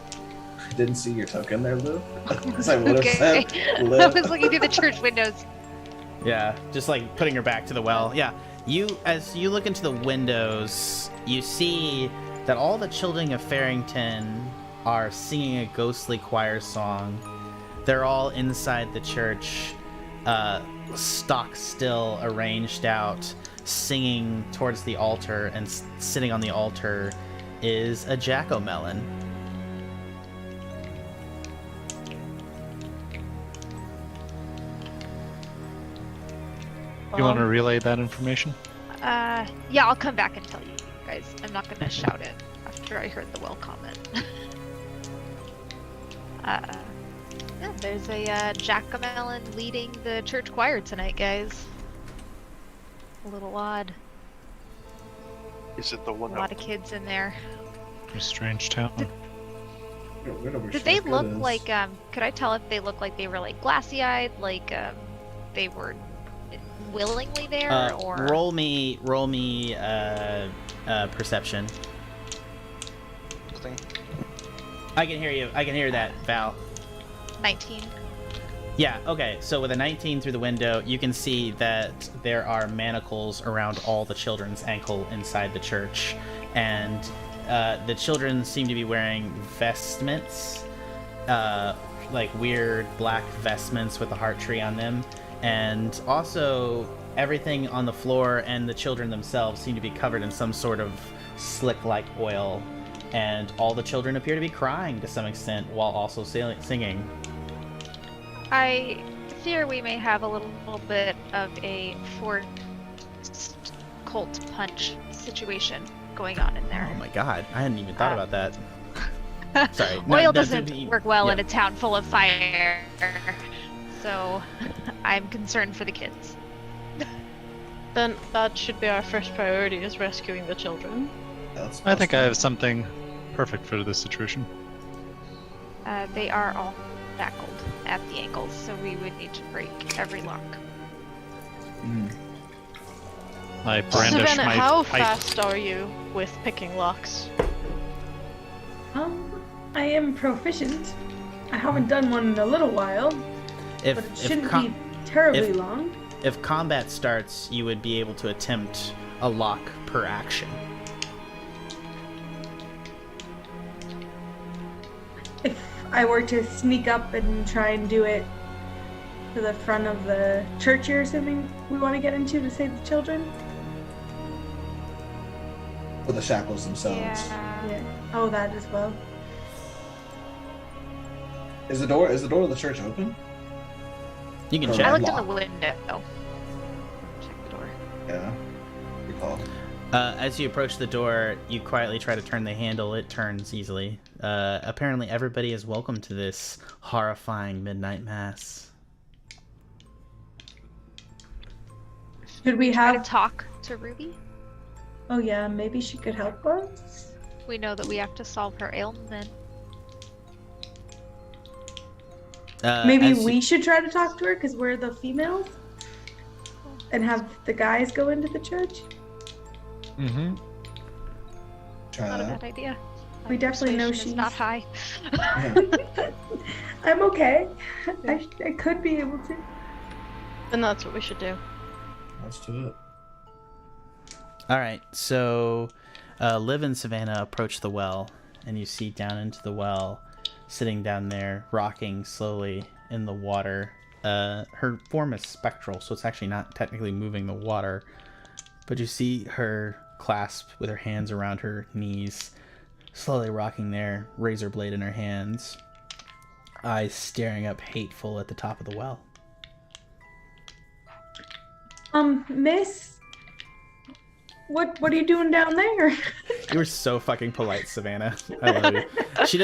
I didn't see your token there, Liv. Because I would have said I Liv. was looking through the church windows. Yeah, just like putting her back to the well. Yeah, as you look into the windows, you see that all the children of Faerington are singing a ghostly choir song. They're all inside the church, stock still, arranged out, singing towards the altar, and sitting on the altar is a jack-o'-melon. You want to relay that information? Yeah, I'll come back and tell you guys. I'm not gonna shout it after I heard the well comment. Yeah, there's a jack-o'-melon leading the church choir tonight, guys. A little odd. Is it the one? A lot of kids in there. A strange town. Did they look like? Could I tell if they look like they were like glassy-eyed, like they were willingly there, or roll me perception. I can hear you. I can hear that, Val. 19. Yeah, okay. So with a 19 through the window, you can see that there are manacles around all the children's ankle inside the church, and the children seem to be wearing vestments, like weird black vestments with a heart tree on them, and also everything on the floor and the children themselves seem to be covered in some sort of slick-like oil, and all the children appear to be crying to some extent while also singing. I fear we may have a little bit of a forced cult punch situation going on in there. Oh my god, I hadn't even thought about that. Sorry. Oil doesn't work well in a town full of fire, so I'm concerned for the kids. Then that should be our first priority, is rescuing the children. I think I have something perfect for this situation. They are all shackled at the ankles, so we would need to break every lock. I brandish Savannah, my how pipe. fast are you with picking locks? I am proficient. I haven't done one in a little while, but it shouldn't be terribly long. If combat starts, you would be able to attempt a lock per action. If I were to sneak up and try and do it to the front of the church you're assuming we want to get into to save the children? Or the shackles themselves. Yeah. Oh, that as well. Is the door of the church open? You can Or check. I looked in lock? the window. Check the door. Yeah. Recall. As you approach the door, you quietly try to turn the handle. It turns easily. Apparently everybody is welcome to this horrifying midnight mass. Should we Try to have... talk to Ruby. Oh yeah, maybe she could help us? We know that we have to solve her ailment. Maybe as we you- should try to talk to her because we're the females? And have the guys go into the church? Mm-hmm. Try Not a that. bad idea. We My definitely know persuasion is not high. I'm okay. I could be able to. Then that's what we should do. Let's do it. All right, so Liv and Savannah approach the well, and you see down into the well, sitting down there, rocking slowly in the water. Her form is spectral, so it's actually not technically moving the water, but you see her clasped with her hands around her knees, slowly rocking there, razor blade in her hands, eyes staring up hateful at the top of the well. Miss? What are you doing down there? You were so fucking polite, Savannah. I love you. She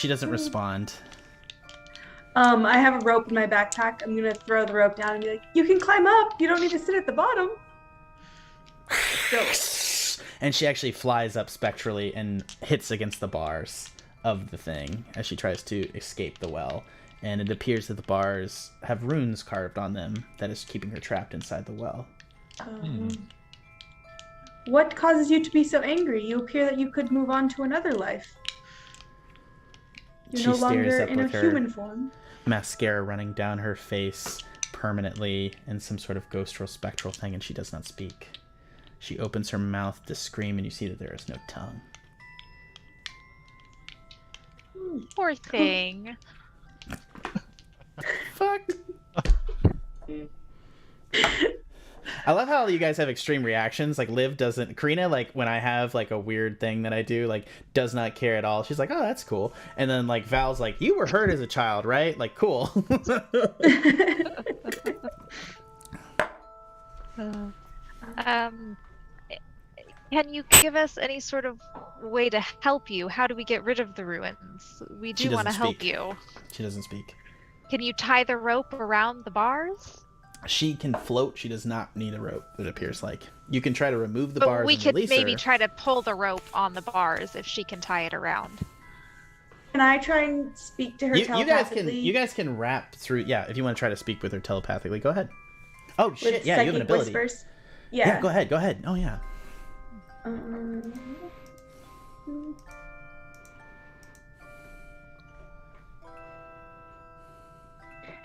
doesn't respond. I have a rope in my backpack. I'm gonna throw the rope down and be like, you can climb up. You don't need to sit at the bottom. Go. And she actually flies up spectrally and hits against the bars of the thing as she tries to escape the well. And it appears that the bars have runes carved on them that is keeping her trapped inside the well. What causes you to be so angry? You appear that you could move on to another life. You're She no stares longer up in a with her human form. mascara running down her face permanently in some sort of ghostral spectral thing, and she does not speak. She opens her mouth to scream, and you see that there is no tongue. Poor thing. Fuck. I love how you guys have extreme reactions. Like Liv doesn't, Karina, like when I have like a weird thing that I do, like does not care at all. She's like, oh, that's cool. And then like Val's like, you were hurt as a child, right? Like, cool. Can you give us any sort of way to help you? How do we get rid of the ruins? We She do want to doesn't help speak. you. She doesn't speak. Can you tie the rope around the bars? She can float. She does not need a rope, it appears like. You can try to remove the But bars we and could release maybe her. try to pull the rope on the bars if she can tie it around. Can I try and speak to her You telepathically? you guys can rap through. Yeah, if you want to try to speak with her telepathically, go ahead. Oh with shit! Yeah, you have an psychic ability. whispers? Yeah, go ahead. Go ahead. Oh yeah.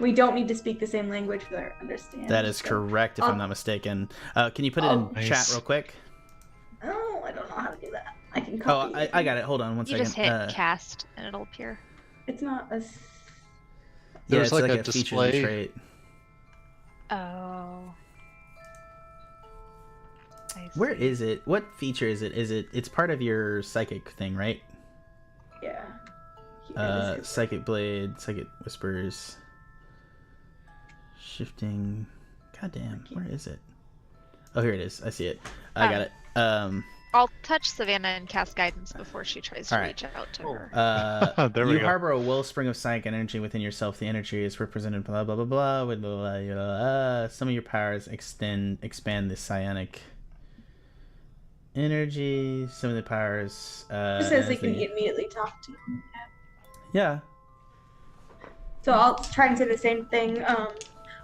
We don't need to speak the same language for our understanding. That is so- correct, if I'm not mistaken. Can you put it in Nice. chat real quick? Oh, I don't know how to do that. I can Oh, copy it. I got it. Hold on one You second. just hit cast and it'll appear. It's not a. Yeah, There's it's like like a a feature display. trait. Oh. I Where see. is it? What feature is it? It's part of your psychic thing, right? Yeah. Psychic blade, psychic whispers, shifting. Goddamn, where is it? Oh, here it is. I see it. I got it. I'll touch Savannah and cast guidance before she tries to reach out to her. There we you go. harbor a wellspring of psychic energy within yourself. The energy is represented blah blah blah blah with blah, blah, blah, blah. Some of your powers expand the psionic energy. Some of the powers. It says they can immediately talk to you. Yeah. So I'll try and say the same thing.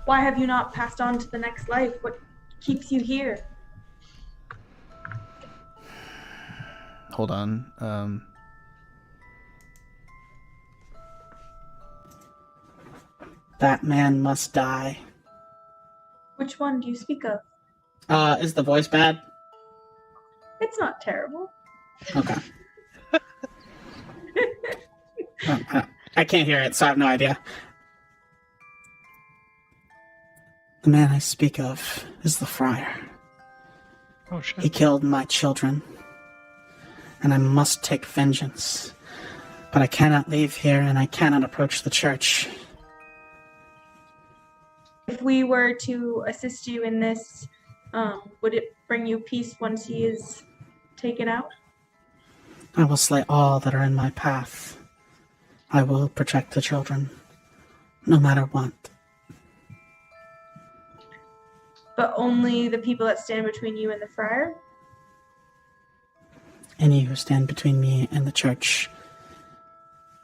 Why have you not passed on to the next life? What keeps you here? Hold on. That man must die. Which one do you speak of? Is the voice bad? It's not terrible. Okay. I can't hear it, so I have no idea. The man I speak of is the Friar. Oh shit. He killed my children, and I must take vengeance. But I cannot leave here, and I cannot approach the church. If we were to assist you in this, would it bring you peace once he is taken out? I will slay all that are in my path. I will protect the children, no matter what. But only the people that stand between you and the friar? Any who stand between me and the church,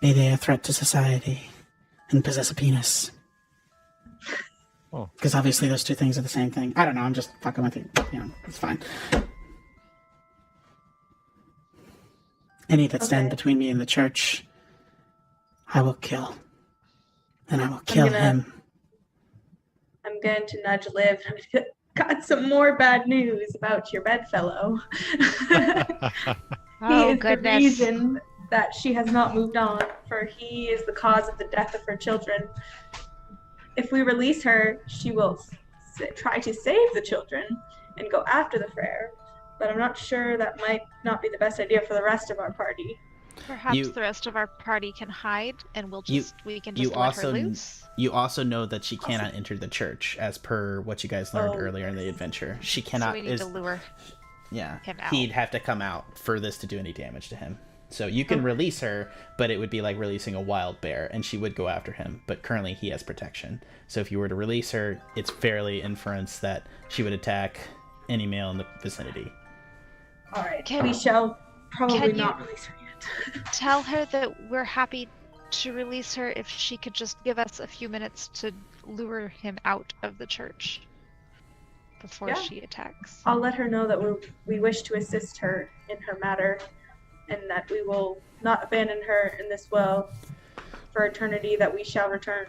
be they a threat to society and possess a penis. Oh. Because obviously those two things are the same thing. I don't know, I'm just fucking with you. You know, it's fine. Any that stand between me and the church, I will kill. And I will kill him. I'm going to nudge Liv. Got some more bad news about your bedfellow. He is the reason that she has not moved on, for he is the cause of the death of her children. If we release her, she will try to save the children and go after the Friar, but I'm not sure that might not be the best idea for the rest of our party. Perhaps the rest of our party can hide, and we can just let her loose. You also know that she cannot enter the church, as per what you guys learned earlier in the adventure. She cannot. So we need to lure him out. He'd have to come out for this to do any damage to him. So you can release her, but it would be like releasing a wild bear, and she would go after him. But currently he has protection. So if you were to release her, it's fairly inference that she would attack any male in the vicinity. All right, we shall probably not release her yet. Tell her that we're happy to release her if she could just give us a few minutes to lure him out of the church before she attacks. I'll let her know that we wish to assist her in her matter, and that we will not abandon her in this well for eternity, that we shall return.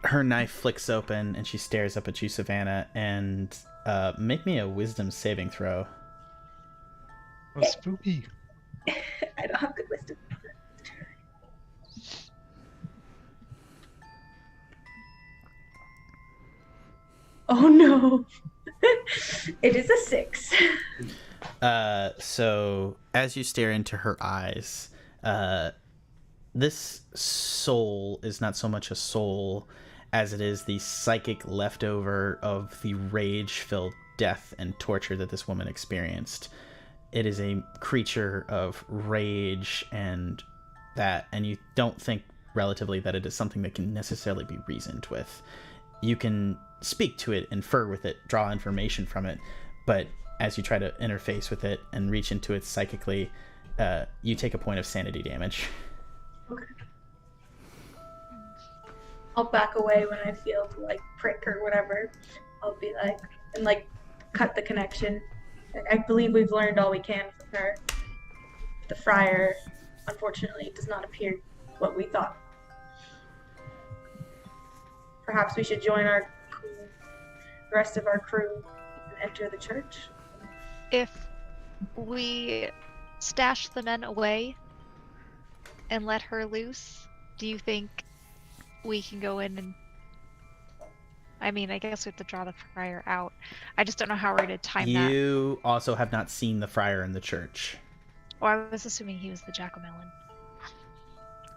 Her knife flicks open, and she stares up at you, Savannah, and make me a wisdom saving throw. Oh, spooky. I don't have good wisdom. Oh no. It is a 6. So as you stare into her eyes, this soul is not so much a soul as it is the psychic leftover of the rage-filled death and torture that this woman experienced. It is a creature of rage and you don't think relatively that it is something that can necessarily be reasoned with. You can speak to it, infer with it, draw information from it, but as you try to interface with it and reach into it psychically, you take a point of sanity damage. Okay. I'll back away when I feel like prick or whatever. I'll be like, and like cut the connection. I believe we've learned all we can from her. The Friar, unfortunately, does not appear what we thought. Perhaps we should join the rest of our crew and enter the church. if we stash the men away and let her loose, do you think we can go in and... I mean, I guess we have to draw the friar out. I just don't know how we're going to time that. You also have not seen the friar in the church. Well, I was assuming he was the jack-o'-melon.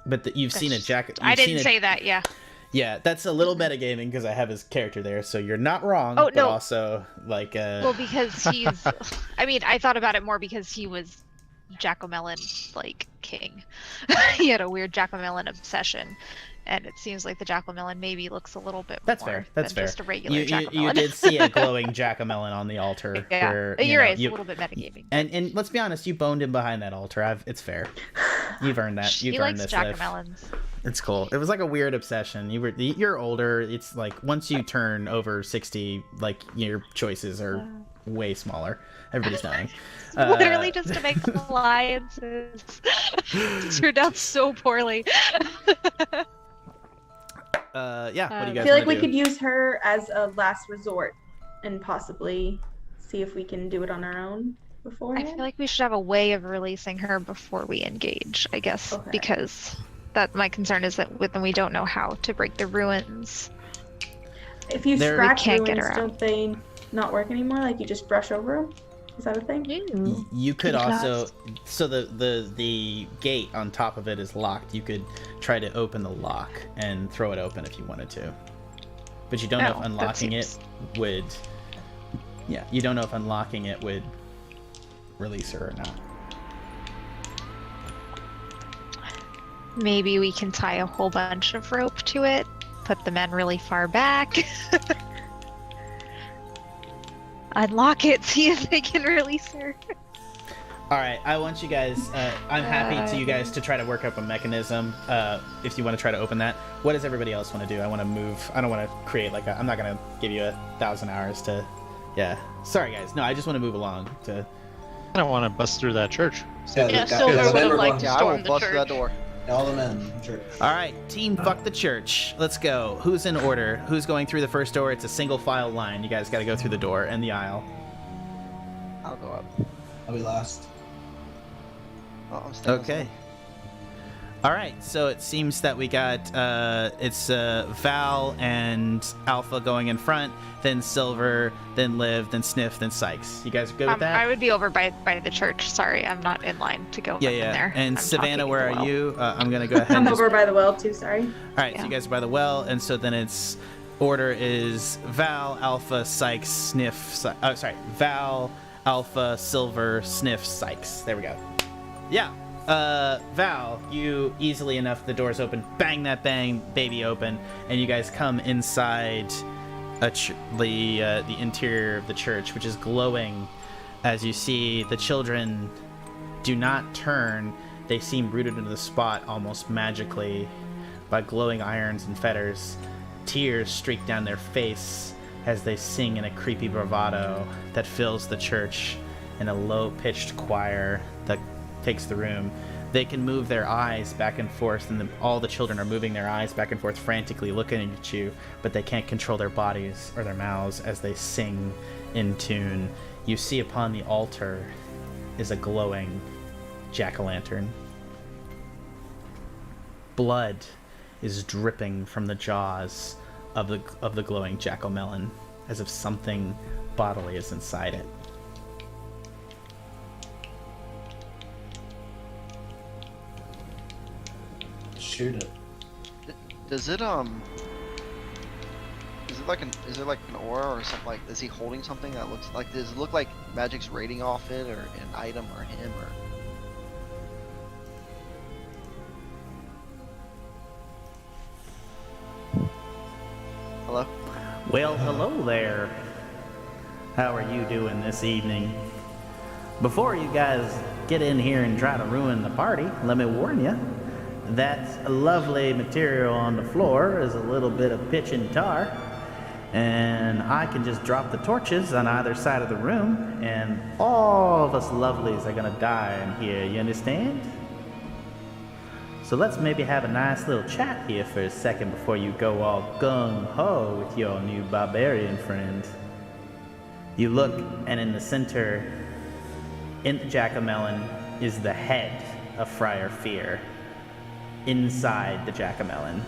But you've seen a jack... I didn't say that, yeah. Yeah, that's a little metagaming because I have his character there, so you're not wrong. Oh, but no. also, like... Well, because he's... I mean, I thought about it more because he was jack-o'-melon, like, king. He had a weird jack-o'-melon obsession. And it seems like the jack-o'-melon maybe looks a little bit That's more fair. That's than fair. just a regular jack-o'-melon. You did see a glowing jack-o'-melon on the altar. Yeah, where, you're know, right. It's a little bit metagaming. And let's be honest, you boned him behind that altar. It's fair. You've earned that. You've He earned likes this jack-o'-melons. It's cool. It was like a weird obsession. You're older. It's like once you turn over 60, like your choices are way smaller. Everybody's dying. Literally just to make alliances. It turned out so poorly. Yeah, what do you guys I feel like wanna we do? could use her as a last resort and possibly see if we can do it on our own I beforehand. feel like we should have a way of releasing her before we engage, I guess, Okay. because that my concern is that then we don't know how to break the ruins. If you There- scratch We can't get ruins, her out. don't they not work anymore? Like you just brush over them? Is that a thing? You could Pretty also, fast. so the gate on top of it is locked. You could try to open the lock and throw it open if you wanted to, but you don't know Oh, if that unlocking it seems- would. Yeah, you don't know if unlocking it would release her or not. Maybe we can tie a whole bunch of rope to it, put the men really far back. Unlock it, see if they can release her. All right, I want you guys. I'm happy to you guys to try to work up a mechanism. If you want to try to open that, what does everybody else want to do? I want to move. I don't want to create like a. I'm not gonna give you 1,000 hours to. Yeah. Sorry guys. No, I just want to move along to. I don't want to bust through that church. Yeah, the Silver men would were have liked going- to Yeah, I storm will the bust through that church. door. All the men. Sure. All right, team, fuck the church. Let's go. Who's in order? Who's going through the first door? It's a single file line. You guys got to go through the door and the aisle. I'll go up. I'll be last. Oh, I'm still Okay. All right, so it seems that we got it's Val and Alpha going in front, then Silver, then Liv, then Sniff, then Sikes. You guys are good with that? I would be over by the church. Sorry, I'm not in line to go yeah, up yeah. in there. And I'm Savannah, talking where as are well. you? I'm gonna go ahead. I'm and just... over by the well too, sorry. All right, so Yeah. you guys are by the well, and so then it's order is Val, Alpha, Sikes, Sniff. Val, Alpha, Silver, Sniff, Sikes. There we go. Yeah. Val, you easily enough, the door's open, bang that baby open, and you guys come inside the interior of the church, which is glowing. As you see, the children do not turn; they seem rooted into the spot almost magically by glowing irons and fetters. Tears streak down their face as they sing in a creepy bravado that fills the church in a low-pitched choir that takes the room. They can move their eyes back and forth, and all the children are moving their eyes back and forth frantically looking at you, but they can't control their bodies or their mouths as they sing in tune. You see upon the altar is a glowing jack-o'-lantern. Blood is dripping from the jaws of the glowing jack-o'-melon, as if something bodily is inside it. Shoot it. Is it like an aura or something? Like, is he holding something that looks like? Does it look like magic's radiating off it, or an item, or him, or? Hello. Well, hello there. How are you doing this evening? Before you guys get in here and try to ruin the party, let me warn you, that lovely material on the floor is a little bit of pitch and tar, and I can just drop the torches on either side of the room, and all of us lovelies are gonna die in here, you understand? So let's maybe have a nice little chat here for a second before you go all gung-ho with your new barbarian friend. You look, and in the center In the jack-o'-melon is the head of Friar Fear. Inside the jack-o'-melon,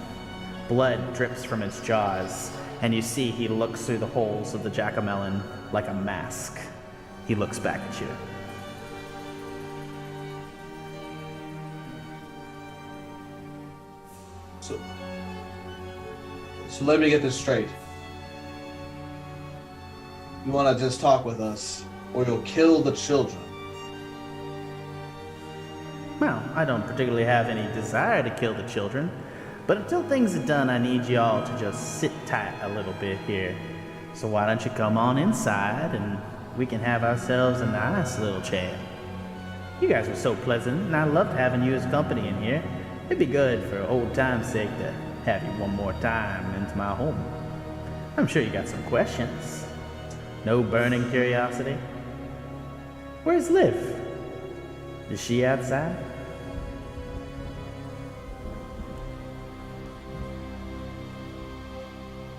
blood drips from its jaws, and you see he looks through the holes of the jack-o'-melon like a mask. He looks back at you. So let me get this straight. You want to just talk with us, or you'll kill the children? Well, I don't particularly have any desire to kill the children, but until things are done, I need y'all to just sit tight a little bit here. So why don't you come on inside and we can have ourselves a nice little chat. You guys are so pleasant, and I loved having you as company in here. It'd be good for old time's sake to have you one more time into my home. I'm sure you got some questions. No burning curiosity? Where's Liv? Is she outside?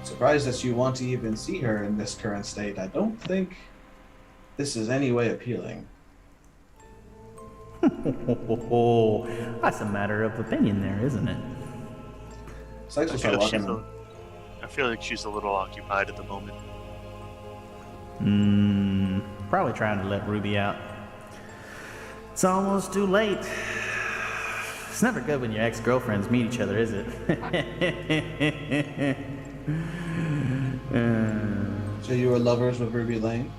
Surprised that you want to even see her in this current state. I don't think this is any way appealing. That's a matter of opinion there, isn't it? Sikes will start walking on. I feel like she's a little occupied at the moment. Probably trying to let Ruby out. It's almost too late. It's never good when your ex-girlfriends meet each other, is it? So you were lovers with Ruby Lane?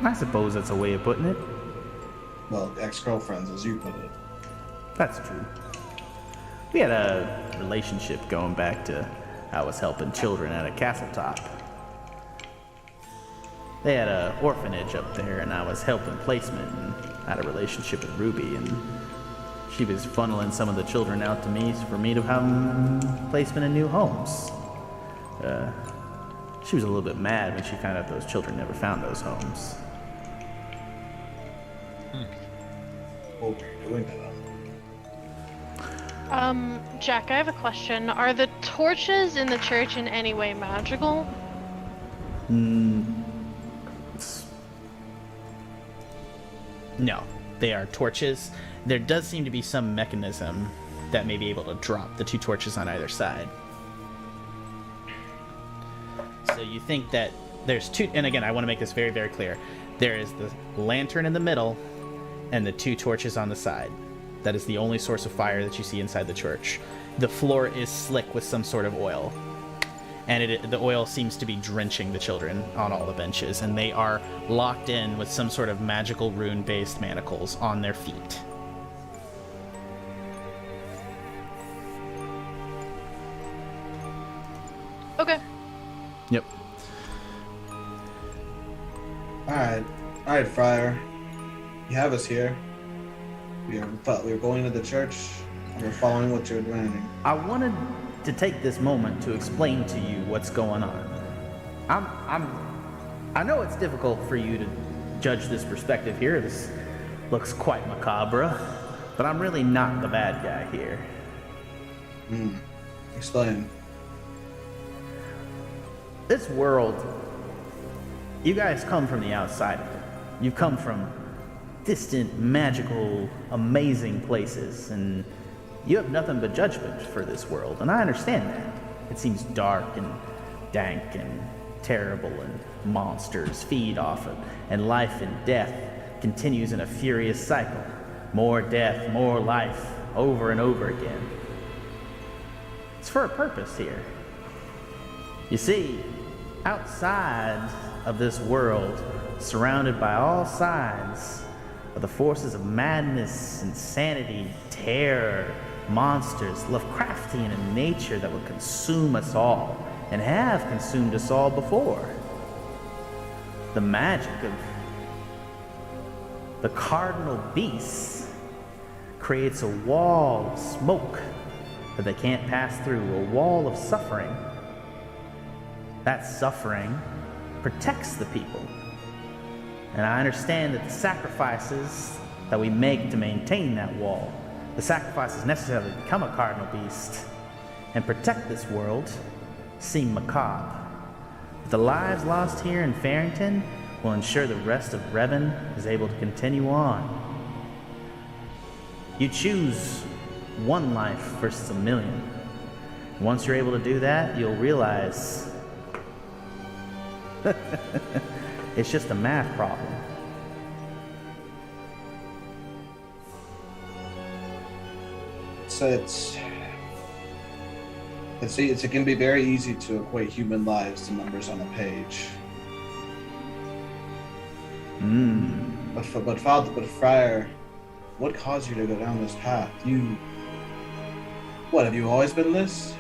I suppose that's a way of putting it. Well, ex-girlfriends, as you put it. That's true. We had a relationship going back to I was helping children at a castle top. They had an orphanage up there, and I was helping placement, and had a relationship with Ruby, and she was funneling some of the children out to me for me to have placement in new homes. She was a little bit mad when she found out those children never found those homes. What were you doing to them? Jack, I have a question. Are the torches in the church in any way magical? No, they are torches. There does seem to be some mechanism that may be able to drop the two torches on either side. So you think that there's two, and again, I want to make this very, very clear. There is the lantern in the middle and the two torches on the side. That is the only source of fire that you see inside the church. The floor is slick with some sort of oil. And the oil seems to be drenching the children on all the benches, and they are locked in with some sort of magical rune-based manacles on their feet. Okay. Yep. Alright, Friar. You have us here. We are going to the church, and we're following what you're doing. I wanted to take this moment to explain to you what's going on. I know it's difficult for you to judge this perspective here. This looks quite macabre, but I'm really not the bad guy here. Explain. This world, you guys come from the outside of it. You come from distant, magical, amazing places, and you have nothing but judgment for this world, and I understand that. It seems dark and dank and terrible, and monsters feed off it, and life and death continues in a furious cycle. More death, more life, over and over again. It's for a purpose here. You see, outside of this world, surrounded by all sides, are the forces of madness, insanity, terror, monsters, Lovecraftian in nature that will consume us all, and have consumed us all before. The magic of the cardinal beasts creates a wall of smoke that they can't pass through, a wall of suffering. That suffering protects the people. And I understand that the sacrifices that we make to maintain that wall, the sacrifices necessary to become a cardinal beast and protect this world, seem macabre. The lives lost here in Faerington will ensure the rest of Revn is able to continue on. You choose one life versus a million. Once you're able to do that, you'll realize it's just a math problem. So it can be very easy to equate human lives to numbers on a page. But Friar, what caused you to go down this path? Have you always been this?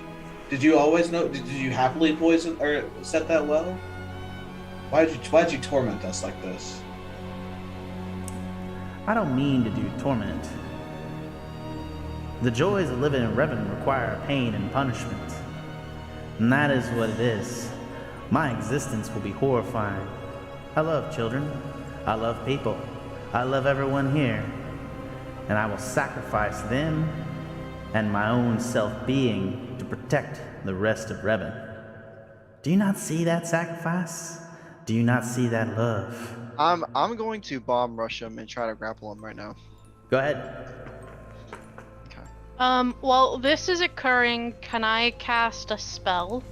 Did you always know? Did you happily poison or set that well? Why'd you torment us like this? I don't mean to do torment. The joys of living in Revn require pain and punishment. And that is what it is. My existence will be horrifying. I love children. I love people. I love everyone here. And I will sacrifice them and my own self-being to protect the rest of Revn. Do you not see that sacrifice? Do you not see that love? I'm going to bomb rush him and try to grapple him right now. Go ahead. While this is occurring, can I cast a spell?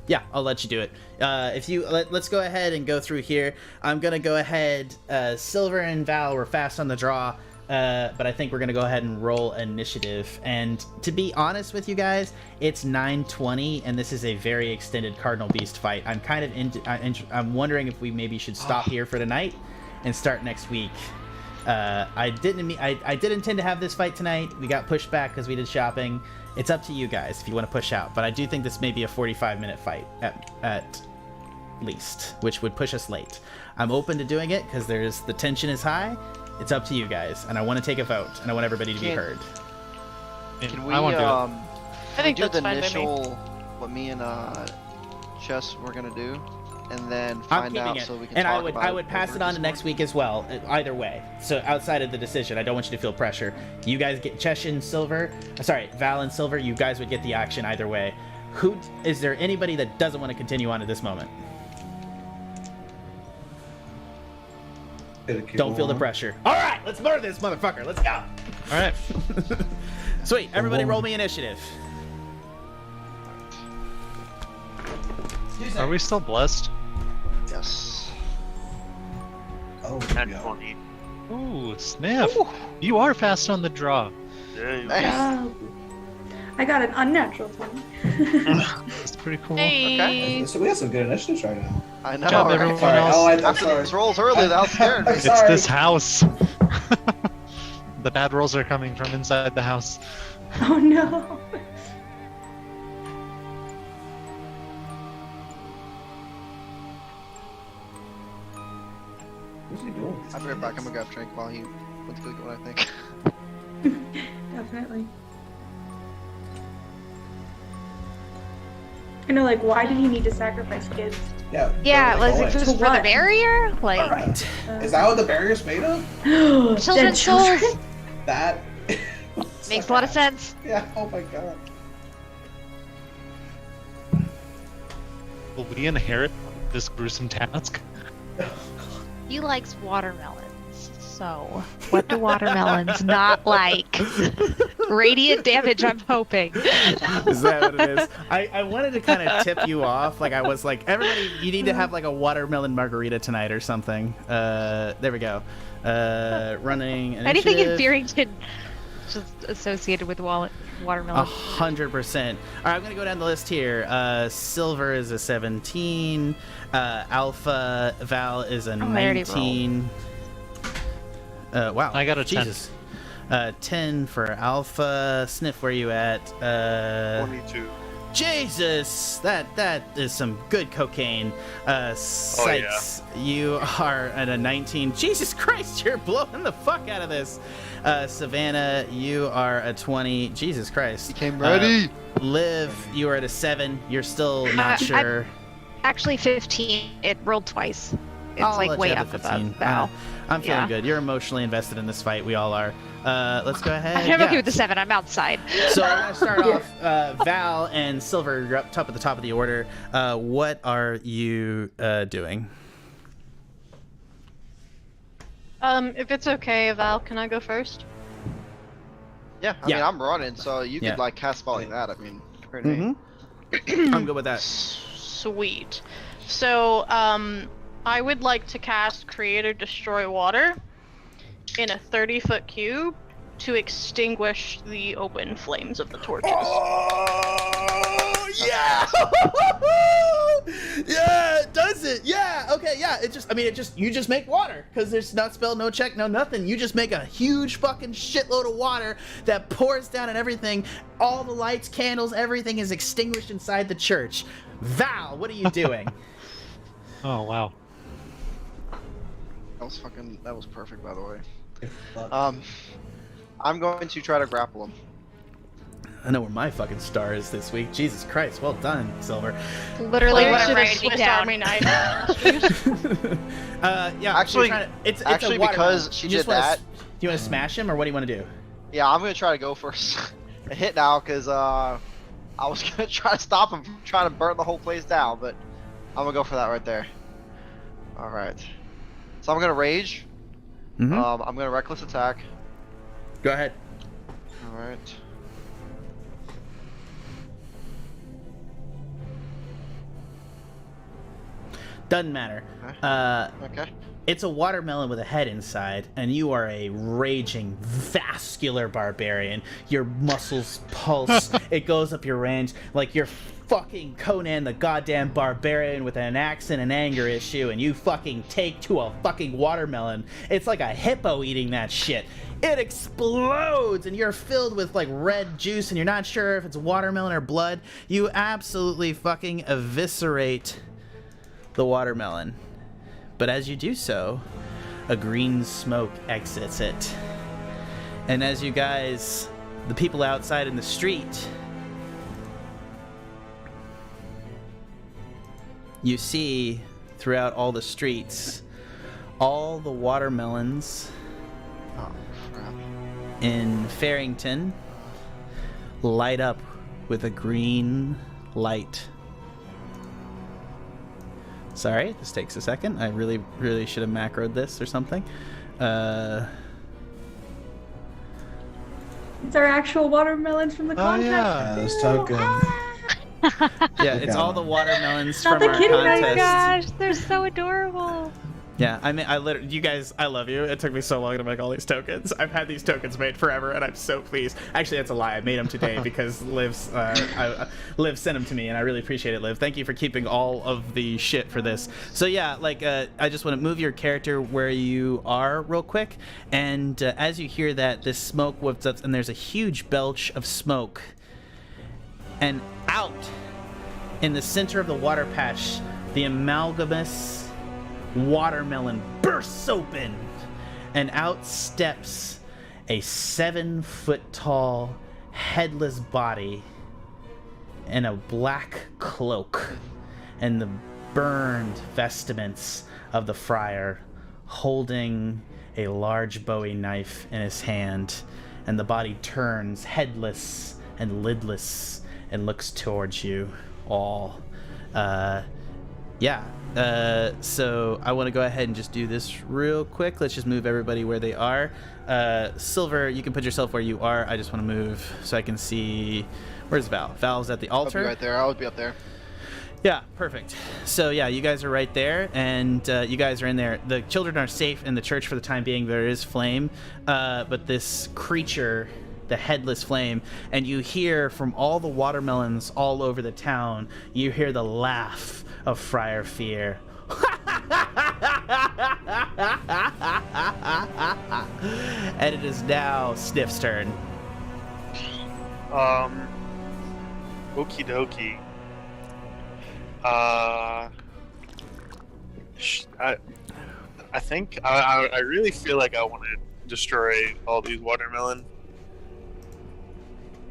Yeah, I'll let you do it. Let's go ahead and go through here. I'm gonna go ahead. Silver and Val were fast on the draw, but I think we're gonna go ahead and roll initiative. And to be honest with you guys, it's 9:20, and this is a very extended Cardinal Beast fight. I'm kind of I'm wondering if we maybe should stop here for tonight and start next week. I did intend to have this fight tonight. We got pushed back because we did shopping. It's up to you guys if you want to push out, but I do think this may be a 45-minute fight at least, which would push us late. I'm open to doing it because the tension is high. It's up to you guys, and I want to take a vote, and I want everybody to be heard. Can we I won't do it. I think do that's the fine by me. initial what me and Chesh were gonna do, and then I'm find keeping out it, so we can and talk about I would pass it on to next week as well. Either way, so outside of the decision, I don't want you to feel pressure. You guys get Chesh and Silver. Sorry, Val and Silver. You guys would get the action either way. Is there anybody that doesn't want to continue on at this moment? Don't feel the pressure. All right, let's murder this motherfucker. Let's go. All right. Sweet. Everybody, roll me initiative. Are we still blessed? Yes. Oh, And yeah. 20. Ooh, Sniff. You are fast on the draw. Yeah, you Nice. I got an unnatural 20. That's pretty cool. Hey. So we have some good initiatives right now. I know. Good job, right? everyone Sorry. else. Oh, I'm After sorry. these rolls earlier, that was scared me. I'm It's sorry. this house. The bad rolls are coming from inside the house. Oh no. What's he doing? I'll be right back. I'm gonna grab a drink while he went to go get what I think. Definitely. I know, like, why did he need to sacrifice kids? Yeah. Yeah, where are was they it going? just for the what? barrier? Like, Alright. Is that what the barrier's made of? children's Dead children? souls? That Makes a lot of sense. Yeah. Oh my god. Will we inherit this gruesome task? He likes watermelons, so what do watermelons not like? Radiant damage, I'm hoping. Is that what it is? I wanted to kind of tip you off. Like, I was like, everybody, you need to have like a watermelon margarita tonight or something. There we go. Running initiative. Anything in Faerington just associated with watermelon. 100%. All right, I'm gonna go down the list here. Silver is a 17. Alpha Val is a I already 19. Wow. I got a 10. Jesus. 10 for Alpha. Sniff, where you at? 22. Jesus, that is some good cocaine. Sikes, you are at a 19. Jesus Christ, you're blowing the fuck out of this. Savannah, you are a 20. Jesus Christ. Became ready. Liv, you are at a 7. You're still not sure. Actually, 15. It rolled twice. It's I'll like let way you up have the above 15. Val. I'm feeling Yeah. good. You're emotionally invested in this fight. We all are. Let's go ahead. I'm okay with the 7. I'm outside. So we're gonna start off. Val and Silver, you're up top at the top of the order. What are you doing? If it's okay, Val, can I go first? Yeah, I mean, I'm running, so you could, like, cast spell like that. I mean, compared to me. I'm good with that. Sweet. So, I would like to cast Create or Destroy Water in a 30-foot cube to extinguish the open flames of the torches. Oh, yeah! Yeah, it does it. Yeah, okay, yeah. You just make water because there's not spell, no check, no nothing. You just make a huge fucking shitload of water that pours down and everything. All the lights, candles, everything is extinguished inside the church. Val, what are you doing? Oh wow. That was perfect, by the way. I'm going to try to grapple him. I know where my fucking star is this week. Jesus Christ, well done, Silver. Literally what I'm Should have writing Swiss down. Army knife. Yeah. Actually, it's actually, a water because melon. she You just did that. Do you want to smash him, or what do you want to do? Yeah, I'm gonna try to go for a hit now, because I was gonna try to stop him from trying to burn the whole place down, but I'm gonna go for that right there. Alright. So I'm gonna rage. Mm-hmm. I'm gonna reckless attack. Go ahead. Alright. Doesn't matter. Okay. It's a watermelon with a head inside, and you are a raging, vascular barbarian. Your muscles pulse. It goes up your range like you're fucking Conan the goddamn barbarian with an axe and an anger issue, and you fucking take to a fucking watermelon. It's like a hippo eating that shit. It explodes, and you're filled with like red juice, and you're not sure if it's watermelon or blood. You absolutely fucking eviscerate the watermelon. But as you do so, a green smoke exits it. And as you guys, the people outside in the street, you see throughout all the streets, all the watermelons in Faerington light up with a green light. Sorry, this takes a second. I really should have macroed this or something. It's our actual watermelons from the contest. Yeah, those tokens. Yeah, it's all the watermelons Not from the our kitty contest. Oh my gosh, they're so adorable. Yeah, I mean, you guys, I love you. It took me so long to make all these tokens. I've had these tokens made forever, and I'm so pleased. Actually, that's a lie. I made them today because Liv sent them to me, and I really appreciate it, Liv. Thank you for keeping all of the shit for this. So yeah, like, I just want to move your character where you are real quick, and as you hear that, this smoke whips up, and there's a huge belch of smoke, and out in the center of the water patch, the amalgamous watermelon bursts open, and out steps a 7-foot-tall, headless body in a black cloak and the burned vestments of the friar, holding a large Bowie knife in his hand, and the body turns headless and lidless and looks towards you all. So I want to go ahead and just do this real quick. Let's just move everybody where they are. Silver, you can put yourself where you are. I just want to move so I can see. Where's Val? Val's at the altar. I'll be right there. I would be up there. Yeah, perfect. So yeah, you guys are right there, and you guys are in there. The children are safe in the church for the time being. There is flame, but this creature, the headless flame, and you hear from all the watermelons all over the town, you hear the laugh of Friar Fear. And it is now Sniff's turn. Okie dokie. I think I really feel like I want to destroy all these watermelon,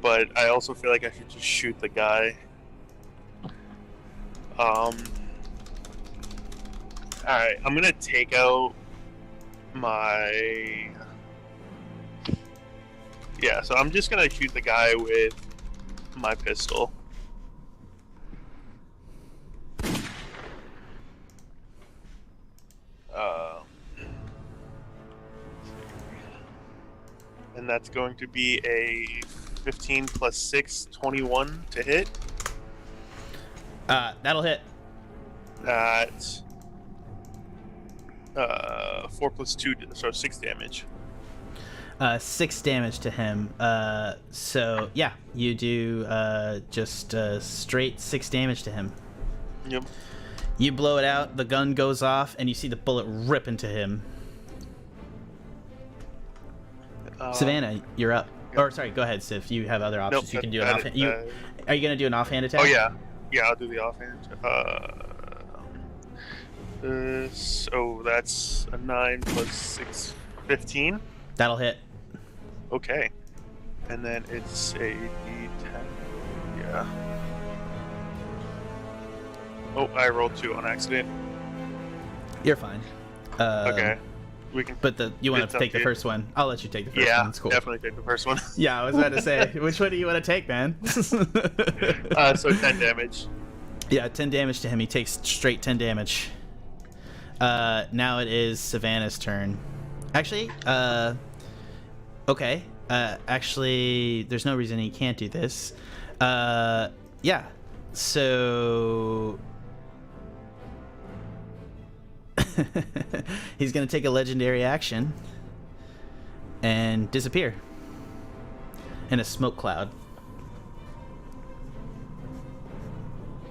but I also feel like I should just shoot the guy. Alright, I'm gonna take out my... Yeah, so I'm just gonna shoot the guy with my pistol. And that's going to be a 15 plus 6, 21 to hit. That'll hit. At 4 plus 2, so 6 damage. 6 damage to him. So yeah, you do just straight 6 damage to him. Yep. You blow it out, the gun goes off, and you see the bullet rip into him. Savannah, you're up. Or sorry, go ahead, Sif. You have other options. Nope, you can do an offhand. Are you gonna do an offhand attack? Oh yeah, I'll do the offhand. So that's a 9 plus 6, 15. That'll hit. Okay, and then it's a D10. Yeah. Oh, I rolled 2 on accident. You're fine. Okay. We can. But you want to take the first one? I'll let you take the first one. It's cool. Definitely take the first one. Yeah, I was about to say, which one do you want to take, man? So 10 damage. Yeah, 10 damage to him. He takes straight 10 damage. Now it is Savannah's turn. Actually, okay. Actually, there's no reason he can't do this. Yeah. So he's gonna take a legendary action and disappear in a smoke cloud.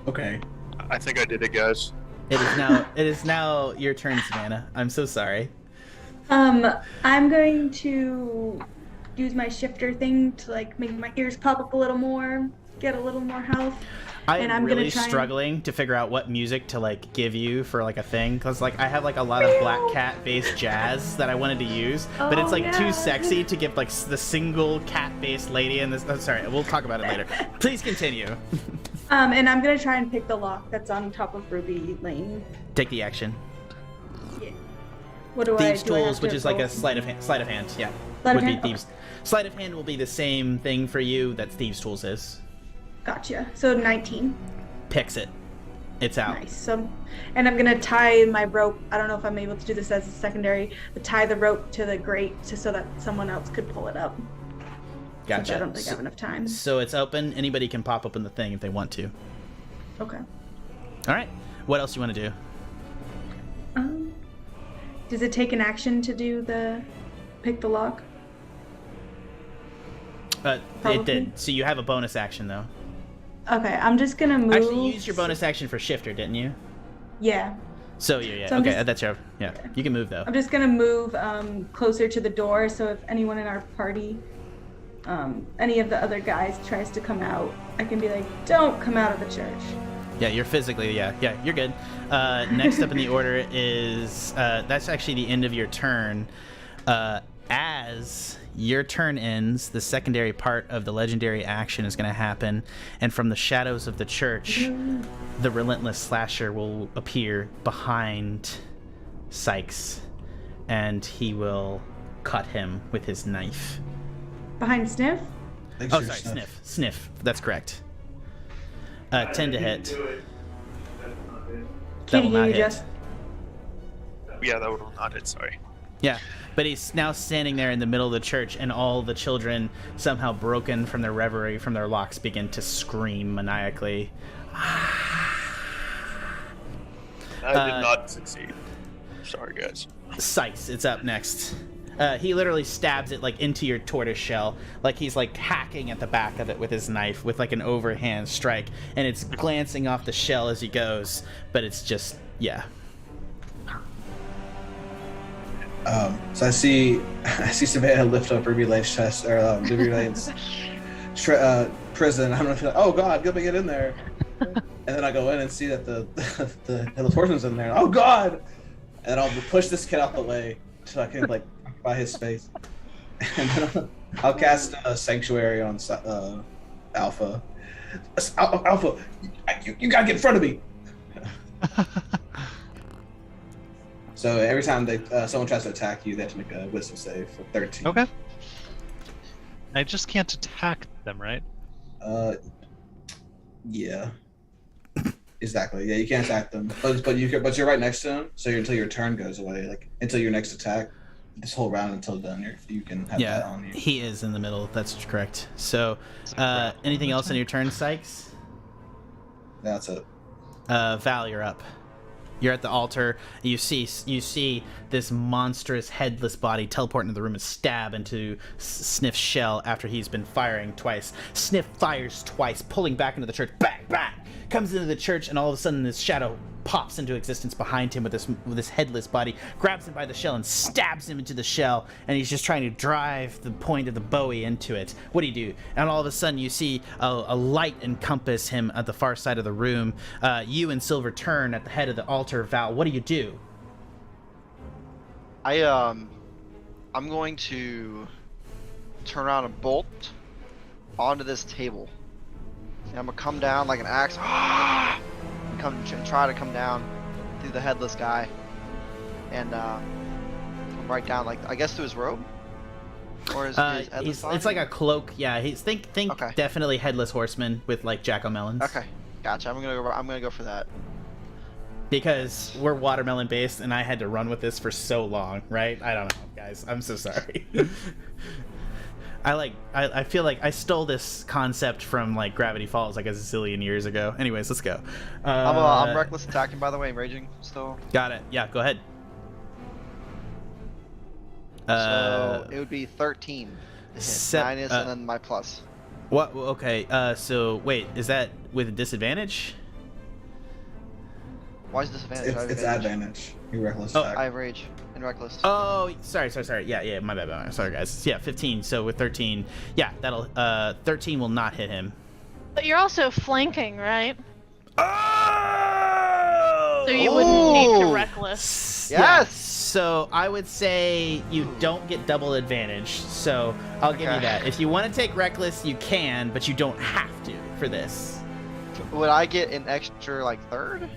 Okay. I think I did it, guys. It is now your turn, Savannah. I'm so sorry. I'm going to use my shifter thing to like make my ears pop up a little more, get a little more health. I'm really struggling to figure out what music to like give you for like a thing, because like I have like a lot of Black Cat based jazz that I wanted to use, but it's like too sexy to give like the single cat based lady in this. Oh, sorry, we'll talk about it later. Please continue. And I'm gonna try and pick the lock that's on top of Ruby Lane. Take the action. Yeah. What do Thieves' I do? Tools, which is like a sleight of hand. Yeah, Sleight of would be hand? Thieves. Sleight of hand will be the same thing for you that Thieves' Tools is. Gotcha. So 19. Picks it. It's out. Nice. So, and I'm gonna tie my rope. I don't know if I'm able to do this as a secondary, but tie the rope to the grate so that someone else could pull it up. Gotcha. Since I don't think I have enough time. So it's open. Anybody can pop open the thing if they want to. Okay. All right. What else do you want to do? Does it take an action to do the pick the lock? It did. So you have a bonus action though. Okay, I'm just gonna move. Actually, you used your bonus action for shifter, didn't you? Yeah. So yeah. So Okay, that's your. Yeah, you can move though. I'm just gonna move closer to the door, so if anyone in our party, any of the other guys tries to come out, I can be like, "Don't come out of the church." Yeah, you're physically. Yeah, you're good. Next up in the order is that's actually the end of your turn. As your turn ends, the secondary part of the legendary action is going to happen, and from the shadows of the church, the relentless slasher will appear behind Sikes, and he will cut him with his knife. Behind Sniff? Oh, sorry, Sniff. That's correct. 10 to hit. That will not hit. Yeah, that would not hit, sorry. Yeah, but he's now standing there in the middle of the church, and all the children, somehow broken from their reverie, from their locks, begin to scream maniacally. I did not succeed. Sorry, guys. Sikes, it's up next. He literally stabs it like into your tortoise shell, like he's like hacking at the back of it with his knife with like an overhand strike, and it's glancing off the shell as he goes, but it's just, yeah. So I see Savannah lift up Ruby Lane's chest, or Ruby Lane's prison. I'm gonna feel like, oh god, let me get in there. And then I go in and see that the Headless Horseman's in there. Oh god! And I'll push this kid out the way so I can like by his face. And then I'll cast Sanctuary on Alpha. Alpha, you gotta get in front of me. So every time someone tries to attack you, they have to make a wisdom save for 13. Okay. I just can't attack them, right? Yeah. Exactly. Yeah, you can't attack them, but you're right next to them. So until your turn goes away, like until your next attack, this whole round until done, you can have that on you. He is in the middle. That's correct. So, anything else on your turn, Sikes? That's it. Val, you're up. You're at the altar. You see this monstrous headless body teleport into the room and stab into Sniff's shell after he's been firing twice. Sniff fires twice, pulling back into the church. Bang, bang! Comes into the church, and all of a sudden this shadow pops into existence behind him with this headless body, grabs him by the shell and stabs him into the shell, and he's just trying to drive the point of the bowie into it. What do you do? And all of a sudden you see a light encompass him at the far side of the room. You and Silver turn at the head of the altar. Val, what do you do? I'm going to turn around and bolt onto this table. And I'm gonna come down like an axe. And try to come down through the headless guy, and come right down, like I guess through his robe, or his headless body? It's like a cloak. Yeah, think Okay. Definitely headless horseman with like jack-o'-melons. Okay, gotcha. I'm gonna go for that. Because we're watermelon based, and I had to run with this for so long, right? I don't know, guys. I'm so sorry. I feel like I stole this concept from like Gravity Falls like a zillion years ago. Anyways, let's go. I'm reckless attacking, by the way, raging still. Got it. Yeah, go ahead. So it would be 13 to hit. Minus and then my plus. What? Okay. So wait, is that with a disadvantage? Why is disadvantage? It's advantage. You reckless attack. I have rage and reckless. Oh, sorry. Yeah, my bad. Sorry, guys. Yeah, 15. So with 13, yeah, that'll 13 will not hit him. But you're also flanking, right? Oh! So you wouldn't need to reckless. Yes. Yeah, so I would say you don't get double advantage. So I'll give you that. If you want to take reckless, you can, but you don't have to for this. Would I get an extra like third?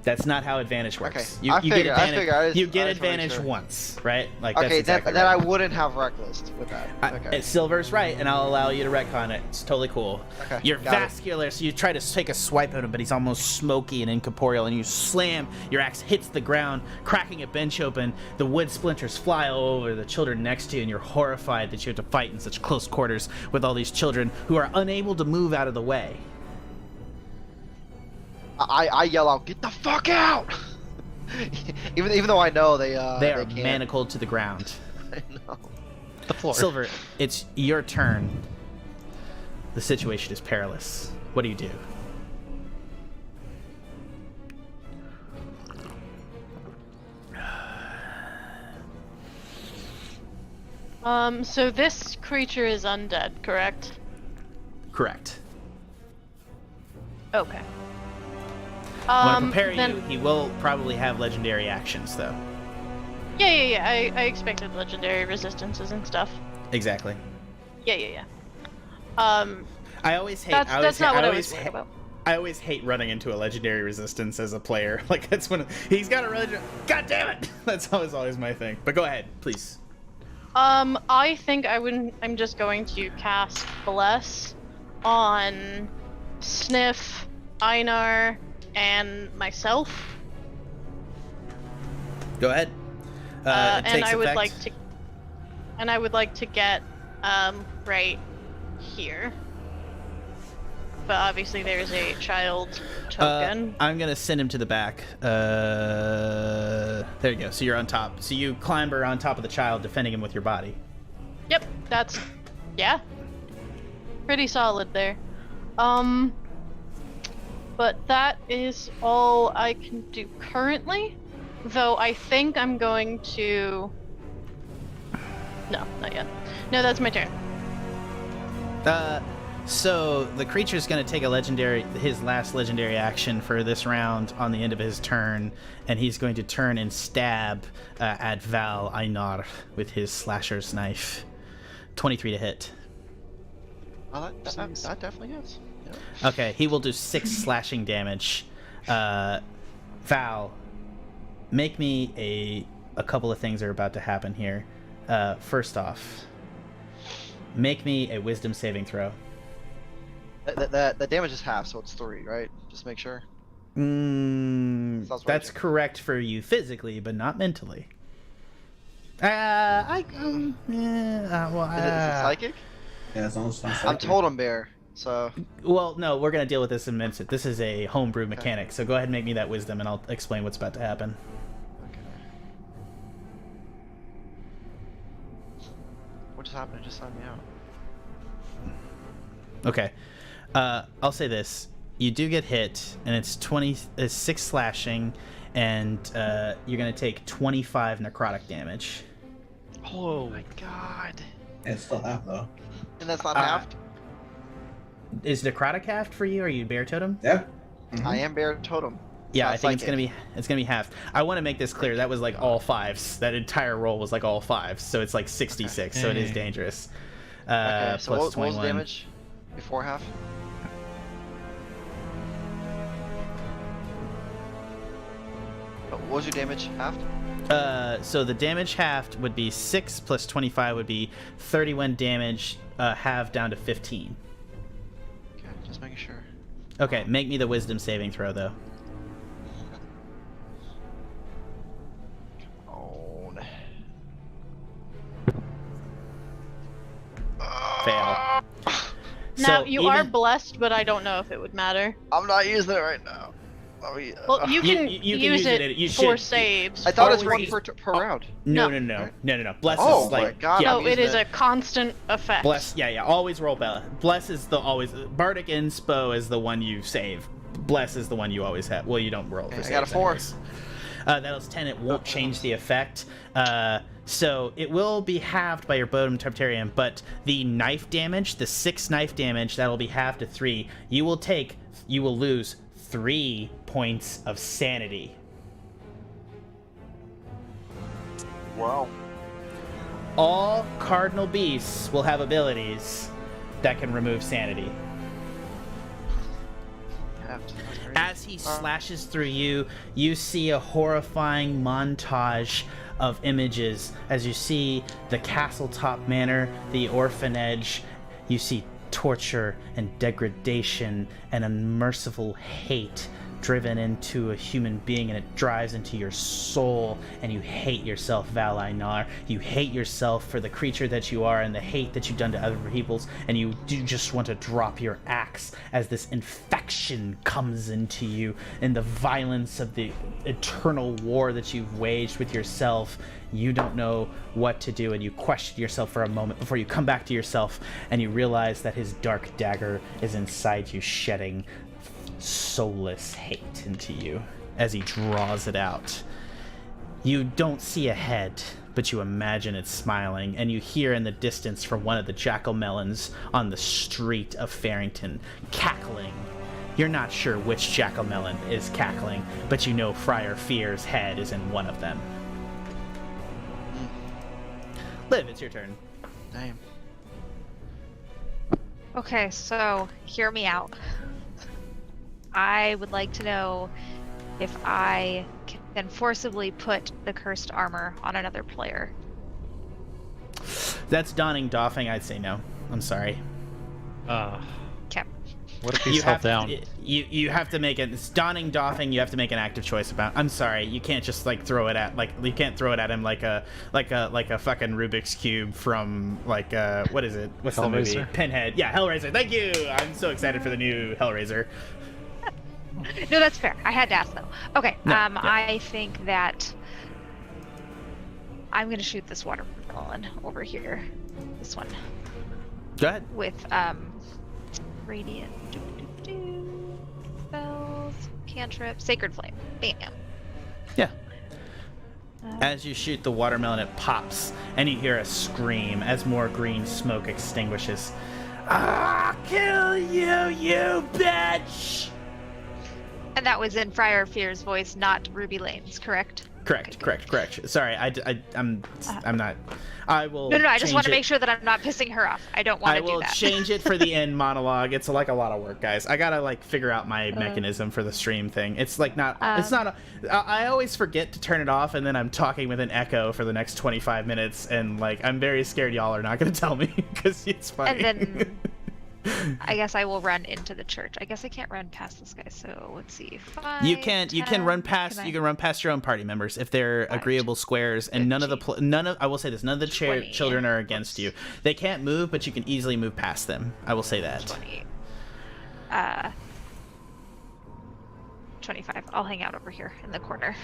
That's not how advantage works. Okay, You I get figure- advantage. You I get just wanna make advantage sure. once, right? Like Okay, that's exactly then right. I wouldn't have reckless with that. Okay. Silver's right, and I'll allow you to retcon it. It's totally cool. Okay, You're got it. vascular, so you try to take a swipe at him, but he's almost smoky and incorporeal, and you slam. Your axe hits the ground, cracking a bench open. The wood splinters fly all over the children next to you, and you're horrified that you have to fight in such close quarters with all these children who are unable to move out of the way. I yell out, "Get the fuck out!" even though I know they are can't. manacled to the ground. I know. The floor. Silver, it's your turn. The situation is perilous. What do you do? So this creature is undead, correct? Correct. Okay. I want to prepare then... you. He will probably have legendary actions, though. Yeah. I expected legendary resistances and stuff. Exactly. Yeah. I always hate. That's not what I was worried about. I always hate running into a legendary resistance as a player. Like that's when he's got a legendary. God damn it! That's always my thing. But go ahead, please. I think I'm just going to cast Bless on Sniff, Einar, and myself. Go ahead. And I would effect. like to get right here. But obviously there's a child token. I'm gonna send him to the back. There you go. So you're on top. So you clamber on top of the child, defending him with your body. Yep, that's pretty solid there. But that is all I can do currently. Though I think I'm going to. No, not yet. No, that's my turn. So the creature's going to take his last legendary action for this round on the end of his turn, and he's going to turn and stab at Val Einar with his slasher's knife. 23 to hit. Oh, that definitely is. Yeah. Okay, he will do 6 slashing damage. Val, make me a a couple of things are about to happen here. First off, make me a wisdom saving throw. The damage is half, so it's 3, right? Just make sure. That's correct for you physically, but not mentally. Is it psychic? Yeah, as long as it's not I'm psychic. totem bear, so. Well, no, we're gonna deal with this in a minute. This is a homebrew mechanic, so go ahead and make me that wisdom, and I'll explain what's about to happen. Okay. What just happened? It just signed me out. Okay. I'll say this. You do get hit, and it's 6 slashing, and you're going to take 25 necrotic damage. Oh my god. Yeah, it's still half though. And that's not halved? Is necrotic halved for you? Are you bear totem? Yeah. I am bear totem. Yeah, not I think psychic. it's gonna be halved. I want to make this clear. That was like all 5s. That entire roll was like all 5s, so it's like 66. So it is dangerous. Okay, so Plus what was 21. the damage before half? What was your damage halved? So the damage halved would be 6 plus 25 would be 31 damage, halved down to 15. Okay, just making sure. Okay, make me the wisdom saving throw though. Oh. Fail. Now, So you even- are blessed, but I don't know if it it would matter. I'm not using it right now. Oh, yeah. Well, you can, you can use it you for should. saves. I thought it was for one free. per round. No. Bless Oh is my like god. yeah. No, I'm it using is a constant effect. Bless, yeah. Always roll Bella. Bless is the always. Bardic Inspo is the one you save. Bless is the one you always have. Well, you don't roll for Okay, saves. I got a 4. anyways. That was 10. It won't change the effect. So it will be halved by your Bodum Tartarian, but the knife damage, the 6 knife damage, that'll be halved to 3. You will lose 3 points of sanity. Wow. All cardinal beasts will have abilities that can remove sanity. As he slashes through you, you see a horrifying montage of images as you see the castle top manor, the orphanage. You see torture and degradation and unmerciful hate driven into a human being, and it drives into your soul, and you hate yourself, Val Einar. You hate yourself for the creature that you are and the hate that you've done to other peoples, and you do just want to drop your axe as this infection comes into you, and the violence of the eternal war that you've waged with yourself. You don't know what to do, and you question yourself for a moment before you come back to yourself, and you realize that his dark dagger is inside you, shedding soulless hate into you as he draws it out. You don't see a head, but you imagine it smiling, and you hear in the distance from one of the jackal-melons on the street of Faerington cackling. You're not sure which jackal-melon is cackling, but you know Friar Fear's head is in one of them. Liv, it's your turn. Damn. Okay, so hear me out. I would like to know if I can forcibly put the cursed armor on another player. That's donning doffing. I'd say no. I'm sorry. Okay. What if he's held down? You have to make it. It's donning doffing. You have to make an active choice about. I'm sorry. You can't just like throw it at you can't throw it at him like a fucking Rubik's cube from like what is it? What's the movie? Hellraiser? Pinhead. Yeah, Hellraiser. Thank you. I'm so excited for the new Hellraiser. No, that's fair. I had to ask though. Okay. No, yeah. I think that I'm gonna shoot this watermelon over here. This one. Go ahead. With radiant spells, cantrip, sacred flame. Bam. Yeah. As you shoot the watermelon, it pops, and you hear a scream as more green smoke extinguishes. I'll kill you, you bitch! And that was in Friar Fear's voice, not Ruby Lane's, correct? Correct. Sorry, I'm not. I will. No, I just want to change make sure that I'm not pissing her off. I don't want to do that. I will change it for the end monologue. It's like a lot of work, guys. I gotta like figure out my mechanism for the stream thing. It's like not. It's not. I always forget to turn it off, and then I'm talking with an echo for the next 25 minutes, and like I'm very scared y'all are not gonna tell me because it's funny. And then I guess I will run into the church. I guess I can't run past this guy. So let's see. 5, you can 10, run past. You can run past your own party members if they're 5, agreeable squares, and 15, none of. I will say this: none of the 20, children are against you. They can't move, but you can easily move past them. I will say that. 20. 25. I'll hang out over here in the corner.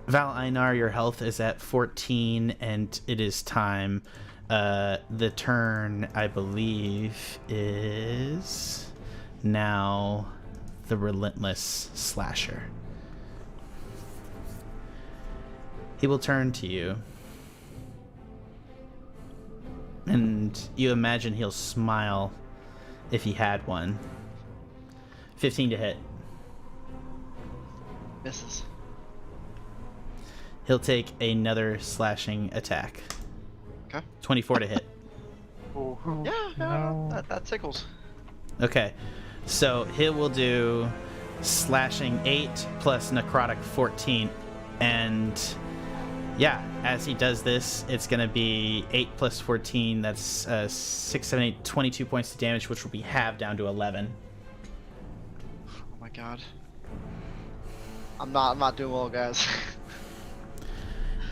Val Einar, your health is at 14, and it is time. The turn, I believe, is now the Relentless Slasher. He will turn to you, and you imagine he'll smile if he had one. 15 to hit. Misses. He'll take another slashing attack. Okay. 24 to hit. Yeah, that tickles. Okay, so he will do slashing 8 plus necrotic 14, and yeah, as he does this, it's gonna be 8 plus 14. That's 6, 7, 8, 22 points of damage, which will be halved down to 11. Oh my god. I'm not doing well, guys.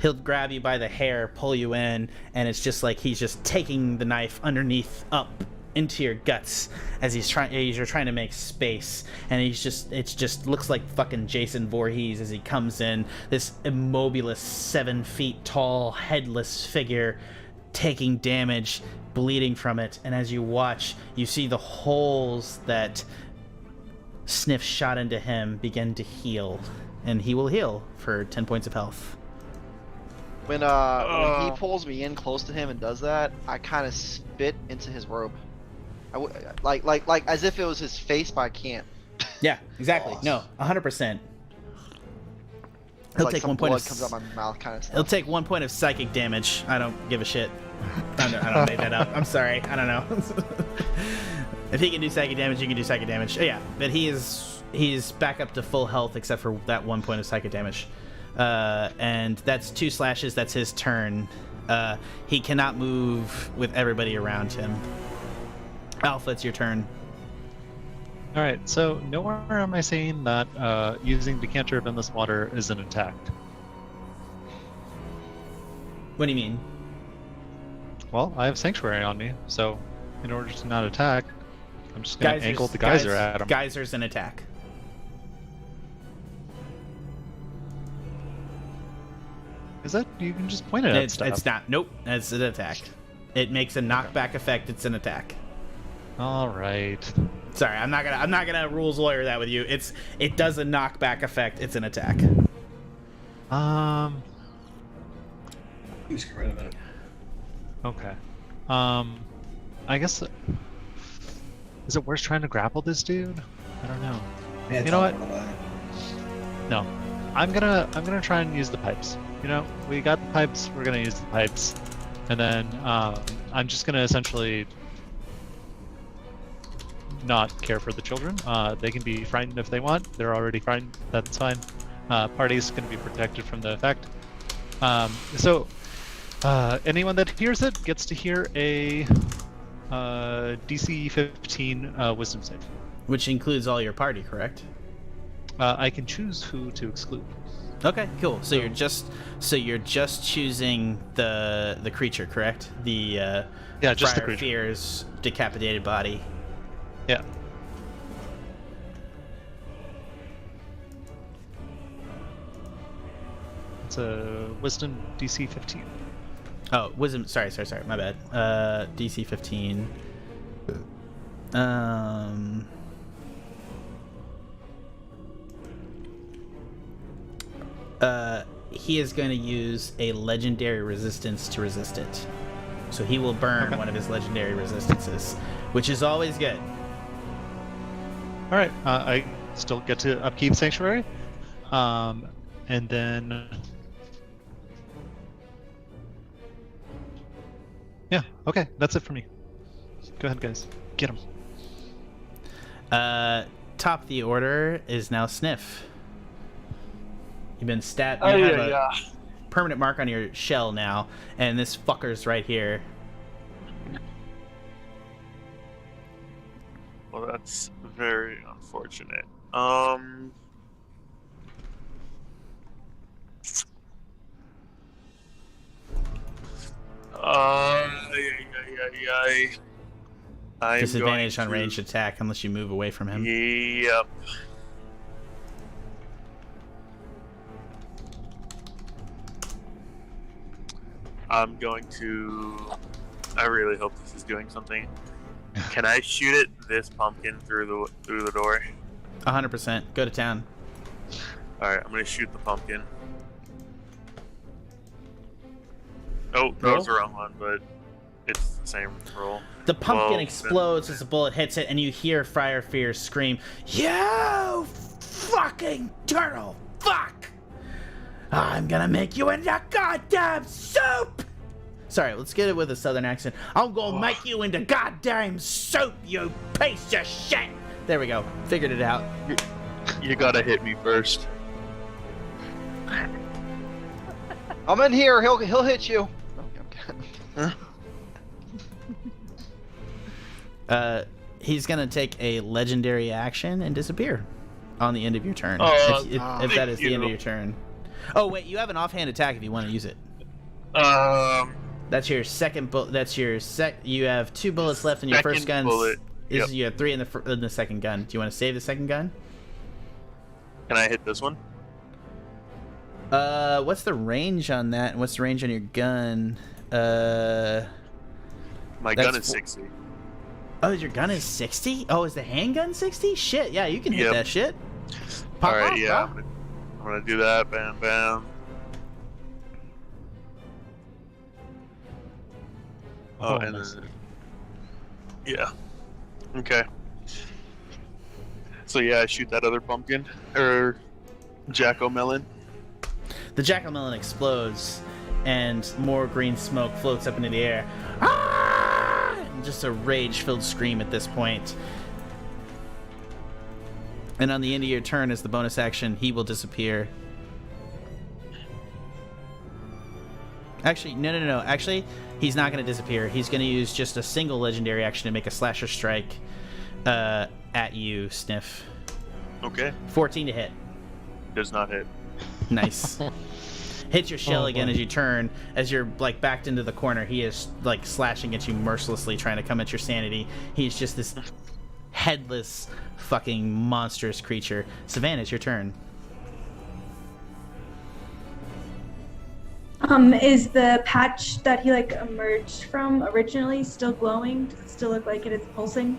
He'll grab you by the hair, pull you in, and it's just like he's just taking the knife underneath up into your guts as you're trying to make space, and it just looks like fucking Jason Voorhees as he comes in, this immobilist 7 feet tall headless figure taking damage, bleeding from it, and as you watch, you see the holes that Sniff shot into him begin to heal, and he will heal for 10 points of health. When he pulls me in close to him and does that, I kind of spit into his robe. Like as if it was his face, but I can't. Yeah, exactly. Awesome. No, 100%. He'll Like take some 1 point blood of comes out my mouth, kind of stuff. He'll take 1 point of psychic damage. I don't give a shit. I don't make that up. I'm sorry. I don't know. If he can do psychic damage, you can do psychic damage. Oh, yeah, but he's back up to full health except for that 1 point of psychic damage. And that's 2 slashes. That's his turn. He cannot move with everybody around him. Alpha, it's your turn. Alright, so nowhere am I saying that using Decanter of Endless Water is an attack. What do you mean? Well, I have Sanctuary on me, so in order to not attack, I'm just going to angle the geyser at him. Geyser's an attack. Is that? You can just point it at stuff. It's not. Nope, it's an attack. It makes a knockback effect. It's an attack. All right. Sorry, I'm not gonna rules lawyer that with you. It does a knockback effect. It's an attack. Just get rid of it. Okay. I guess. Is it worth trying to grapple this dude? I don't know. Yeah, you know what? No, I'm gonna try and use the pipes. You know, we got the pipes. We're gonna use the pipes, and then I'm just gonna essentially not care for the children. They can be frightened if they want. They're already frightened. That's fine. Party's gonna be protected from the effect. So anyone that hears it gets to hear a DC 15 Wisdom save. Which includes all your party, correct? I can choose who to exclude. Okay, cool. So you're just choosing the creature, correct? The yeah, just the Friar creature. Fear's decapitated body. Yeah. It's a Wisdom DC 15. Oh, wisdom. Sorry. My bad. DC 15. He is going to use a legendary resistance to resist it. So he will burn one of his legendary resistances, which is always good. All right. I still get to upkeep Sanctuary. And then... Yeah, okay, that's it for me. Go ahead, guys. Get him. Top of the order is now Sniff. You've been stabbed. You Oh, have yeah. a permanent mark on your shell now, and this fucker's right here. Well, that's very unfortunate. I'm Disadvantage going on ranged attack unless you move away from him. Yep. I'm going to... I really hope this is doing something. Can I shoot it this pumpkin through the door? 100%. Go to town. Alright, I'm gonna shoot the pumpkin. Oh, that Roll? was the wrong one, but it's the same roll. The pumpkin Well, explodes as the bullet hits it, and you hear Friar Fear scream, "You fucking turtle! Fuck! I'm gonna make you into goddamn soup!" Sorry, let's get it with a southern accent. "I'm gonna make you into goddamn soup, you piece of shit!" There we go. Figured it out. You gotta hit me first. I'm in here. He'll hit you. Okay. He's gonna take a legendary action and disappear on the end of your turn. Oh, if that is the end of you. your turn. Oh wait, you have an offhand attack if you want to use it. That's your second bullet. That's your You have 2 bullets left in your first Second gun. bullet. Yep. You have 3 in the second gun. Do you want to save the second gun? Can I hit this one? What's the range on that? And what's the range on your gun? My gun That's is 60. Oh, your gun is 60? Oh, is the handgun 60? Shit, yeah, you can hit Yep. that shit. Pop Alright, off, yeah. bro. I'm gonna do that. Bam, bam. Oh, and nice. then... Yeah. Okay. So yeah, I shoot that other pumpkin. Or... jack-o'-melon. The jack-o'-melon explodes, and more green smoke floats up into the air. Ah! And just a rage-filled scream at this point. And on the end of your turn, as the bonus action, he will disappear. Actually, no. Actually, he's not going to disappear. He's going to use just a single legendary action to make a slasher strike at you, Sniff. Okay. 14 to hit. Does not hit. Nice. Hits your shell Oh, again boy. as you turn. As you're like backed into the corner, he is like slashing at you mercilessly, trying to come at your sanity. He's just this headless, fucking monstrous creature. Savannah, it's your turn. Is the patch that he like emerged from originally still glowing? Does it still look like it is pulsing?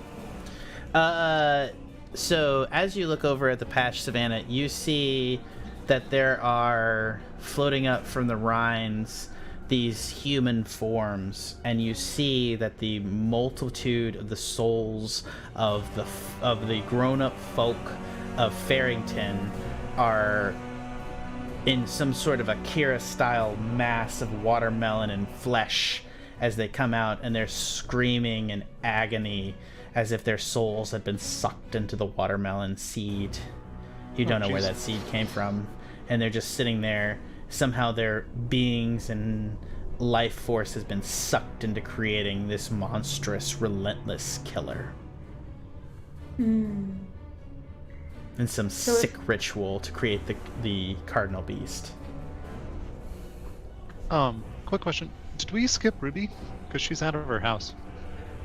So as you look over at the patch, Savannah, you see that there are floating up from the rinds these human forms, and you see that the multitude of the souls of the grown-up folk of Faerington are in some sort of Akira-style mass of watermelon and flesh as they come out, and they're screaming in agony as if their souls had been sucked into the watermelon seed. You don't know where that seed came from, and they're just sitting there. Somehow their beings and life force has been sucked into creating this monstrous, relentless killer. And some sick ritual to create the cardinal beast. Quick question. Did we skip Ruby? Because she's out of her house.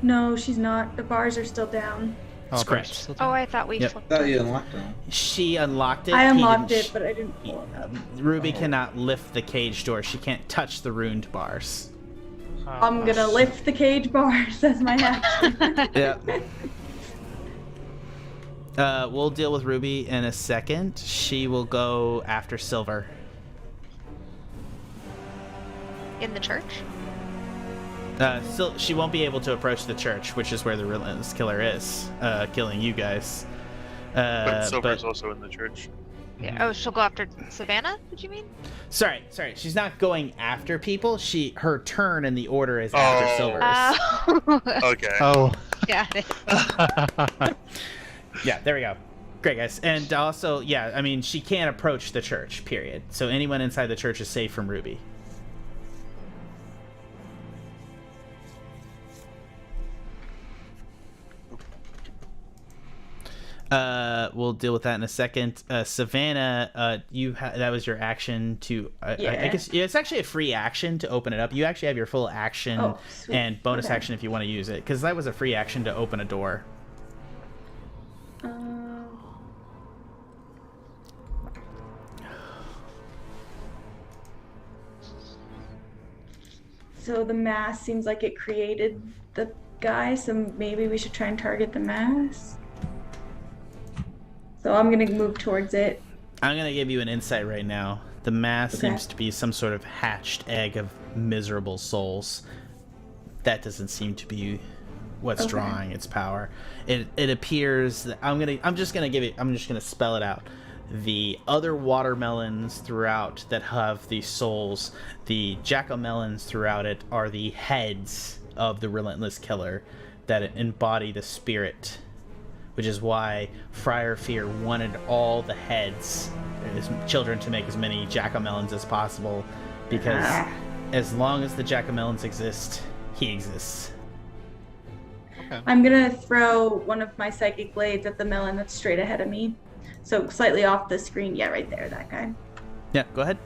No, she's not. The bars are still down. Oh, correct. she's still Oh, down. I thought we Yep. flipped Thought it. you unlocked it. She unlocked it. I he unlocked didn't it, but I didn't pull it up. Ruby cannot lift the cage door. She can't touch the ruined bars. I'm gonna lift the cage bars as my action. Yeah. We'll deal with Ruby in a second. She will go after Silver. In the church? She won't be able to approach the church, which is where the relentless killer is, killing you guys. But Silver's also in the church. Yeah. Oh, she'll go after Savannah? Did you mean? Sorry. She's not going after people. Her turn in the order is after Silver's. Okay. Oh. Got it. Yeah, there we go. Great, guys. And also, yeah, I mean, she can't approach the church, period. So anyone inside the church is safe from Ruby. We'll deal with that in a second. Savannah, that was your action to. I guess it's actually a free action to open it up. You actually have your full action and bonus action if you want to use it, because that was a free action to open a door. So the mass seems like it created the guy, so maybe we should try and target the mass. So I'm gonna move towards it. I'm gonna give you an insight right now. The mass seems to be some sort of hatched egg of miserable souls. That doesn't seem to be what's drawing its power. It appears that I'm just gonna spell it out. The other watermelons throughout that have these souls, the jack-o'-melons throughout it, are the heads of the relentless killer that embody the spirit, which is why Friar Fear wanted all the heads, his children, to make as many jack-o'-melons as possible, because as long as the jack-o'-melons exist, he exists. Okay. I'm gonna throw one of my psychic blades at the melon that's straight ahead of me. So slightly off the screen. Yeah, right there, that guy. Yeah, go ahead.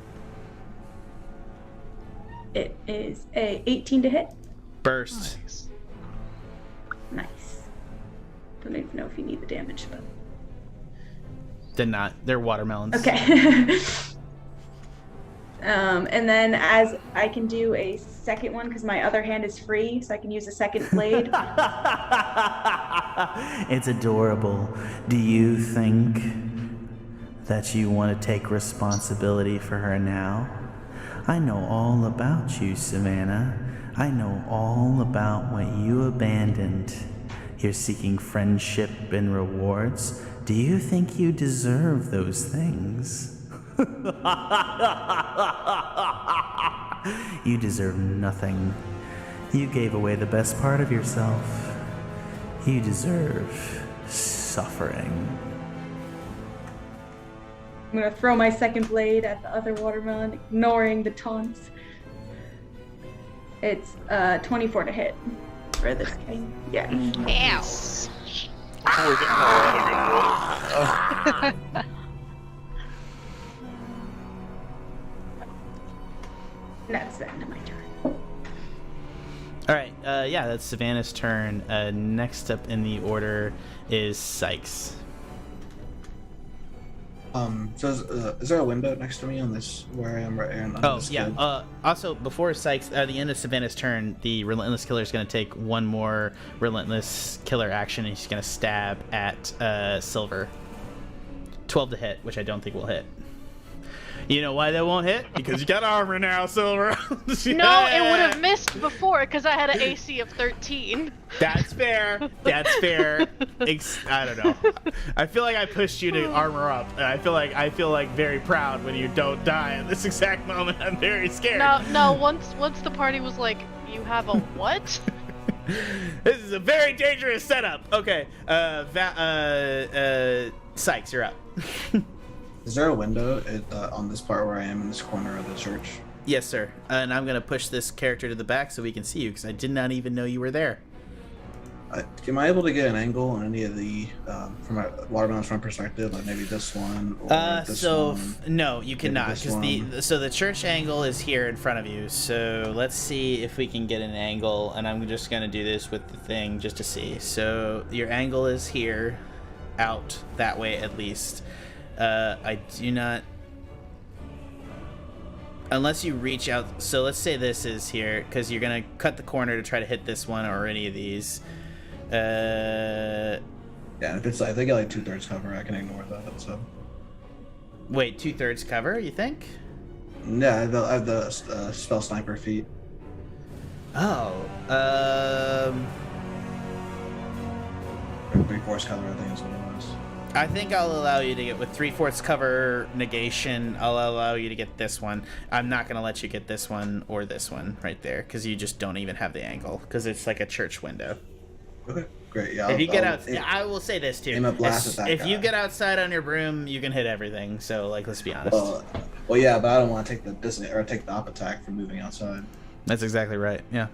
It is a 18 to hit. Burst. Nice. Don't even know if you need the damage, but... Did not. They're watermelons. Okay. And then as I can do a second one, because my other hand is free, so I can use a second blade. It's adorable. Do you think that you want to take responsibility for her now? I know all about you, Savannah. I know all about what you abandoned. You're seeking friendship and rewards. Do you think you deserve those things? You deserve nothing. You gave away the best part of yourself. You deserve suffering. I'm gonna throw my second blade at the other watermelon, ignoring the taunts. It's 24 to hit for this guy. Yeah. Ow. We're getting a lot of good rolls. That's the end of my turn. All right. Yeah, that's Savannah's turn. Next up in the order is Sikes. So is there a window next to me on this where I am right here? Oh, yeah. Also, before Sikes, at the end of Savannah's turn, the Relentless Killer is going to take one more Relentless Killer action, and he's going to stab at Silver. 12 to hit, which I don't think will hit. You know why that won't hit? Because you got armor now, Silver. Yeah. No, it would have missed before because I had an AC of 13. That's fair. That's fair. I don't know. I feel like I pushed you to armor up, and I feel like very proud when you don't die at this exact moment. I'm very scared. No. Once the party was like, "You have a what?" This is a very dangerous setup. Okay. Sikes, you're up. Is there a window on this part where I am in this corner of the church? Yes, sir. And I'm going to push this character to the back so we can see you, because I did not even know you were there. Am I able to get an angle on any of the, from a watermelon's front perspective, like maybe this one or this one? No, you cannot, because the church angle is here in front of you. So let's see if we can get an angle, and I'm just going to do this with the thing just to see. So your angle is here, out that way at least. I do not, unless you reach out. So let's say this is here, because you're gonna cut the corner to try to hit this one or any of these. Yeah, if it's like they get like 2/3 cover, I can ignore that. So. Wait, 2/3 cover? You think? Yeah, I have the spell sniper feat. Oh. 3/4 cover, I think is what it was. I think I'll allow you to get with 3/4 cover negation. I'll allow you to get this one. I'm not gonna let you get this one or this one right there because you just don't even have the angle because it's like a church window. Okay, great. Yeah. If you get out, I will say this too. Aim a blast at that if guy. you get outside on your broom, you can hit everything. So like, let's be honest. Well, yeah, but I don't want to take the op attack for moving outside. That's exactly right. Yeah.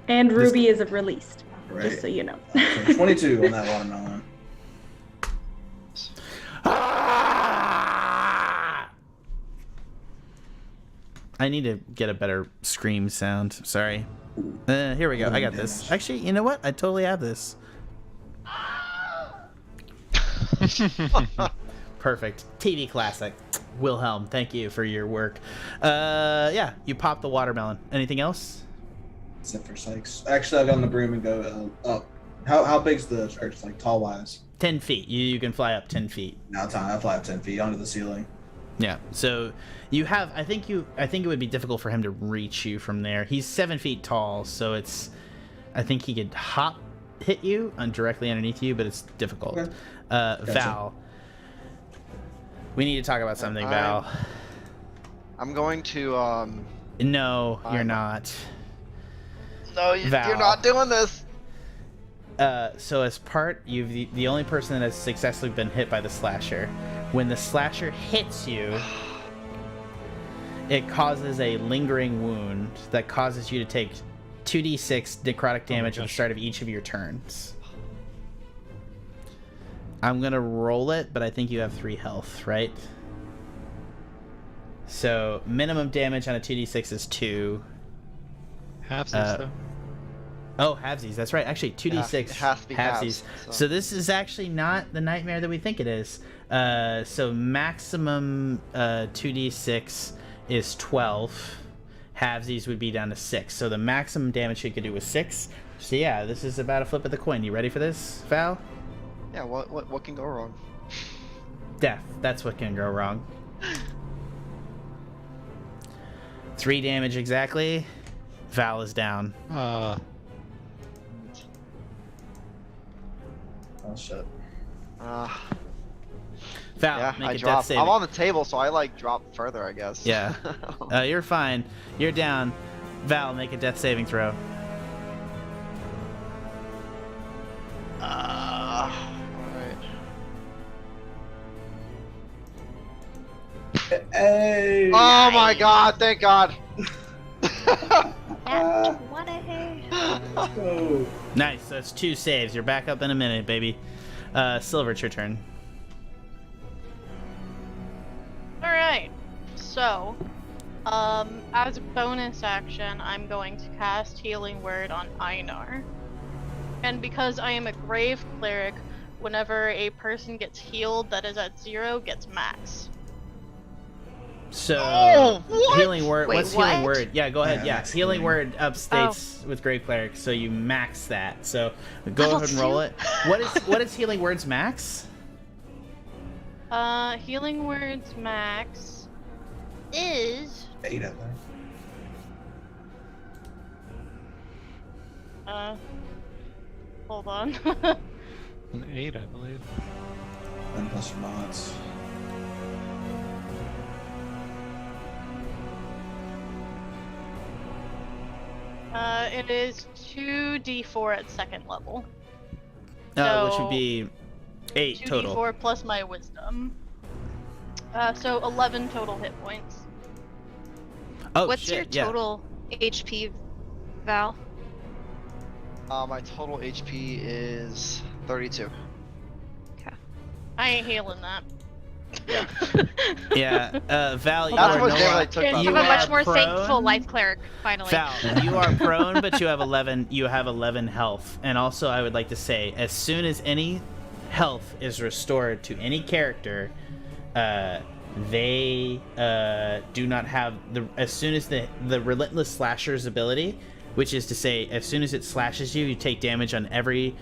And Ruby is released, Right. just so you know. So 22 on that watermelon. I need to get a better scream sound. Sorry. Here we go. I got this. Actually, you know what? I totally have this. Perfect. TV classic. Wilhelm, thank you for your work. Yeah, you pop the watermelon. Anything else? Except for Sikes. Actually, I'll get on the broom and go up. How big's the church, like tall wise? 10 feet. You can fly up 10 feet. No, I'll fly up 10 feet onto the ceiling. Yeah. So you have. I think it would be difficult for him to reach you from there. He's 7 feet tall, so it's. I think he could hit you directly underneath you, but it's difficult. Okay. Gotcha. Val. We need to talk about something, Val. I'm going to No, you're not. No, Val. you're not doing this. So as part, you've the only person that has successfully been hit by the slasher. When the slasher hits you, it causes a lingering wound that causes you to take 2d6 necrotic damage at the start of each of your turns. I'm gonna roll it, but I think you have 3 health, right? So minimum damage on a 2d6 is 2. Halfsies, though. Oh, halvesies. That's right. Actually, 2d6 It has to be halves, So this is actually not the nightmare that we think it is. So maximum 2d6 is 12. Halvesies would be down to 6. So the maximum damage you could do was 6. So yeah, this is about a flip of the coin. You ready for this, Val? Yeah. What can go wrong? Death. That's what can go wrong. 3 damage exactly. Val is down. Oh shit. Val, Yeah, make I a drop. death saving. I'm on the table, so I like drop further, I guess. Yeah. You're fine. You're down. Val, make a death saving throw. Alright. Hey! Oh my god, thank god! Oh. Nice. That's 2 saves. You're back up in a minute, baby. Silver, it's your turn. Alright, so, as a bonus action, I'm going to cast Healing Word on Einar. And because I am a Grave Cleric, whenever a person gets healed that is at 0 gets max. So, what? Healing Word. Wait, What's Healing what? Word? Yeah, go ahead. Yeah, Yeah, max Healing healing. Word upstates with Grave Cleric, so you max that. So, go Level ahead and roll 2? it. What is Healing Word's max? Healing Word's max is 8 of them. hold on. An 8, I believe. And plus your mods. It is 2d4 at 2nd level. Which So, would be 8 total. 2d4 plus my wisdom. So 11 total hit points. Oh, What's shit, your yeah. total HP, Val? My total HP is 32. I ain't healing that. Yeah. Yeah, Val, you That's are what no Daylight longer- took You off. have a much are more prone. thankful life cleric, finally. Val, you are prone, but you have 11. You have 11 health, and also I would like to say, as soon as any health is restored to any character, they do not have the. As soon as the Relentless Slasher's ability, which is to say, as soon as it slashes you, you take damage on every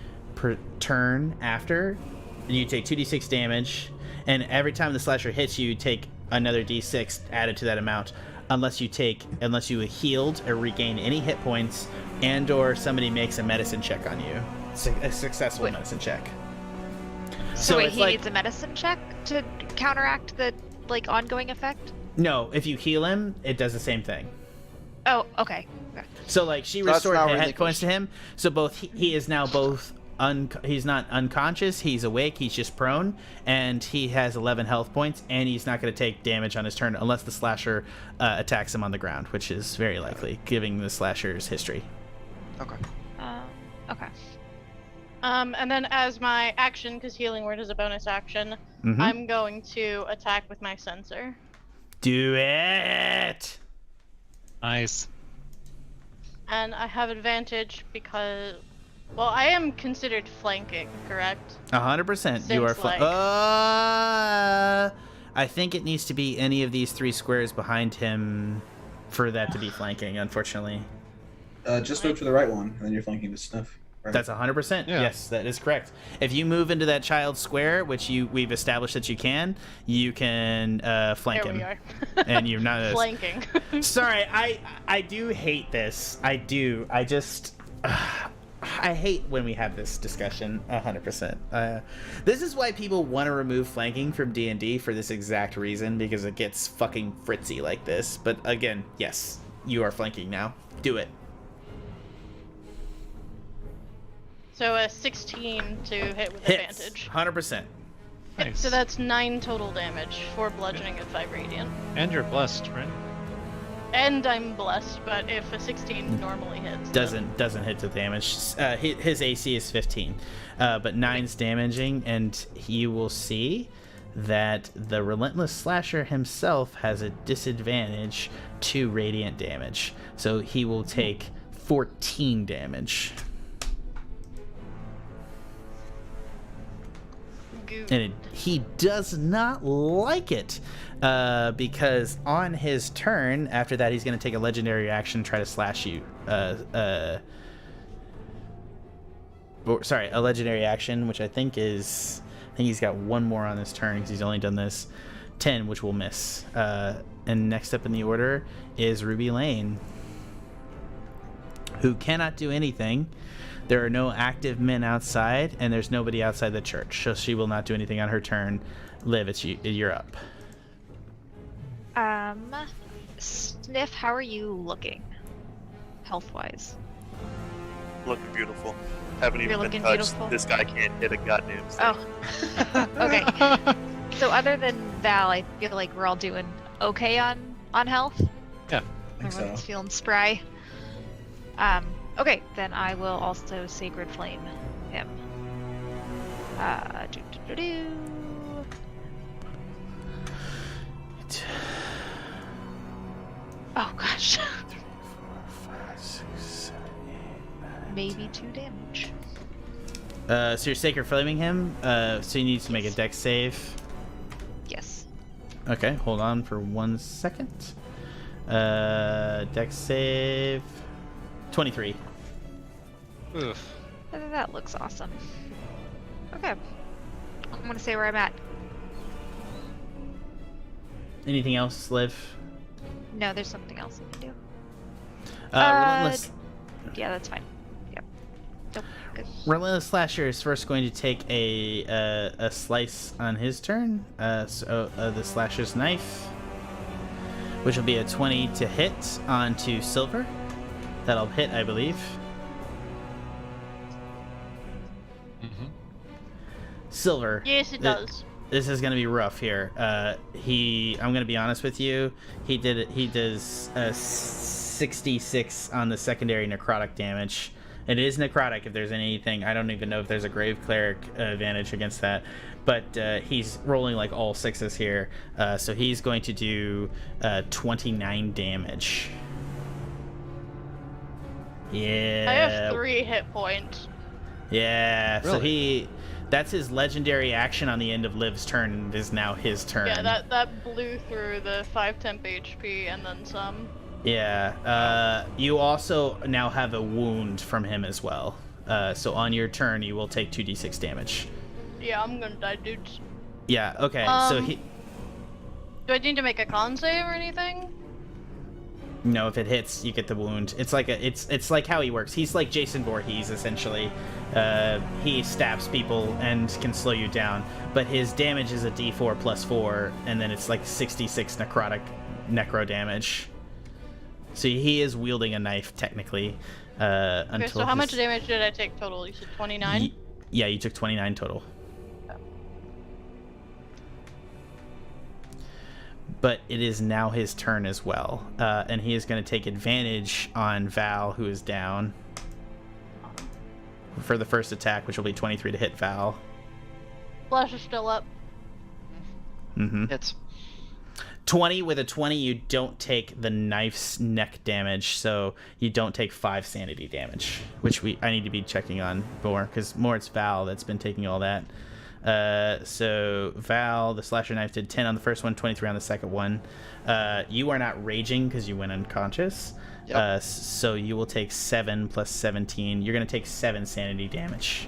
turn after, and you take 2d6 damage. And every time the slasher hits you, you take another d6 added to that amount, unless you healed or regain any hit points, and/or somebody makes a medicine check on you. A successful medicine check. So wait, it's he like, needs a medicine check to counteract the like ongoing effect? no, if you heal him, it does the same thing. Oh, okay. So like she So that's restored now hit points to him. So both he is now both he's not unconscious, he's awake, he's just prone, and he has 11 health points, and he's not going to take damage on his turn unless the slasher attacks him on the ground, which is very likely, giving the slasher's history. Okay. Okay. And then as my action, because healing word is a bonus action, I'm going to attack with my sensor. Do it. Nice. And I have advantage because, well, I am considered flanking, correct? 100%. You are Since, I think it needs to be any of these 3 squares behind him for that to be flanking, unfortunately. Just move to the right one, and then you're flanking with Sniff. Right. That's 100%. Yeah. Yes, that is correct. If you move into that child square, which we've established that you can flank There him. we are. And you're not Flanking. Sorry, I do hate this. I do. I just I hate when we have this discussion. 100%. This is why people want to remove flanking from D&D for this exact reason, because it gets fucking fritzy like this. But again, yes, you are flanking now. Do it. So a 16 to hit with Hits. advantage. 100%. Nice. So that's 9 total damage, 4 bludgeoning and 5 radiant. And you're blessed, right? And I'm blessed, but if a 16 normally hits, Doesn't hit the damage. His AC is 15, but 9's damaging, and you will see that the Relentless Slasher himself has a disadvantage to radiant damage, so he will take 14 damage. And he does not like it, because on his turn, after that, he's going to take a legendary action, try to slash you. A legendary action, which I think he's got one more on his turn because he's only done this 10, which will miss. And next up in the order is Ruby Lane, who cannot do anything. There are no active men outside, and there's nobody outside the church, so she will not do anything on her turn. Liv, you're up. Sniff, how are you looking? Health-wise? Looking beautiful. Haven't You're even been looking touched. beautiful? This guy can't hit a goddamn thing. Oh. Okay. So other than Val, I feel like we're all doing okay on health. Yeah. I think so. Everyone's feeling spry. Okay, then I will also Sacred Flame him. Oh gosh. 3, 4, 5, 6, 7, 8, 9, Maybe 2 damage. So you're Sacred Flaming him, so he needs to make a dex save. Yes. Okay, hold on for 1 second. Dex save 23. Oof. That looks awesome. Okay. I'm gonna say where I'm at. Anything else, Liv? No, there's something else I can do. Relentless. Yeah, that's fine. Yep. Nope. Good. Relentless Slasher is first going to take a slice on his turn. The Slasher's Knife, which will be a 20 to hit onto Silver. That'll hit, I believe. Silver. Yes, it does. This is gonna be rough here. I'm gonna be honest with you. He does 66 on the secondary necrotic damage. It is necrotic if there's anything. I don't even know if there's a grave cleric advantage against that, but he's rolling like all 6s here. So he's going to do 29 damage. Yeah. I have 3 hit points. Yeah. So Really? that's his legendary action on the end of Liv's turn, and is now his turn. Yeah, that blew through the 5 temp HP and then some. Yeah. You also now have a wound from him as well. So on your turn, you will take 2d6 damage. Yeah, I'm gonna die, dudes. Yeah. Okay. So he. Do I need to make a con save or anything? No, if it hits, you get the wound. It's like it's like how he works. He's like Jason Voorhees essentially. He stabs people and can slow you down, but his damage is a D4 plus 4, and then it's like 66 necro damage. So he is wielding a knife technically. Okay, so how much damage did I take total? You said 29? Yeah, you took 29 total. But it is now his turn as well, and he is going to take advantage on Val, who is down, for the first attack, which will be 23 to hit Val. Flash is still up. Mm-hmm. Hits. 20 with a 20, you don't take the knife's neck damage, so you don't take 5 sanity damage, which I need to be checking on more, because more it's Val that's been taking all that. So Val, the slasher knife did 10 on the first one, 23 on the second one. You are not raging because you went unconscious. Yep. So you will take 7 plus 17. You're going to take 7 sanity damage.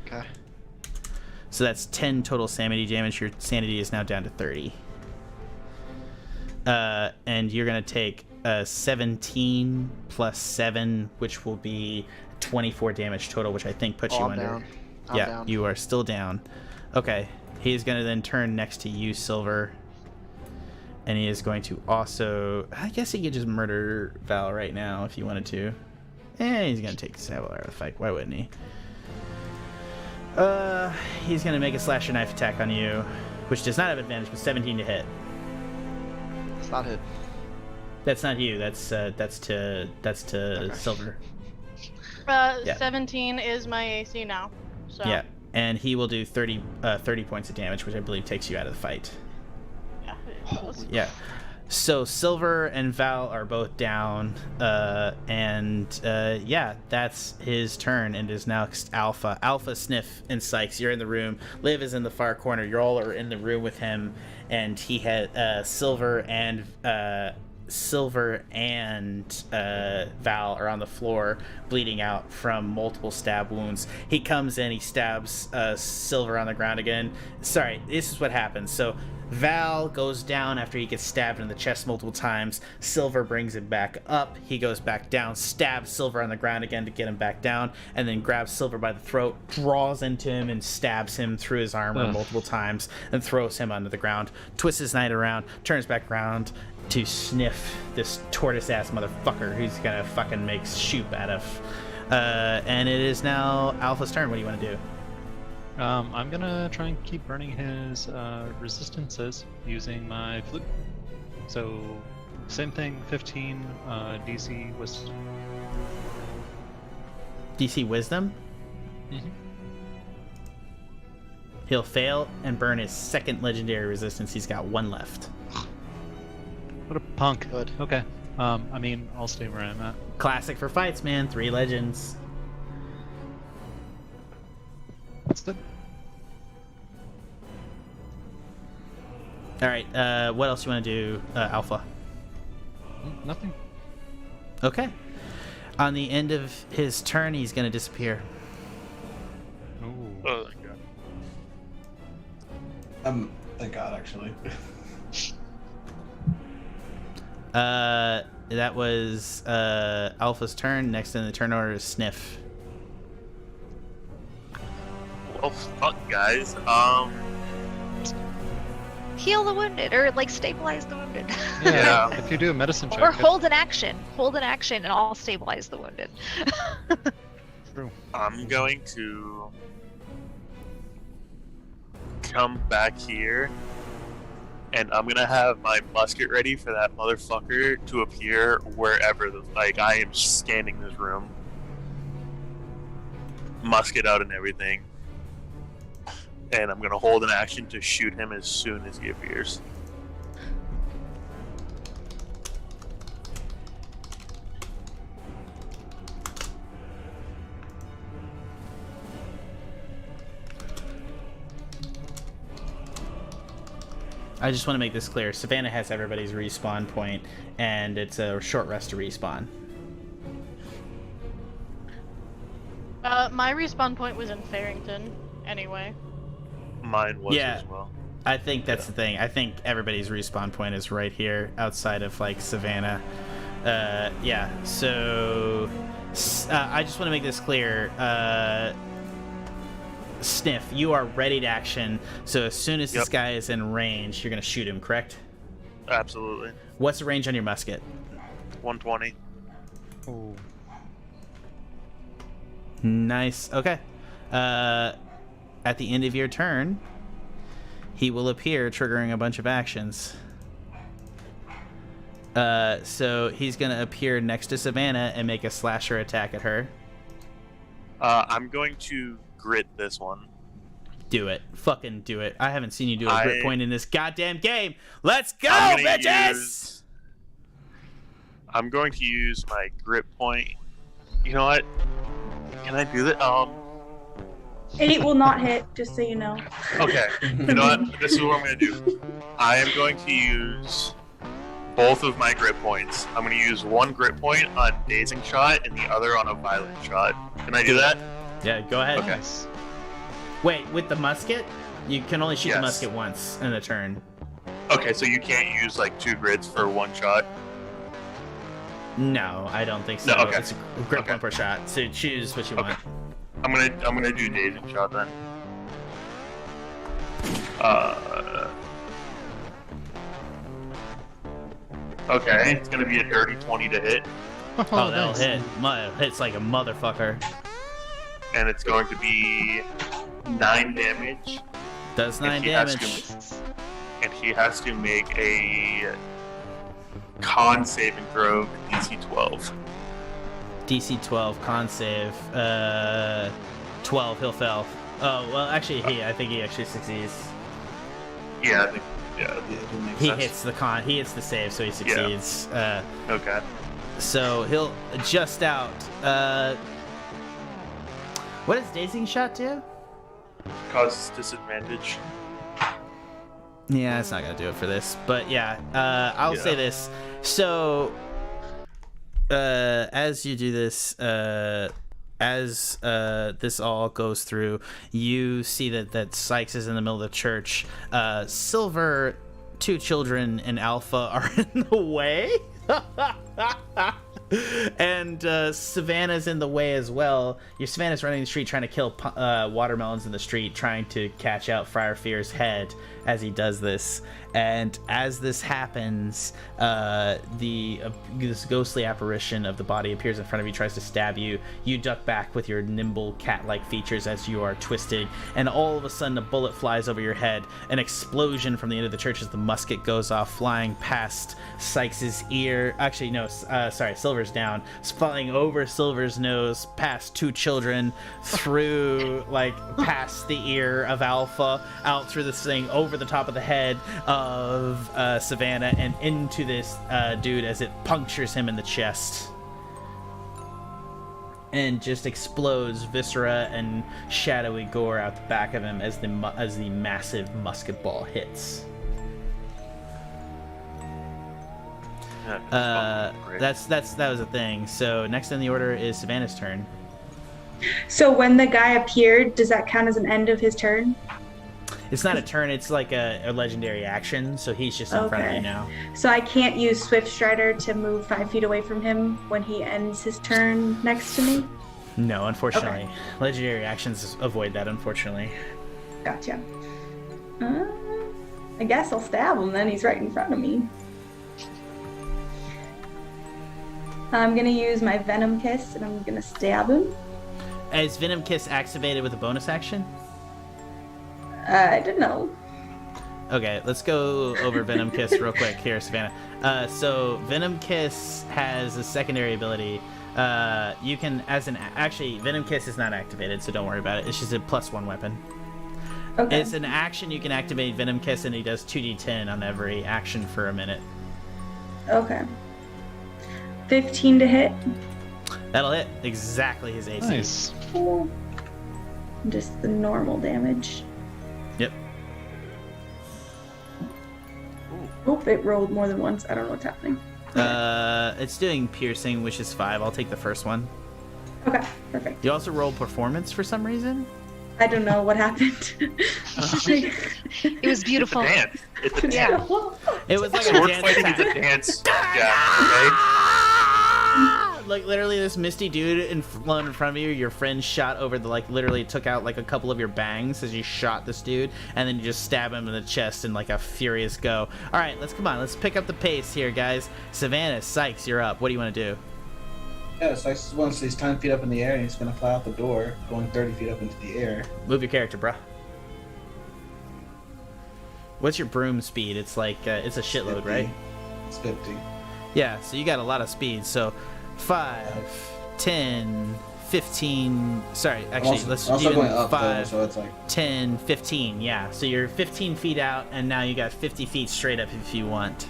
Okay. So that's 10 total sanity damage. Your sanity is now down to 30. And you're going to take 17 plus 7, which will be 24 damage total, which I think puts you I'm under. down. I'm Yeah, down. you are still down. Okay, he's going to then turn next to you, Silver. And he is going to also... I guess he could just murder Val right now if you wanted to. He's going to take Savannah out of the fight. Why wouldn't he? He's going to make a slasher knife attack on you, which does not have advantage, but 17 to hit. It's not hit. That's not you. That's to Okay. Silver. 17 is my AC now. So. Yeah, and he will do 30 points of damage, which I believe takes you out of the fight. Yeah. Yeah. So Silver and Val are both down, yeah, that's his turn, and is now Alpha. Alpha, Sniff, and Sikes, you're in the room. Liv is in the far corner. You all are in the room with him, and he had Silver and Val are on the floor, bleeding out from multiple stab wounds. He comes in, he stabs Silver on the ground again. Sorry, this is what happens. So Val goes down after he gets stabbed in the chest multiple times. Silver brings him back up. He goes back down, stabs Silver on the ground again to get him back down, and then grabs Silver by the throat, draws into him, and stabs him through his armor multiple times, and throws him onto the ground. Twists his knight around, turns back around to Sniff this tortoise-ass motherfucker who's gonna fucking make soup out of. And it is now Alpha's turn. What do you want to do? I'm gonna try and keep burning his resistances using my flute. So, same thing, 15 DC was. DC Wisdom? Mm-hmm. He'll fail and burn his second legendary resistance. He's got 1 left. What a punk. Good. Okay. I mean, I'll stay where I'm at. Classic for fights, man. 3 legends. That's good. All right. What else you want to do, Alpha? Nothing. Okay. On the end of his turn, he's going to disappear. Ooh. Oh, God. Thank God, actually. That was Alpha's turn. Next in the turn order is Sniff. Well, fuck, guys. Heal the wounded, or like stabilize the wounded. Yeah. If you do a medicine check. Or hold an action. Hold an action, and I'll stabilize the wounded. True. I'm going to come back here, and I'm gonna have my musket ready for that motherfucker to appear wherever I am scanning this room. Musket out and everything. And I'm gonna hold an action to shoot him as soon as he appears. I just want to make this clear. Savannah has everybody's respawn point, and it's a short rest to respawn. My respawn point was in Faerington, anyway. Mine was Yeah. as well. I think that's the thing. I think everybody's respawn point is right here outside of like Savannah. Yeah. So I just want to make this clear. Sniff, you are ready to action. So as soon as this guy is in range, you're gonna shoot him, correct? Absolutely. What's the range on your musket? 120. Oh. Nice. Okay. At the end of your turn, he will appear, triggering a bunch of actions. So he's gonna appear next to Savannah and make a slasher attack at her. I'm going to grit this one. Do it. Fucking do it. I haven't seen you do a grit point in this goddamn game. Let's go, bitches! I'm going to use my grit point. You know what? Can I do that? 8 will not hit, just so you know. Okay. You know what? This is what I'm going to do. I am going to use both of my grit points. I'm going to use one grit point on dazing shot and the other on a violent shot. Can I do that? Yeah, go ahead. Okay. Wait, with the musket? You can only shoot the musket once in a turn. Okay, so you can't use like 2 grits for one shot? No, I don't think so. No, okay. It's a grit point per shot, so choose what you want. I'm gonna do dazing shot then. Okay, it's gonna be a dirty 20 to hit. Oh, that'll hit. Hits like a motherfucker. And it's going to be 9 damage. Does 9 damage. And he has to make a con saving throw DC 12. DC 12 con save. 12, he'll fail. Oh, well, actually, I think he actually succeeds. Yeah, I think, he hits the con. He hits the save, so he succeeds. Yeah. Okay. So he'll adjust out. What does dazing shot do? Causes disadvantage. Yeah, it's not gonna do it for this, but yeah, I'll say this. So, as you do this, as this all goes through, you see that Sikes is in the middle of the church. Silver, 2 children, and Alpha are in the way. And Savannah's in the way as well. Savannah's running the street trying to kill watermelons in the street, trying to catch out Friar Fear's head as he does this. And as this happens, this ghostly apparition of the body appears in front of you, tries to stab you. You duck back with your nimble cat-like features as you are twisting, and all of a sudden a bullet flies over your head. An explosion from the end of the church as the musket goes off, flying past Sikes's ear. Actually, no, sorry, Silver's down. It's flying over Silver's nose, past 2 children, through, like, past the ear of Alpha, out through this thing, over the top of the head of Savannah, and into this dude as it punctures him in the chest. And just explodes viscera and shadowy gore out the back of him as the massive musket ball hits. That was a thing. So next in the order is Savannah's turn. So when the guy appeared, does that count as an end of his turn? It's not a turn, it's like a legendary action, so he's just in front of you now. So I can't use Swift Strider to move 5 feet away from him when he ends his turn next to me? No, unfortunately. Okay. Legendary actions avoid that, unfortunately. Gotcha. I guess I'll stab him then, he's right in front of me. I'm gonna use my Venom Kiss and I'm gonna stab him. Is Venom Kiss activated with a bonus action? I don't know. Okay, let's go over Venom Kiss real quick here, Savannah. So Venom Kiss has a secondary ability. You can, actually, Venom Kiss is not activated, so don't worry about it. It's just a +1 weapon. Okay. It's an action you can activate Venom Kiss, and he does 2d10 on every action for a minute. Okay. 15 to hit. That'll hit exactly his AC. Nice. Cool. Just the normal damage. Yep. Oh, it rolled more than once. I don't know what's happening. It's doing piercing, which is 5. I'll take the first one. Okay, perfect. You also roll performance for some reason? I don't know what happened. It was beautiful. Dance. It's a dance. Yeah. It was like a Sword dance fighting is attack. a dance. Yeah. Okay. Like literally this misty dude in front of you, your friend shot over the literally took out like a couple of your bangs as you shot this dude, and then you just stab him in the chest in like a furious go. Alright, let's pick up the pace here, guys. Savannah, Sikes, you're up. What do you want to do? Yeah, Sikes once he's 10 feet up in the air and he's gonna fly out the door, going 30 feet up into the air. Move your character, bruh. What's your broom speed? It's like it's a shitload, 50. right? It's 50. Yeah, so you got a lot of speed. So 5, 10, 15. Sorry, actually, let's also even going up 5, though, so it's like 10, 15. Yeah, so you're 15 feet out, and now you got 50 feet straight up if you want.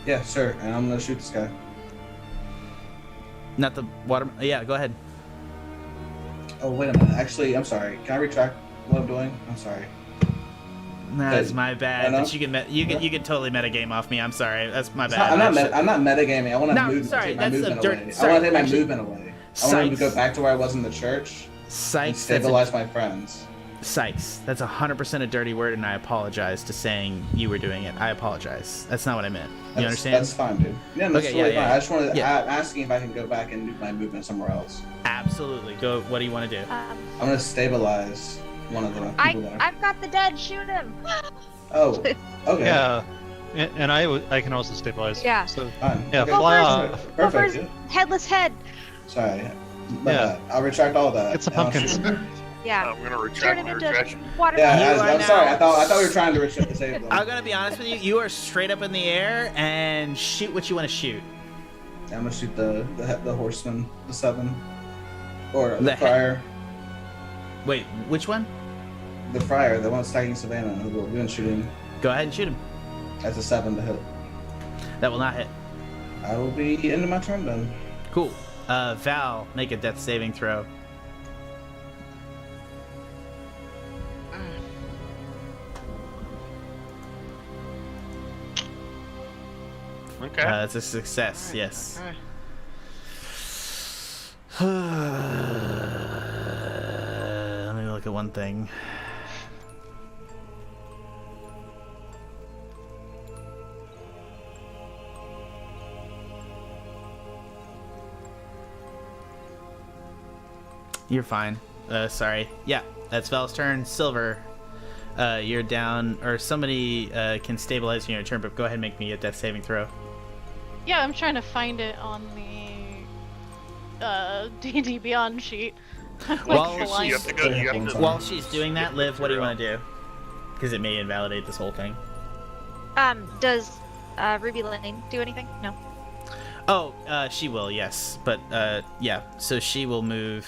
yeah, sure. And I'm gonna shoot this guy. Not the water. Yeah, go ahead. Oh wait a minute. Actually, I'm sorry. Can I retract what I'm doing? I'm sorry. That's my bad. I know. But you can totally metagame off me. I'm sorry. That's my bad. I'm not metagaming. I want to No, move. sorry, take my that's movement the away. dirt- I sorry, want to take my actually- movement away. I want to Sikes. go back to where I was in the church and Sikes. stabilize my friends. Sikes. That's 100% a dirty word, and I apologize to saying you were doing it. I apologize. That's not what I meant. You understand? That's fine, dude. Yeah, that's Okay, totally yeah, fine. yeah. I just wanted Yeah. I'm asking if I can go back and do my movement somewhere else. Absolutely. Go. What do you want to do? I'm gonna stabilize one of the people that are. I've got the dead. Shoot him. Oh, okay. Yeah, and I can also stabilize. Yeah. So Fine. yeah, Okay. fly first. off. Go Perfect. first. Headless head. Sorry. Yeah. I'll retract all that. Get some pumpkins. Yeah. I'm gonna Turn retract him my into retraction. water. Yeah, You are I'm now- sorry. I thought we were trying to retract the save them. I'm gonna be honest with you. You are straight up in the air and shoot what you want to shoot. I'm gonna shoot the horseman, the 7, or The the he- friar. Wait, which one? The friar, the one that's attacking Savannah. We've been shooting. Go ahead and shoot him. That's a 7 to hit. That will not hit. I will be into my turn then. Cool. Val, make a death saving throw. Okay. It's a success. Yes. Okay. Let me look at one thing. You're fine. Sorry. Yeah, that's Val's turn. Silver, you're down, or somebody can stabilize you on your turn, but go ahead and make me a death saving throw. Yeah, I'm trying to find it on the D&D Beyond sheet. I'm like Well, blind. You have to go. You have to. While she's doing that, Liv, what do you want to do? Because it may invalidate this whole thing. Does Ruby Lane do anything? No. Oh, she will, yes. But, yeah, so she will move.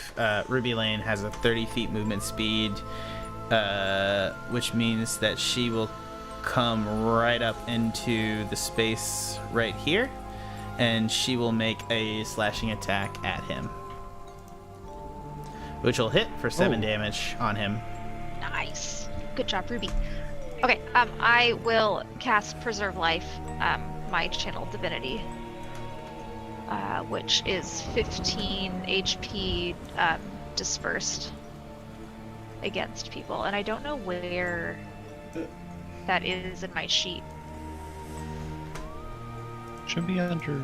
Ruby Lane has a 30 feet movement speed, which means that she will come right up into the space right here, and she will make a slashing attack at him, which will hit for 7 damage on him. Nice. Good job, Ruby. Okay, I will cast Preserve Life, my channel divinity, which is 15 HP dispersed against people, and I don't know where that is in my sheet. Should be under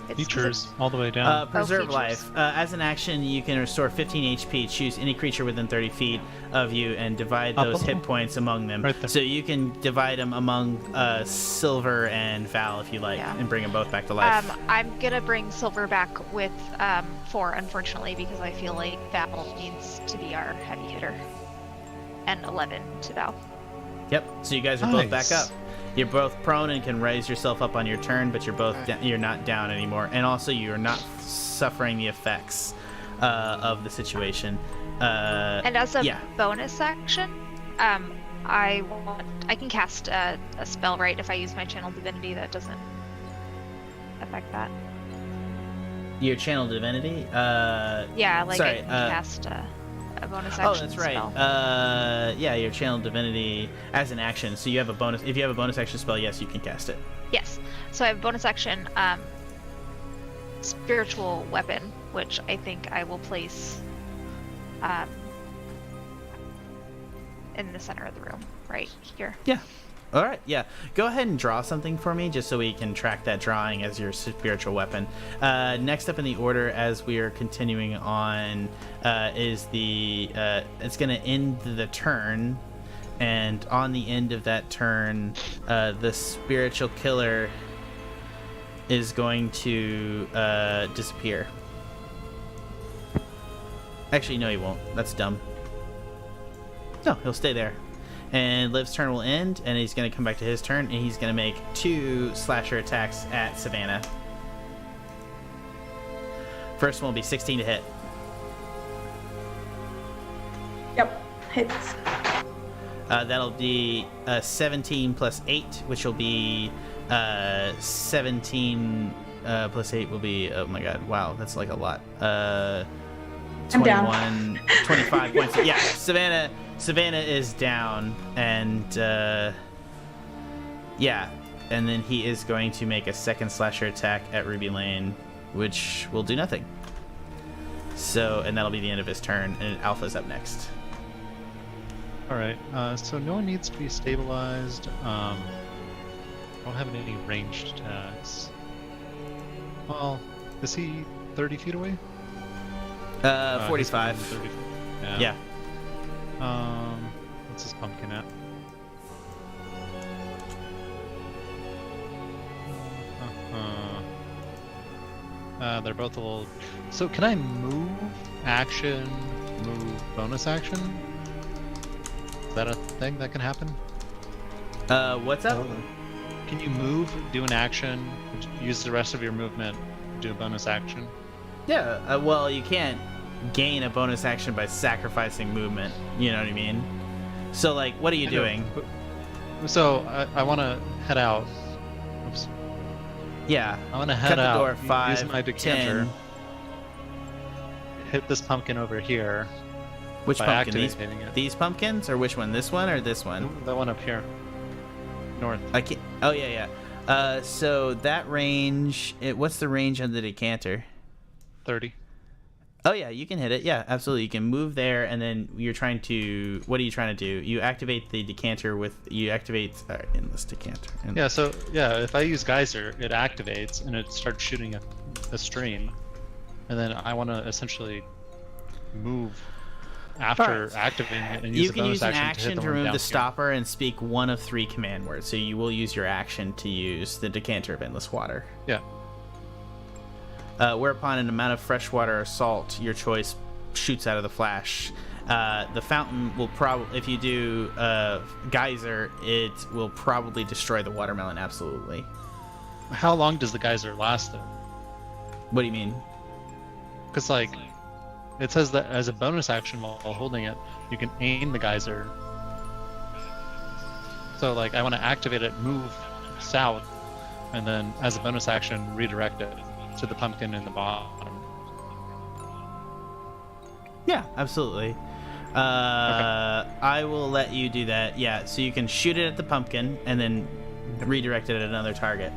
It's features all the way down. Preserve features. life. As an action, you can restore 15 HP. Choose any creature within 30 feet of you and divide Up those a hit little. points among them. Right there. So you can divide them among Silver and Val if you like, Yeah. and bring them both back to life. I'm gonna bring Silver back with 4, unfortunately, because I feel like Val needs to be our heavy hitter, and 11 to Val. Yep. So you guys are both back Nice. up. You're both prone and can raise yourself up on your turn, but you're both you're not down anymore, and also you are not suffering the effects of the situation. And as a yeah. bonus action, I can cast a spell, right? If I use my channel divinity, that doesn't affect that. Your channel divinity. Yeah, like sorry, I can cast a bonus action. Oh, that's right. spell. Yeah, your channel divinity as an action. So you have a bonus. If you have a bonus action spell, yes, you can cast it. Yes. So I have bonus action, spiritual weapon, which I think I will place in the center of the room, right here. Yeah. All right, yeah. Go ahead and draw something for me, just so we can track that drawing as your spiritual weapon. Next up in the order, as we are continuing on, is the... it's going to end the turn, and on the end of that turn, the spiritual killer is going to disappear. Actually, no, he won't. That's dumb. No, he'll stay there. And Liv's turn will end, and he's going to come back to his turn, and he's going to make 2 slasher attacks at Savannah. First one will be 16 to hit. Yep, hits. That'll be 17 plus 8, which will be 17 plus 8 will be, oh my god, wow, that's like a lot. 21, 25 points. Yeah, Savannah is down, and yeah, and then he is going to make a second slasher attack at Ruby Lane, which will do nothing. So, and that'll be the end of his turn, and Alpha's up next. Alright, so no one needs to be stabilized. I don't have any ranged attacks. Well, is he 30 feet away? 45. 30 feet. Yeah. What's this pumpkin at? They're both a little... So can I move, action, move, bonus action? Is that a thing that can happen? What's up? Can you move, do an action, use the rest of your movement, do a bonus action? Yeah, well, you can't gain a bonus action by sacrificing movement. You know what I mean? So, like, what are you doing? So, I want to head out. Oops. Yeah. I want to head Cut the out, door, 5, use my decanter, 10. hit this pumpkin over here. Which by pumpkin? activating it. These pumpkins? Or which one? This one or this one? The one up here. North. I can't... Oh, yeah, yeah. So, that range... What's the range on the decanter? 30. Oh yeah, you can hit it. Yeah, absolutely. You can move there, and then you're trying to... What are you trying to do? You activate the decanter with... You activate... endless decanter. Yeah, so, yeah, if I use Geyser, it activates, and it starts shooting a stream. And then I want to essentially move after activating it and use you a can bonus use an action action to, to hit remove the the stopper and speak one of 3 command words. So you will use your action to use the decanter of endless water. Yeah. Whereupon an amount of fresh water or salt, your choice, shoots out of the flash. The fountain will probably, if you do geyser, it will probably destroy the watermelon. Absolutely. How long does the geyser last, though? What do you mean? Because, like, it says that as a bonus action while holding it, you can aim the geyser. So, like, I want to activate it, move south, and then as a bonus action, redirect it to the pumpkin in the bottom. Yeah, absolutely. Okay. I will let you do that. Yeah, so you can shoot it at the pumpkin and then redirect it at another target.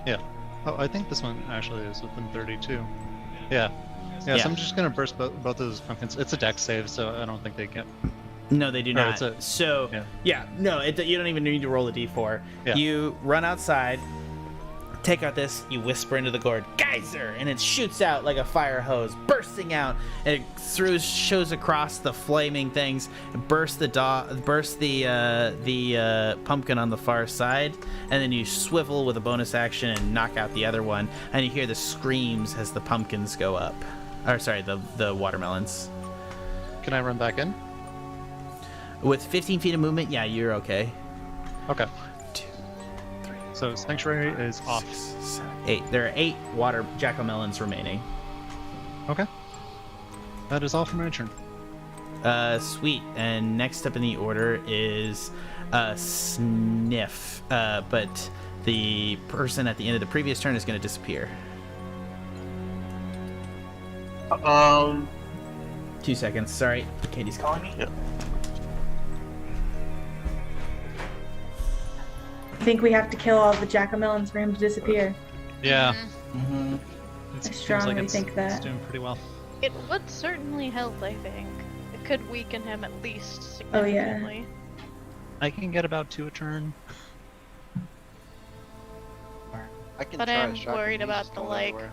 Yeah. Oh, I think this one actually is within 32. Yeah. Yeah, so I'm just going to burst both of those pumpkins. It's a dex save, so I don't think they get... No, they do not. It's So, yeah, no, you don't even need to roll a d4. Yeah. You run outside, take out this, you whisper into the gourd, geyser, and it shoots out like a fire hose, bursting out, and it shows across the flaming things, and bursts the pumpkin on the far side, and then you swivel with a bonus action and knock out the other one, and you hear the screams as the pumpkins go up. Or sorry, the watermelons. Can I run back in? With 15 feet of movement, yeah, you're okay. Okay. So Sanctuary is off. 6, 7, 8. There are 8 water jack-o'-melons remaining. Okay. That is all for my turn. Sweet. And next up in the order is Sniff. But the person at the end of the previous turn is going to disappear. 2 seconds. Sorry. Katie's calling me. Yep. I think we have to kill all the jack-o'-melons for him to disappear. Yeah. Mm-hmm. It I seems strongly like think that. It's doing pretty well. It would certainly help, I think. could weaken him at least Oh, yeah. significantly. I can get about 2 a turn. I can But try I to am distract him, worried he's about just the, going like, everywhere.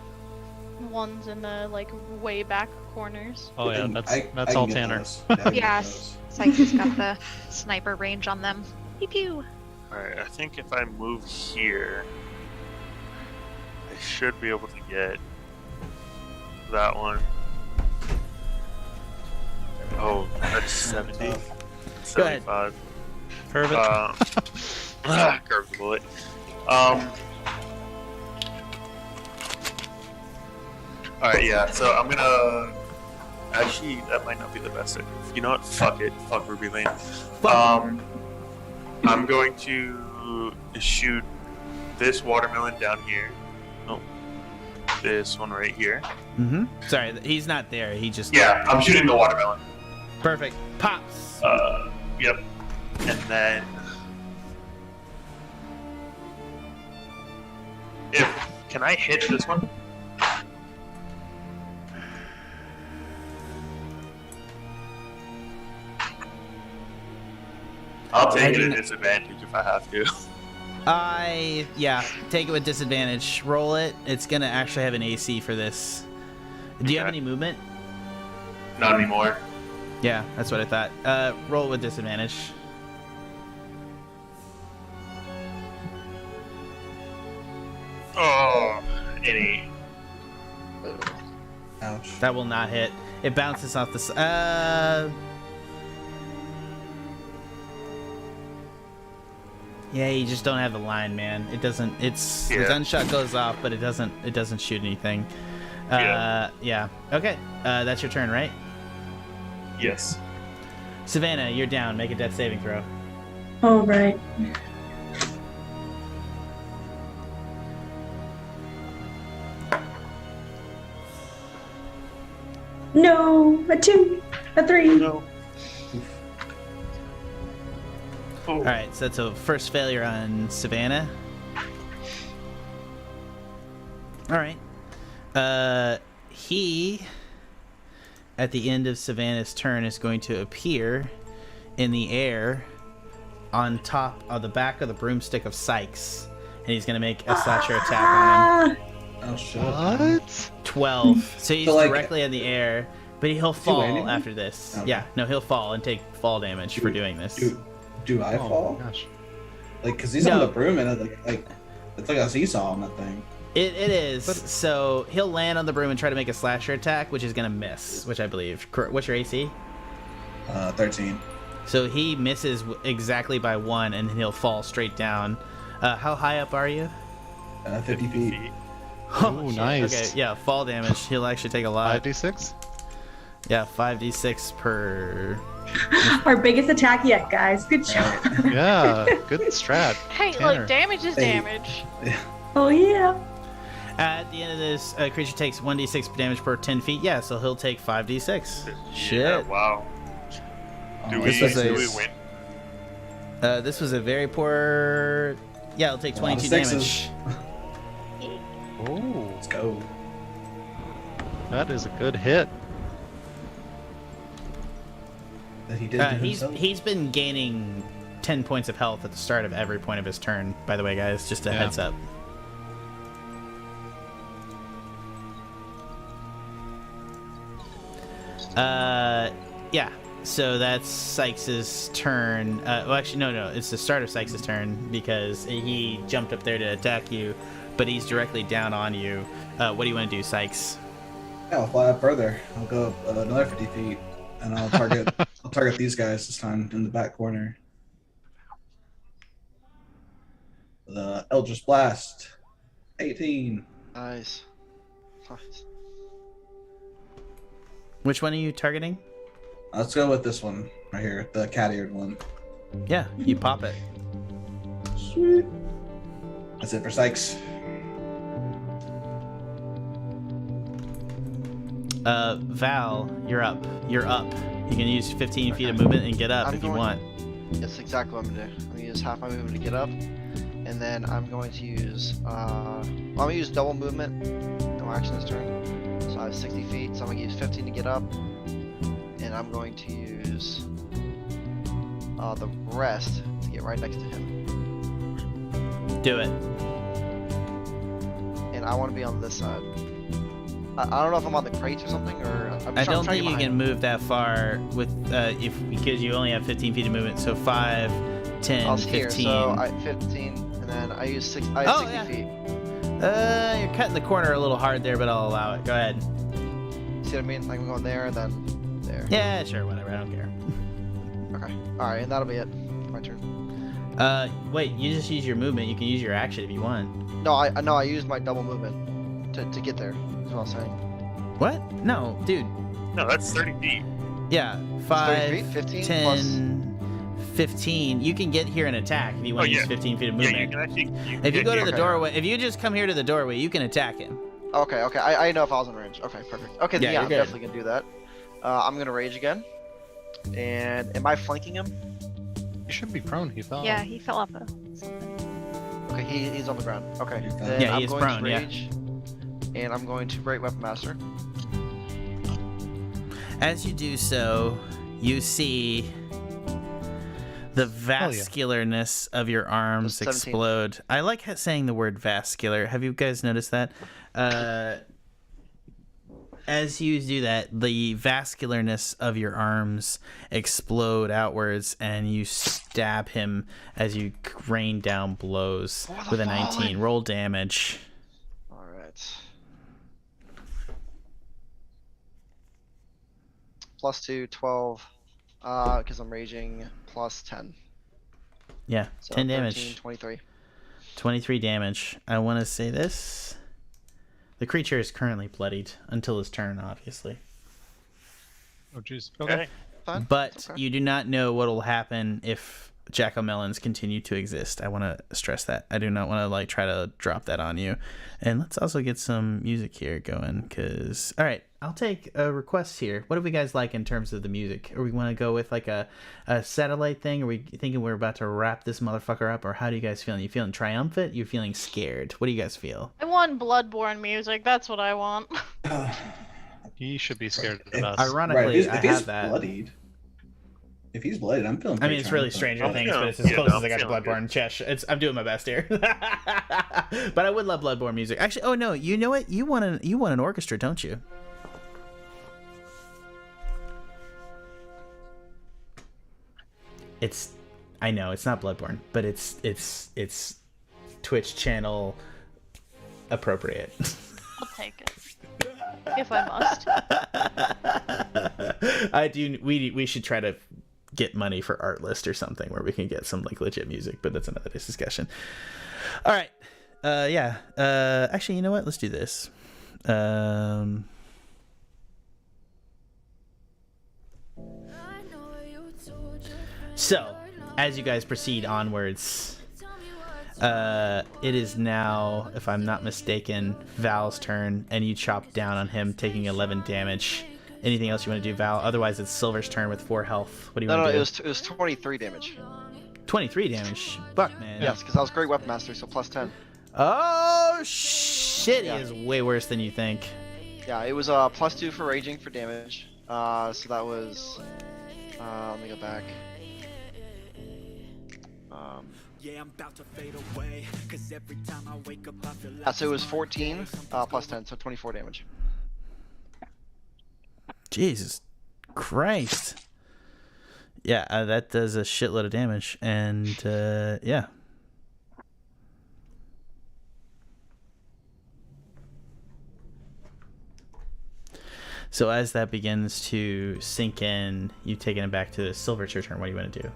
Ones in the like way back corners. Oh yeah, I that's can all get Tanner. those. Yeah, I can get Yes. those. Sikes has got the sniper range on them. Pew pew. Alright, I think if I move here, I should be able to get that one. Oh, that's 70. Go ahead. 75. Curve it. Curve the bullet. Alright, yeah, so I'm gonna... Actually, that might not be the best idea. You know what? Fuck it. Fuck Ruby Lane. I'm going to shoot this watermelon down here. Oh. This one right here. Mm-hmm. Sorry, he's not there. He just... Yeah, I'm shooting the watermelon. Perfect. Pops. Yep. And then... Can I hit this one? I'll take it at disadvantage if I have to. Yeah, take it with disadvantage. Roll it. It's gonna actually have an AC for this. Do you have Okay. any movement? Not anymore. Yeah, that's what I thought. Roll it with disadvantage. Oh, any. Ouch. That will not hit. It bounces off the yeah, you just don't have the line, man. It doesn't. It's the Yeah. gunshot goes off, but it doesn't shoot anything. Yeah. Okay. That's your turn, right? Yes. Savannah, you're down. Make a death saving throw. All right. No, a 2, a 3. No. Oh. All right, so that's a first failure on Savannah. All right. He, at the end of Savannah's turn, is going to appear in the air on top of the back of the broomstick of Sikes, and he's going to make a slasher attack on him. Oh shit. What? 12. So he's So, like, directly in the air, but he'll fall anything? after this. Okay. Yeah, no, he'll fall and take fall damage for doing this. Do I Oh fall? my gosh. Like, cause he's No. on the broom and like it's like a seesaw on that thing. It is. So he'll land on the broom and try to make a slasher attack, which is going to miss, which I believe. What's your AC? 13. So he misses exactly by 1, and then he'll fall straight down. How high up are you? 50 feet. Ooh, shit. nice. Okay, yeah, fall damage. He'll actually take a lot. 5d6? Yeah, 5d6 per... Our biggest attack yet, guys. Good job. Yeah, good strat. Hey, Tanner. look, damage is Hey. damage. Oh yeah. At the end of this, creature takes 1d6 damage per 10 feet. Yeah, so he'll take 5d6. Shit. Yeah, wow. Do we, This was do a- we win? This was a very poor... Yeah, it'll take A lot of 22 sixes. damage. Oh, Let's go. that is a good hit. That he did to He's himself. he's been gaining 10 points of health at the start of every point of his turn, by the way, guys. Just a Yeah. heads up. Yeah. So that's Sykes' turn. Well, actually, no. It's the start of Sykes' turn because he jumped up there to attack you, but he's directly down on you. What do you want to do, Sykes? Yeah, I'll fly up further. I'll go up another 50 feet, and I'll target these guys this time in the back corner. The Eldritch Blast, 18. Nice. Nice. Which one are you targeting? Let's go with this one right here, the cat-eared one. Yeah, you pop it. Sweet. That's it for Sikes. Val, you're up. You're up. You can use 15 feet of movement and get up I'm if you going- want. That's exactly what I'm gonna do. I'm gonna use half my movement to get up, and then I'm going to use I'm gonna use double movement. No action this turn. So I have 60 feet, so I'm gonna use 15 to get up, and I'm going to use the rest to get right next to him. Do it. And I want to be on this side. I don't know if I'm on the crates or something, or I don't think you can move that far with because you only have 15 feet of movement. So 5, 10, I was 15. here, so I 15, and then I use 60 feet. You're cutting the corner a little hard there, but I'll allow it. Go ahead. See what I mean? Like I'm going there and then there. Yeah, sure, whatever. I don't care. Okay. All right, and that'll be it. My turn. Wait. You just use your movement. You can use your action if you want. No, I used my double movement to get there. That's what I'm saying. What? No, dude. No, that's 30 feet. Yeah, 30 5, feet, 15 10, 15. You can get here and attack if you want to use 15 feet of movement. Yeah, you can actually. If you go to the Okay. doorway, if you just come here to the doorway, you can attack him. Okay. I know if I was in range. Okay, perfect. Okay, Yeah, yeah, I'm you're good. definitely gonna do that. I'm gonna rage again. And am I flanking him? You should be prone. He fell. Yeah, he fell off a. Okay, he's on the ground. Okay. He's Then Yeah, he I'm is going prone, to yeah. rage, and I'm going to break Weapon Master. As you do so, you see the vascularness of your arms 17. explode. I like saying the word vascular. Have you guys noticed that? As you do that, the vascularness of your arms explode outwards, and you stab him as you rain down blows with a 19. Roll damage. All right. +2, 12. Because I'm raging. +10. Yeah, So 10 13, damage. 23. 23 damage. I want to say this. The creature is currently bloodied until his turn, obviously. Oh, jeez. Okay. Fine. But Okay. you do not know what will happen if jack-o'-melons continue to exist. I want to stress that. I do not want to try to drop that on you. And let's also get some music here going, because all right, I'll take a request here. What do we guys like in terms of the music? Or we want to go with a satellite thing? Are we thinking we're about to wrap this motherfucker up? Or how do you guys feel? You feeling triumphant? You feeling scared? What do you guys feel? I want Bloodborne music. That's what I want. He should be scared of us. Ironically, if I he's have that. bloodied. If he's bloodied, I'm feeling. I mean, it's really triumphant. Stranger Things, but it's as Yeah, close no, as I got to I'm feeling Bloodborne. Chesh, I'm doing my best here. But I would love Bloodborne music. Actually, oh no, you know what? You want an orchestra, don't you? I know it's not Bloodborne, but it's Twitch channel appropriate. I'll take it. If I must. I do. We should try to get money for Artlist or something where we can get some legit music, but that's another discussion. All right. Yeah. Actually, you know what? Let's do this. So, as you guys proceed onwards, it is now, if I'm not mistaken, Val's turn, and you chop down on him, taking 11 damage. Anything else you want to do, Val? Otherwise, it's Silver's turn with 4 health. What do you want to do? It was 23 damage. 23 damage. Fuck, man. Yes, because I was Great Weapon Master, so +10. Oh, shit. Yeah. He is way worse than you think. Yeah, it was +2 for raging for damage. So that was. Let me go back. So it was 14 +10, so 24 damage. Jesus Christ. Yeah, that does a shitload of damage, and yeah. So as that begins to sink in, you've taken it back to the Silver Church turn. What do you want to do?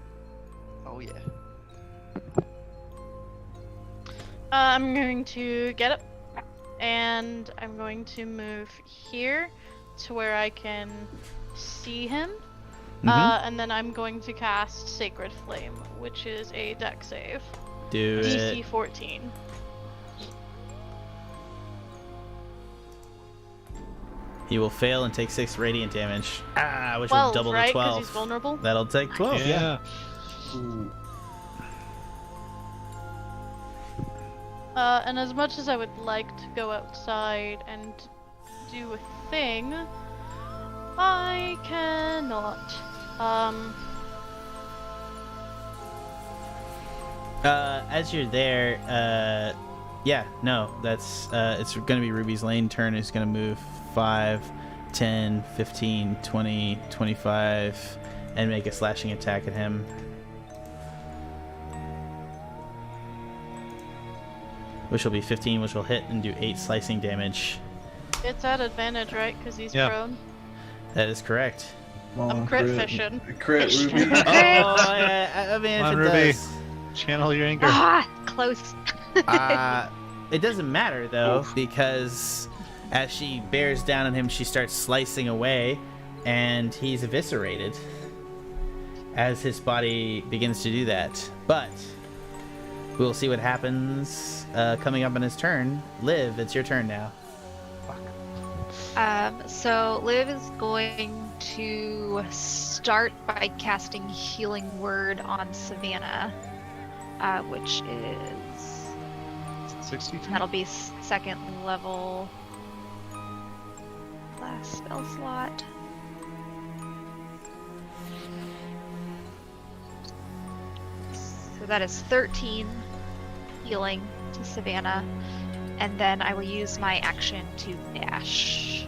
Oh yeah. I'm going to get up, and I'm going to move here to where I can see him. And then I'm going to cast Sacred Flame, which is a dex save. Do DC it. 14. He will fail and take 6 radiant damage. Which 12, will double right? to 'Cause 12. he's vulnerable. That'll take 12. Yeah. And as much as I would like to go outside and do a thing, I cannot. not. As you're there, yeah, no, that's, it's gonna be Ruby's Lane turn. Is gonna move 5, 10, 15, 20, 25, and make a slashing attack at him. Which will be 15, which will hit and do 8 slicing damage. It's at advantage, right? Because he's prone. That is correct. I'm crit fishing. Crit, Ruby. Oh, yeah, I mean, Come on, if it Ruby. does. Channel your anger. Ah, close. It doesn't matter, though, because as she bears down on him, she starts slicing away, and he's eviscerated as his body begins to do that. But we'll see what happens coming up on his turn. Liv, it's your turn now. So Liv is going to start by casting Healing Word on Savannah, which is 60 feet? that'll be second level. Last spell slot. So that is 13 healing to Savannah, and then I will use my action to dash.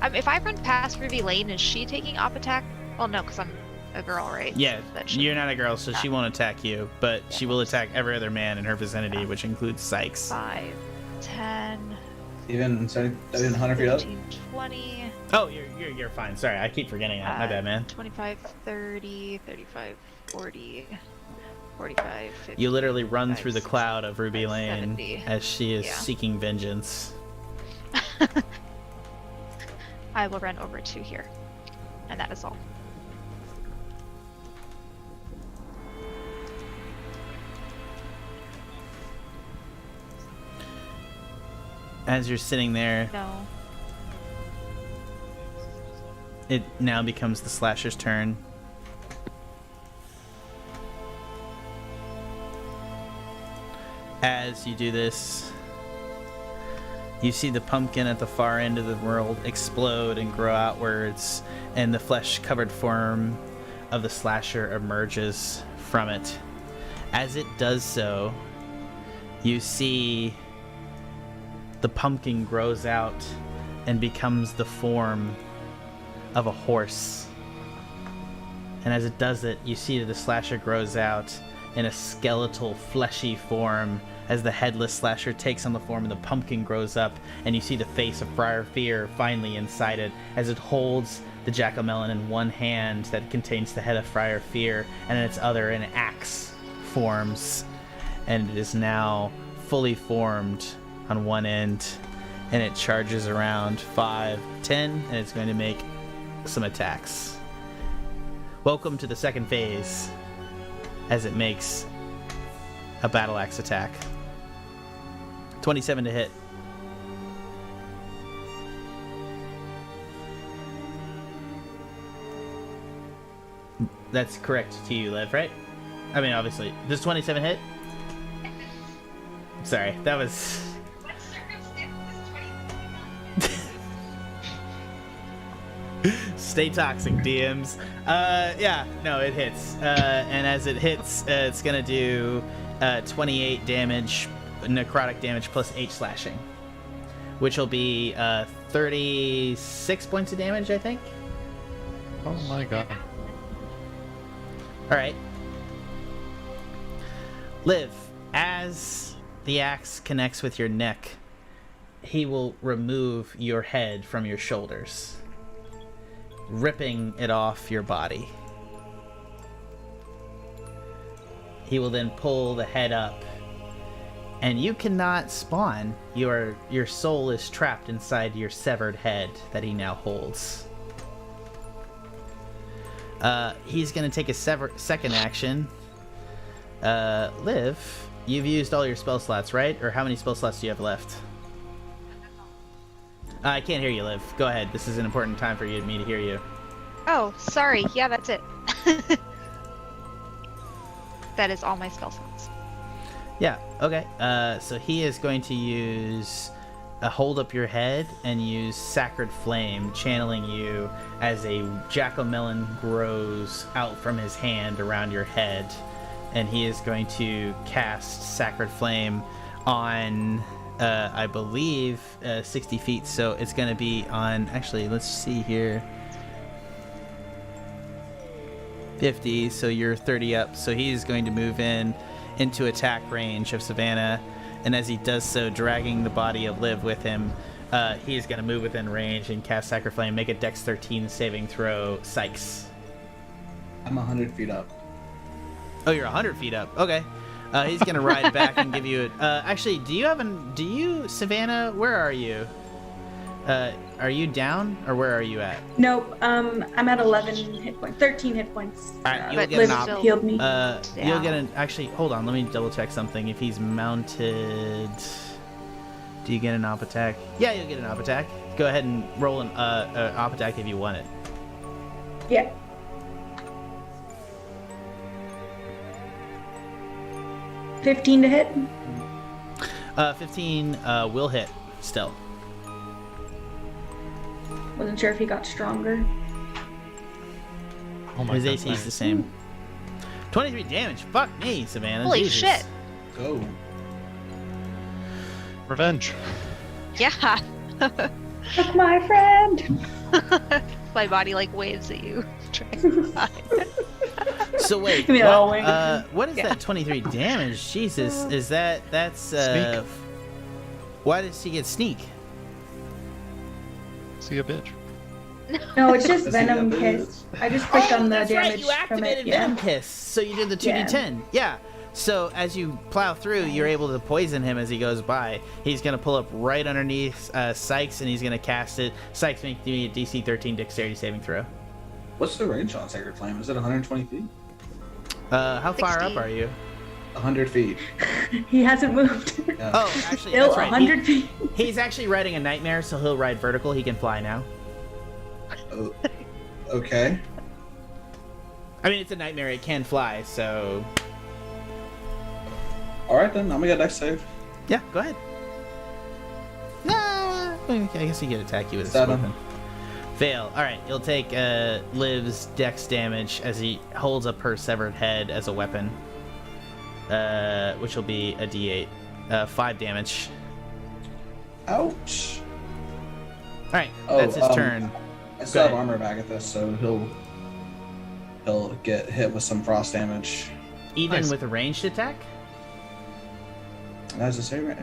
If I run past Ruby Lane, is she taking op attack? Well, no, because I'm a girl, right? Yeah, That should- you're not a girl, so she won't attack you, but she will attack every other man in her vicinity, which includes Sikes. 5, 10, Even 100 feet up. 15, 20, Oh, you're fine. Sorry, I keep forgetting that. My bad, man. 25, 30, 35, 40, 45, 50. You literally run 55, through the 60, cloud of Ruby 65, Lane 70. as she is Yeah. seeking vengeance. I will run over to here. And that is all. As you're sitting there, No. it now becomes the slasher's turn. As you do this, you see the pumpkin at the far end of the world explode and grow outwards, and the flesh-covered form of the slasher emerges from it. As it does so, you see the pumpkin grows out and becomes the form of a horse. And as it does it, you see that the slasher grows out in a skeletal, fleshy form as the headless slasher takes on the form of the pumpkin grows up, and you see the face of Friar Fear finally inside it as it holds the jack-o'-melon in one hand that contains the head of Friar Fear, and in its other an axe forms, and it is now fully formed on one end, and it charges around 5, 10, and it's going to make some attacks. Welcome to the second phase, as it makes a battle axe attack. 27 to hit. That's correct to you, Liv, right? I mean, obviously. Does 27 hit? Sorry, that was... Stay toxic, DMs. Yeah, no, it hits. And as it hits, it's gonna do 28 damage, necrotic damage plus 8 slashing, which will be 36 points of damage, I think. Oh my god. Alright. Liv, as the axe connects with your neck, he will remove your head from your shoulders, ripping it off your body. He will then pull the head up, and you cannot spawn. Your soul is trapped inside your severed head that he now holds. He's going to take a second action. Liv, you've used all your spell slots, right? Or how many spell slots do you have left? I can't hear you, Liv. Go ahead. This is an important time for me to hear you. Oh, sorry. Yeah, that's it. That is all my spell slots. Yeah, okay. So he is going to use hold up your head and use Sacred Flame, channeling you as a jack-o'-melon grows out from his hand around your head. And he is going to cast Sacred Flame on, I believe, 60 feet. So it's going to be on, actually, let's see here. 50, so you're 30 up. So he's going to move into attack range of Savannah. And as he does so, dragging the body of Liv with him, he's going to move within range and cast Sacred Flame. Make a Dex 13 saving throw, Sikes. I'm 100 feet up. Oh, you're 100 feet up. Okay. He's going to ride back and give you actually, do you, Savannah, where are you? Are you down, or where are you at? Nope. I'm at 11 hit points. 13 hit points. All right, you'll But get Liv an healed me. You'll get an... Actually, hold on. Let me double check something. If he's mounted... Do you get an op attack? Yeah, you'll get an op attack. Go ahead and roll an op attack if you want it. Yeah. $15 to hit. 15 will hit still. Wasn't sure if he got stronger. Oh my His God, AC is the same. 23 damage. Fuck me, Savannah. Holy Jesus. shit. Go. Revenge. Yeah. That's my friend. My body like waves at you. Trying to hide. So wait, Give me that wing. what is that 23 damage? Jesus, that's Sneak. Why does he get sneak? See a bitch. No, it's just Does he Venom have Kiss. boots? I just clicked on the that's damage right, you from it. activated Yeah. Venom Kiss, so you did the 2d10. Yeah. So as you plow through, you're able to poison him as he goes by. He's gonna pull up right underneath Sikes, and he's gonna cast it. Sikes, make me a DC 13 Dexterity saving throw. What's the range on Sacred Flame? Is it 120 feet? How far 60. up are you? 100 feet. He hasn't moved. Yeah. Oh, actually, Still that's right. 100 feet. He's actually riding a nightmare, so he'll ride vertical. He can fly now. Oh, okay. I mean, it's a nightmare. It can fly, so... Alright then, I'm gonna get dex save. Yeah, go ahead. No, I guess he can attack you with a 7. weapon. Fail. All right, you'll take Liv's dex damage as he holds up her severed head as a weapon, which will be a D8, 5 damage. Ouch. All right, Oh, that's his turn. I still have ahead. armor back at this, so he'll get hit with some frost damage. Even Nice. with a ranged attack. That's a save, right?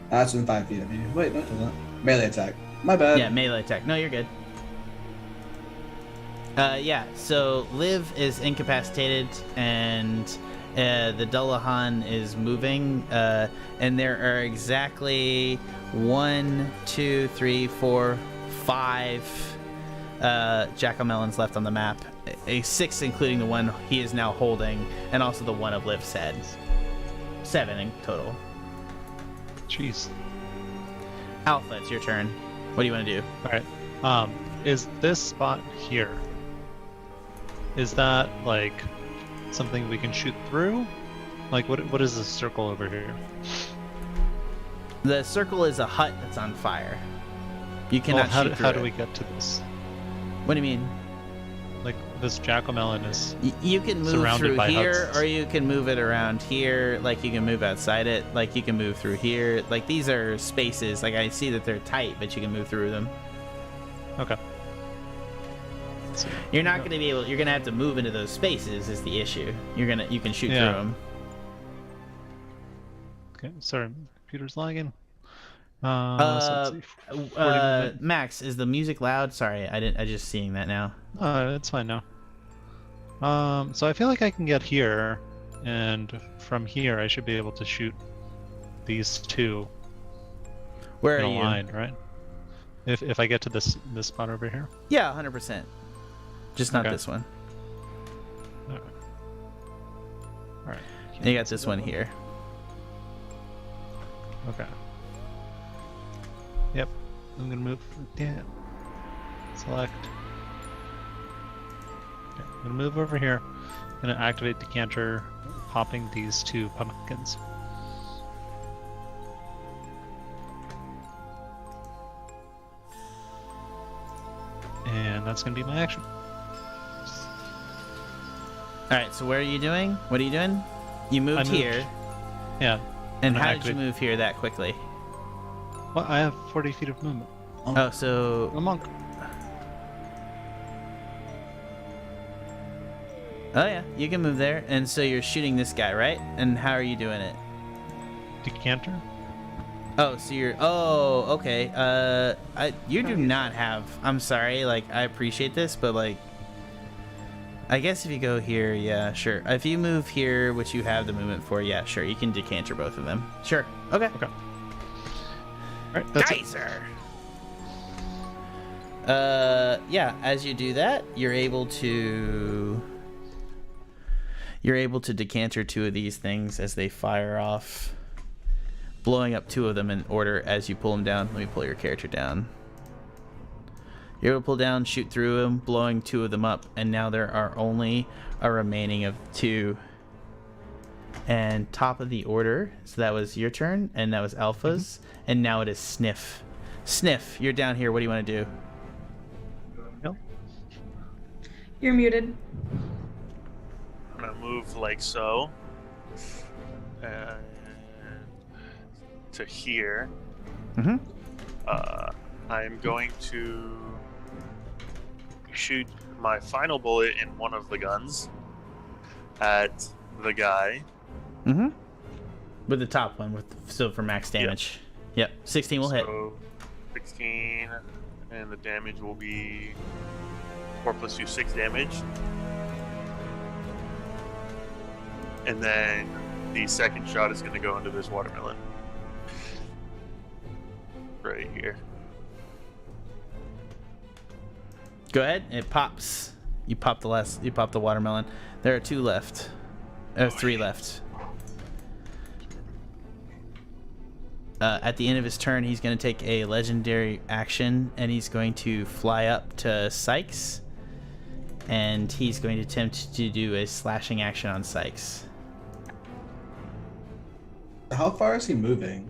That's in 5 feet of you. Wait, no, it doesn't. Melee attack. My bad. Yeah, melee attack. No, you're good. Yeah, so Liv is incapacitated, and the Dullahan is moving, and there are exactly 1, 2, 3, 4, 5 jack-o'-melons left on the map. A 6, including the one he is now holding, and also the one of Liv's head. 7 in total. Jeez. Alpha, it's your turn. What do you want to do? All right. Is this spot here? Is that like something we can shoot through? Like what is this circle over here? The circle is a hut that's on fire. You cannot how, shoot through how do it. we get to this? What do you mean? Like this jack-o'-melon is You can move surrounded through by here, huts. or you can move it around here. Like you can move outside it. Like you can move through here. Like these are spaces. Like I see that they're tight, but you can move through them. okay. You're not going to be able. You're going to have to move into those spaces. Is the issue? You can shoot Yeah. through them. Okay. Sorry, computer's lagging. So let's see, 40 minutes. Max, is the music loud? Sorry, I just seeing that now. It's fine now. So I feel like I can get here, and from here I should be able to shoot these two Where in are a you? line, right? If I get to this spot over here. Yeah, 100%. Just not Okay. this one. All right. And you got this one here. Okay. Yep. I'm gonna move. Yeah. Select. Okay. I'm gonna move over here. I'm gonna activate Decanter, popping these two pumpkins. that's going to be my action. All right. So where are you doing? What are you doing? You moved here. Yeah. And I'm how actually- did you move here that quickly? Well, I have 40 feet of movement. Oh, so I'm a monk. oh yeah, you can move there, and so you're shooting this guy, right? And how are you doing it? Decanter? Oh, so you're. Oh, okay. You do not have. I'm sorry. Like, I appreciate this, but like, I guess if you go here, yeah, sure. If you move here, which you have the movement for, yeah, sure. You can decanter both of them. Sure. Okay. Okay. Alright, that's it. Geyser. Yeah. As you do that, you're able to decanter two of these things as they fire off, blowing up two of them in order as you pull them down. Let me pull your character down. You're able to pull down, shoot through them, blowing two of them up, and now there are only a remaining of two. And top of the order, so that was your turn, and that was Alpha's, and now it is Sniff. Sniff, you're down here. What do you want to do? You're muted. I'm gonna move like so. To here. Mm-hmm. I'm going to shoot my final bullet in one of the guns at the guy. Mm-hmm. With the top one, so for max damage. Yep. 16 will hit. So 16, and the damage will be 4 + 2, 6 damage. And then the second shot is going to go into this watermelon. Right here. Go ahead. It pops. You pop the watermelon. There are two left. There are three left. At the end of his turn, he's going to take a legendary action, and he's going to fly up to Sikes, and he's going to attempt to do a slashing action on Sikes. How far is he moving?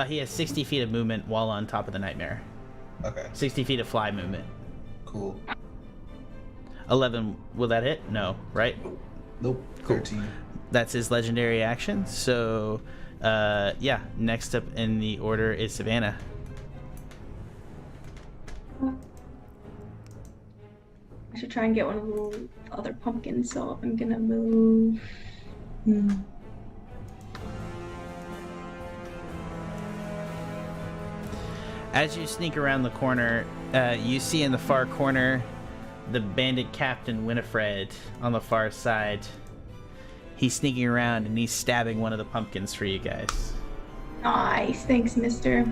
He has 60 feet of movement while on top of the nightmare. Okay. 60 feet of fly movement. Cool. 11, will that hit? No, right? Nope. Cool. 13. That's his legendary action. So, yeah, next up in the order is Savannah. I should try and get one of the other pumpkins, so I'm gonna move. As you sneak around the corner, you see in the far corner the bandit captain Winifred on the far side. He's sneaking around and he's stabbing one of the pumpkins for you guys. Nice, thanks, mister.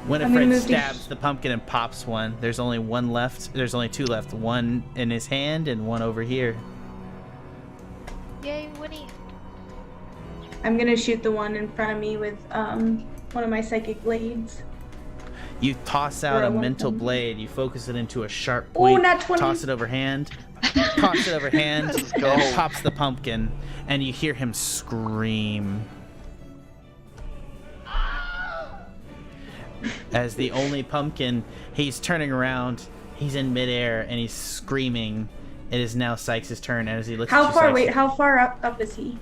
Winifred stabs the pumpkin and pops one. There's only one left. There's only two left. One in his hand and one over here. Yay, Winnie. I'm gonna shoot the one in front of me with one of my psychic blades. You toss out a mental blade. You focus it into a sharp point. Ooh, nat 20. Toss it overhand. Toss it overhand. And it pops the pumpkin, and you hear him scream. As the only pumpkin, he's turning around. He's in midair, and he's screaming. It is now Sikes' turn. As he looks at you, Sikes, how far up is he?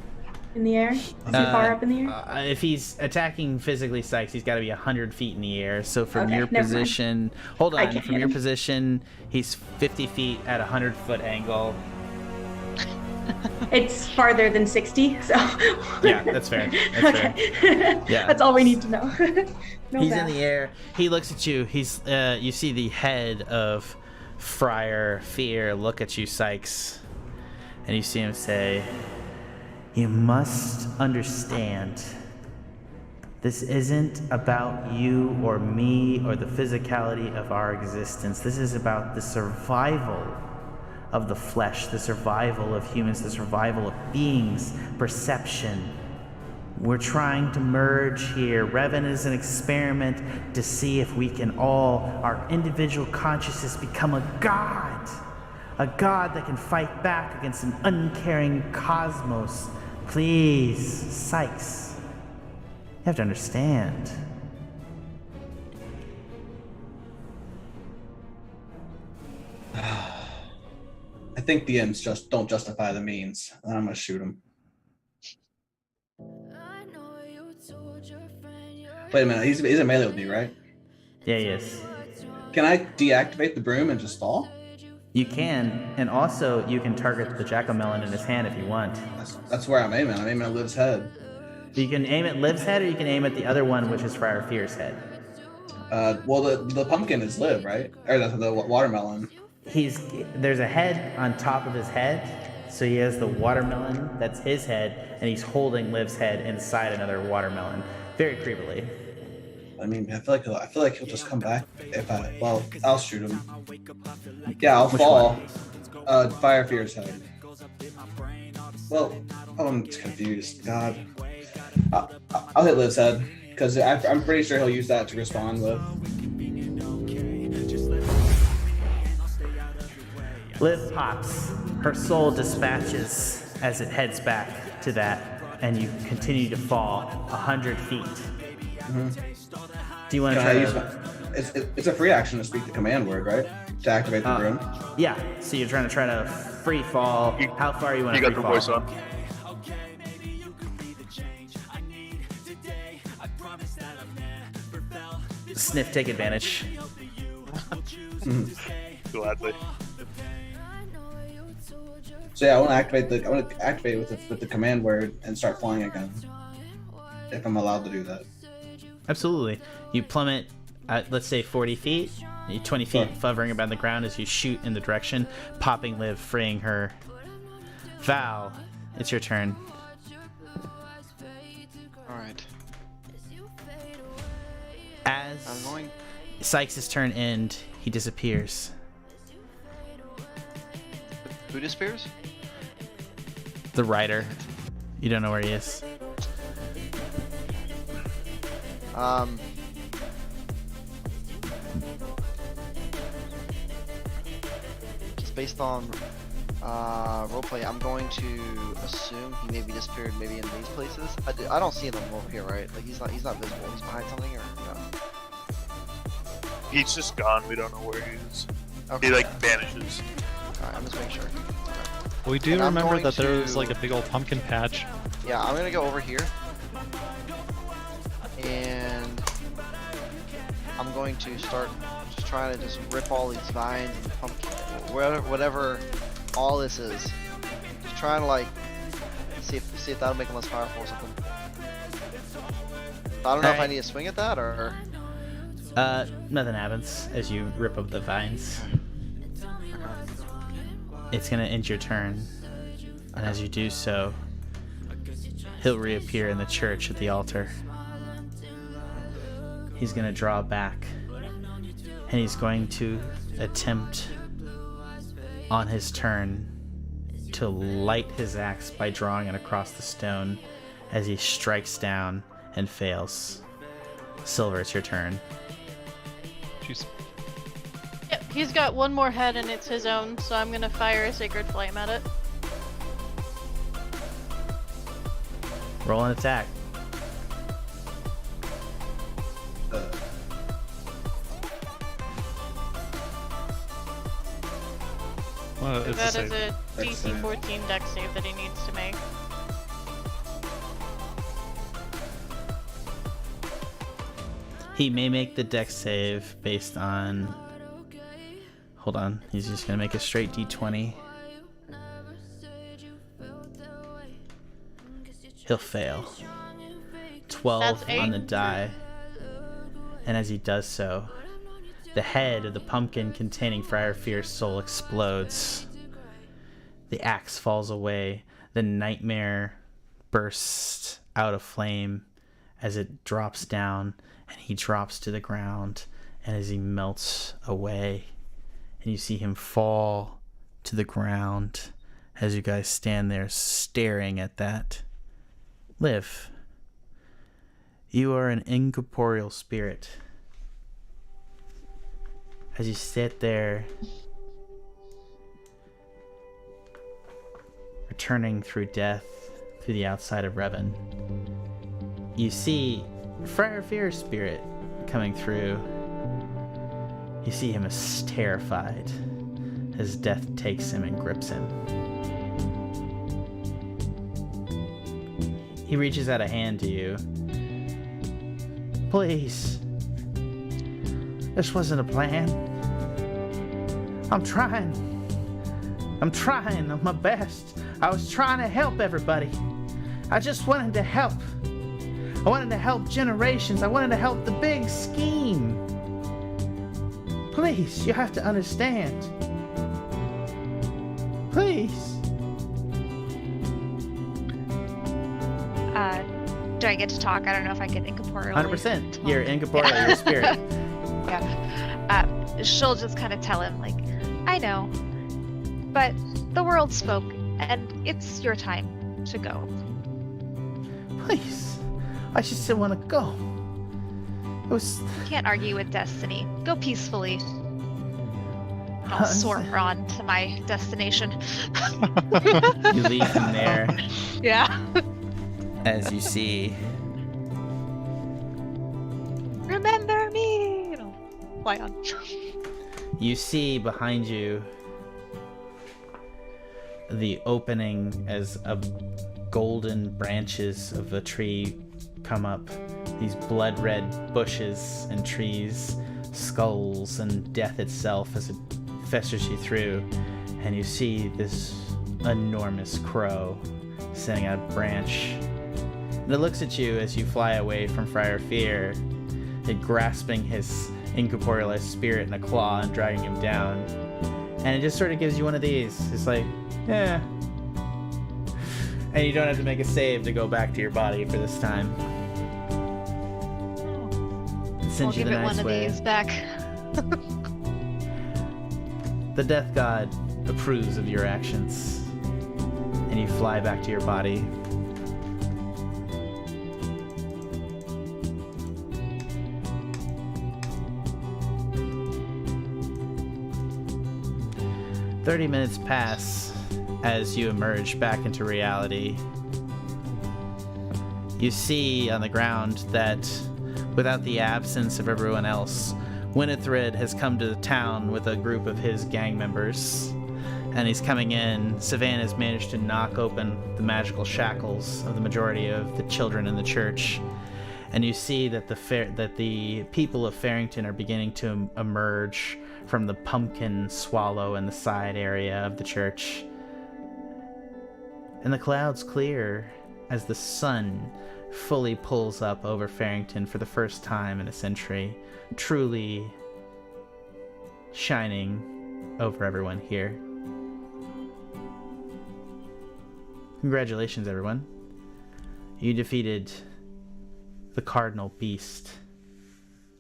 In the air? Is he far up in the air? If he's attacking physically Sikes, he's got to be 100 feet in the air. So from your never mind. position, hold I on. can't From hit your him. position, he's 50 feet at a 100-foot angle. It's farther than 60, so. Yeah, that's fair. That's fair. Yeah. That's all we need to know. No He's math. in the air. He looks at you. He's you see the head of Friar Fear look at you, Sikes, and you see him say, You must understand, this isn't about you or me or the physicality of our existence. This is about the survival of the flesh, the survival of humans, the survival of beings, perception. We're trying to merge here. Revn is an experiment to see if we can all, our individual consciousness, become a god that can fight back against an uncaring cosmos. Please, Sikes, you have to understand. think the ends just don't justify the means. And I'm gonna shoot him. Wait a minute, he's in melee with me, right? Yeah, he is. Can I deactivate the broom and just fall? You can, and also you can target the jack-o'-melon in his hand if you want. That's where I'm aiming. I'm aiming at Liv's head. You can aim at Liv's head, or you can aim at the other one, which is Friar Fear's head. Well, the pumpkin is Liv, right? Or the watermelon. There's a head on top of his head, so he has the watermelon, that's his head, and he's holding Liv's head inside another watermelon, very creepily. I mean, I feel like he'll just come back if I'll shoot him. Yeah, I'll fall. Fire Fear's head. Well, I'm confused. God, I'll hit Liv's head because I'm pretty sure he'll use that to respond with. Liv pops. Her soul dispatches as it heads back to that, and you continue to fall 100 feet. Mm-hmm. Do you want to try to... It's a free action to speak the command word, right? To activate the broom. Yeah, so you're trying to free fall. How far you want to free fall? You got the voice on. Sniff, take advantage. Gladly. So yeah, I want to activate with the command word and start flying again. If I'm allowed to do that. Absolutely. You plummet at, let's say, 40 feet. 20 feet hovering about the ground as you shoot in the direction, popping Liv, freeing her. Val, it's your turn. Alright. As Sikes' turn ends, he disappears. Who disappears? The rider. You don't know where he is. Just based on roleplay, I'm going to assume he maybe disappeared maybe in these places. I don't see him over here, right? Like he's not visible. He's behind something, or no? He's just gone. We don't know where he is. Okay. He like vanishes. Alright, I'm just making sure. Okay. We do remember that there was like a big old pumpkin patch. Yeah, I'm gonna go over here. And I'm going to start just trying to just rip all these vines and pumpkin, whatever all this is. Just trying to like see if that'll make them less powerful or something. I don't know if I need to swing at that or. Nothing happens as you rip up the vines. It's gonna end your turn, and as you do so, he'll reappear in the church at the altar. He's gonna draw back, and he's going to attempt on his turn to light his axe by drawing it across the stone as he strikes down and fails. Silver, it's your turn. Jeez. Yep, he's got one more head and it's his own, so I'm gonna fire a Sacred Flame at it. Roll an attack. Well, it's That a is save. a DC 14 dex save that he needs to make. He may make the dex save based on... Hold on, he's just gonna make a straight d20. He'll fail. 12 on the die. And as he does so, the head of the pumpkin containing Friar Fear's soul explodes. The axe falls away. The nightmare bursts out of flame as it drops down, and he drops to the ground. And as he melts away, and you see him fall to the ground as you guys stand there staring at that. Liv, you are an incorporeal spirit. As you sit there, returning through death through the outside of Revon, you see Friar Fear's spirit coming through. You see him as terrified as death takes him and grips him. He reaches out a hand to you. Please. This wasn't a plan. I'm trying my best. I was trying to help everybody. I just wanted to help. I wanted to help generations. I wanted to help the big scheme. Please, you have to understand. Please. Do I get to talk? I don't know if I can incorporeally 100%. talk. You're incorporeal, you're a spirit. Yeah. She'll just kind of tell him, like, I know, but the world spoke, and it's your time to go. Please. I just didn't want to go. It was... Can't argue with destiny. Go peacefully. I'll soar on to my destination. You leave him there. Yeah. As you see... Remember me! You know, fly on. You see behind you the opening as golden branches of a tree come up. These blood-red bushes and trees, skulls and death itself as it festers you through. And you see this enormous crow sitting on a branch. And it looks at you as you fly away from Friar Fear, it grasping his incorporealized spirit in a claw and dragging him down. And it just sort of gives you one of these. It's like, yeah. And you don't have to make a save to go back to your body for this time. It sends We'll you give the it nice one way. of these back. The Death God approves of your actions, and you fly back to your body. "30 minutes pass as you emerge back into reality. You see on the ground that, without the absence of everyone else, Winithred has come to the town with a group of his gang members, and he's coming in. Savannah has managed to knock open the magical shackles of the majority of the children in the church, and you see that the people of Faerington are beginning to emerge from the pumpkin swallow in the side area of the church. And the clouds clear as the sun fully pulls up over Faerington for the first time in a century, truly shining over everyone here. Congratulations, everyone. You defeated the cardinal beast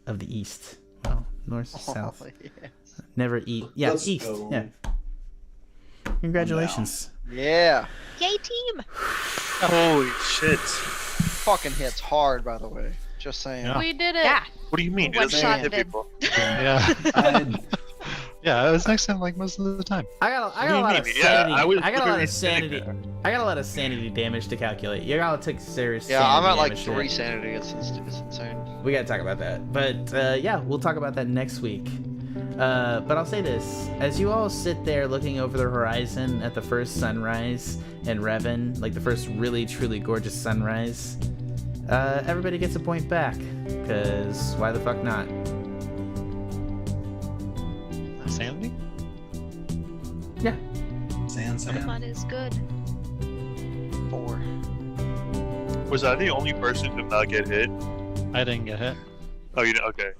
of the east. Well, north, south. Yes. Never eat. Yeah, Let's east. go. Yeah. Congratulations. Yeah. Yay, team! Holy shit. Fucking hits hard, by the way. Just saying. Yeah. We did it. Yeah. What do you mean? It One doesn't shot hit did. people. Yeah. Yeah, I was next to him like most of the time. I got a What do you lot of mean? Yeah, sanity. I was I got a lot literally of sitting sanity. there. I got a lot of sanity damage to calculate. You gotta take serious. Yeah, sanity I'm at like damage 3 today. sanity. It's insane. We gotta talk about that. But yeah, we'll talk about that next week. But I'll say this: as you all sit there looking over the horizon at the first sunrise in Revon, like the first really truly gorgeous sunrise, everybody gets a point back. Cause why the fuck not? Sanity? Yeah. Sand. Fun is good. 4. Was I the only person to not get hit? I didn't get hit. Oh, you didn't? Okay.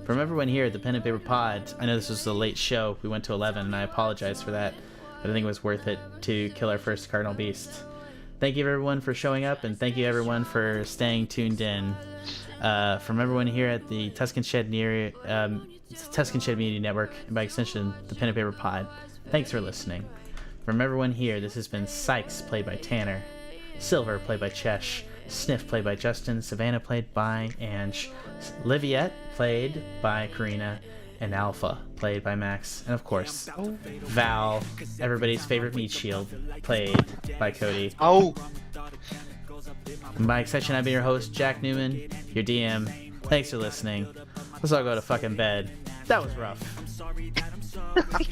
From everyone here at the Pen and Paper Pod, I know this was a late show. We went to 11, and I apologize for that. But I think it was worth it to kill our first Cardinal Beast. Thank you, everyone, for showing up, and thank you, everyone, for staying tuned in. From everyone here at the Tuscan Shed Media Network, and by extension, the Pen and Paper Pod, thanks for listening. From everyone here, this has been Sikes, played by Tanner, Silver, played by Chesh, Sniff, played by Justin, Savannah, played by Ange, Liviette, played by Karina, and Alpha, played by Max, and of course, Val, everybody's favorite meat shield, played by Kody. Oh! And by extension, I've been your host, Jack Newman, your DM. Thanks for listening. Let's all go to fucking bed. That was rough.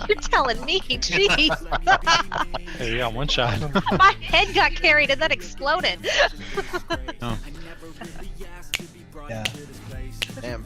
You're telling me, jeez. Hey, yeah, one shot. My head got carried and then exploded. Oh. Yeah. Damn.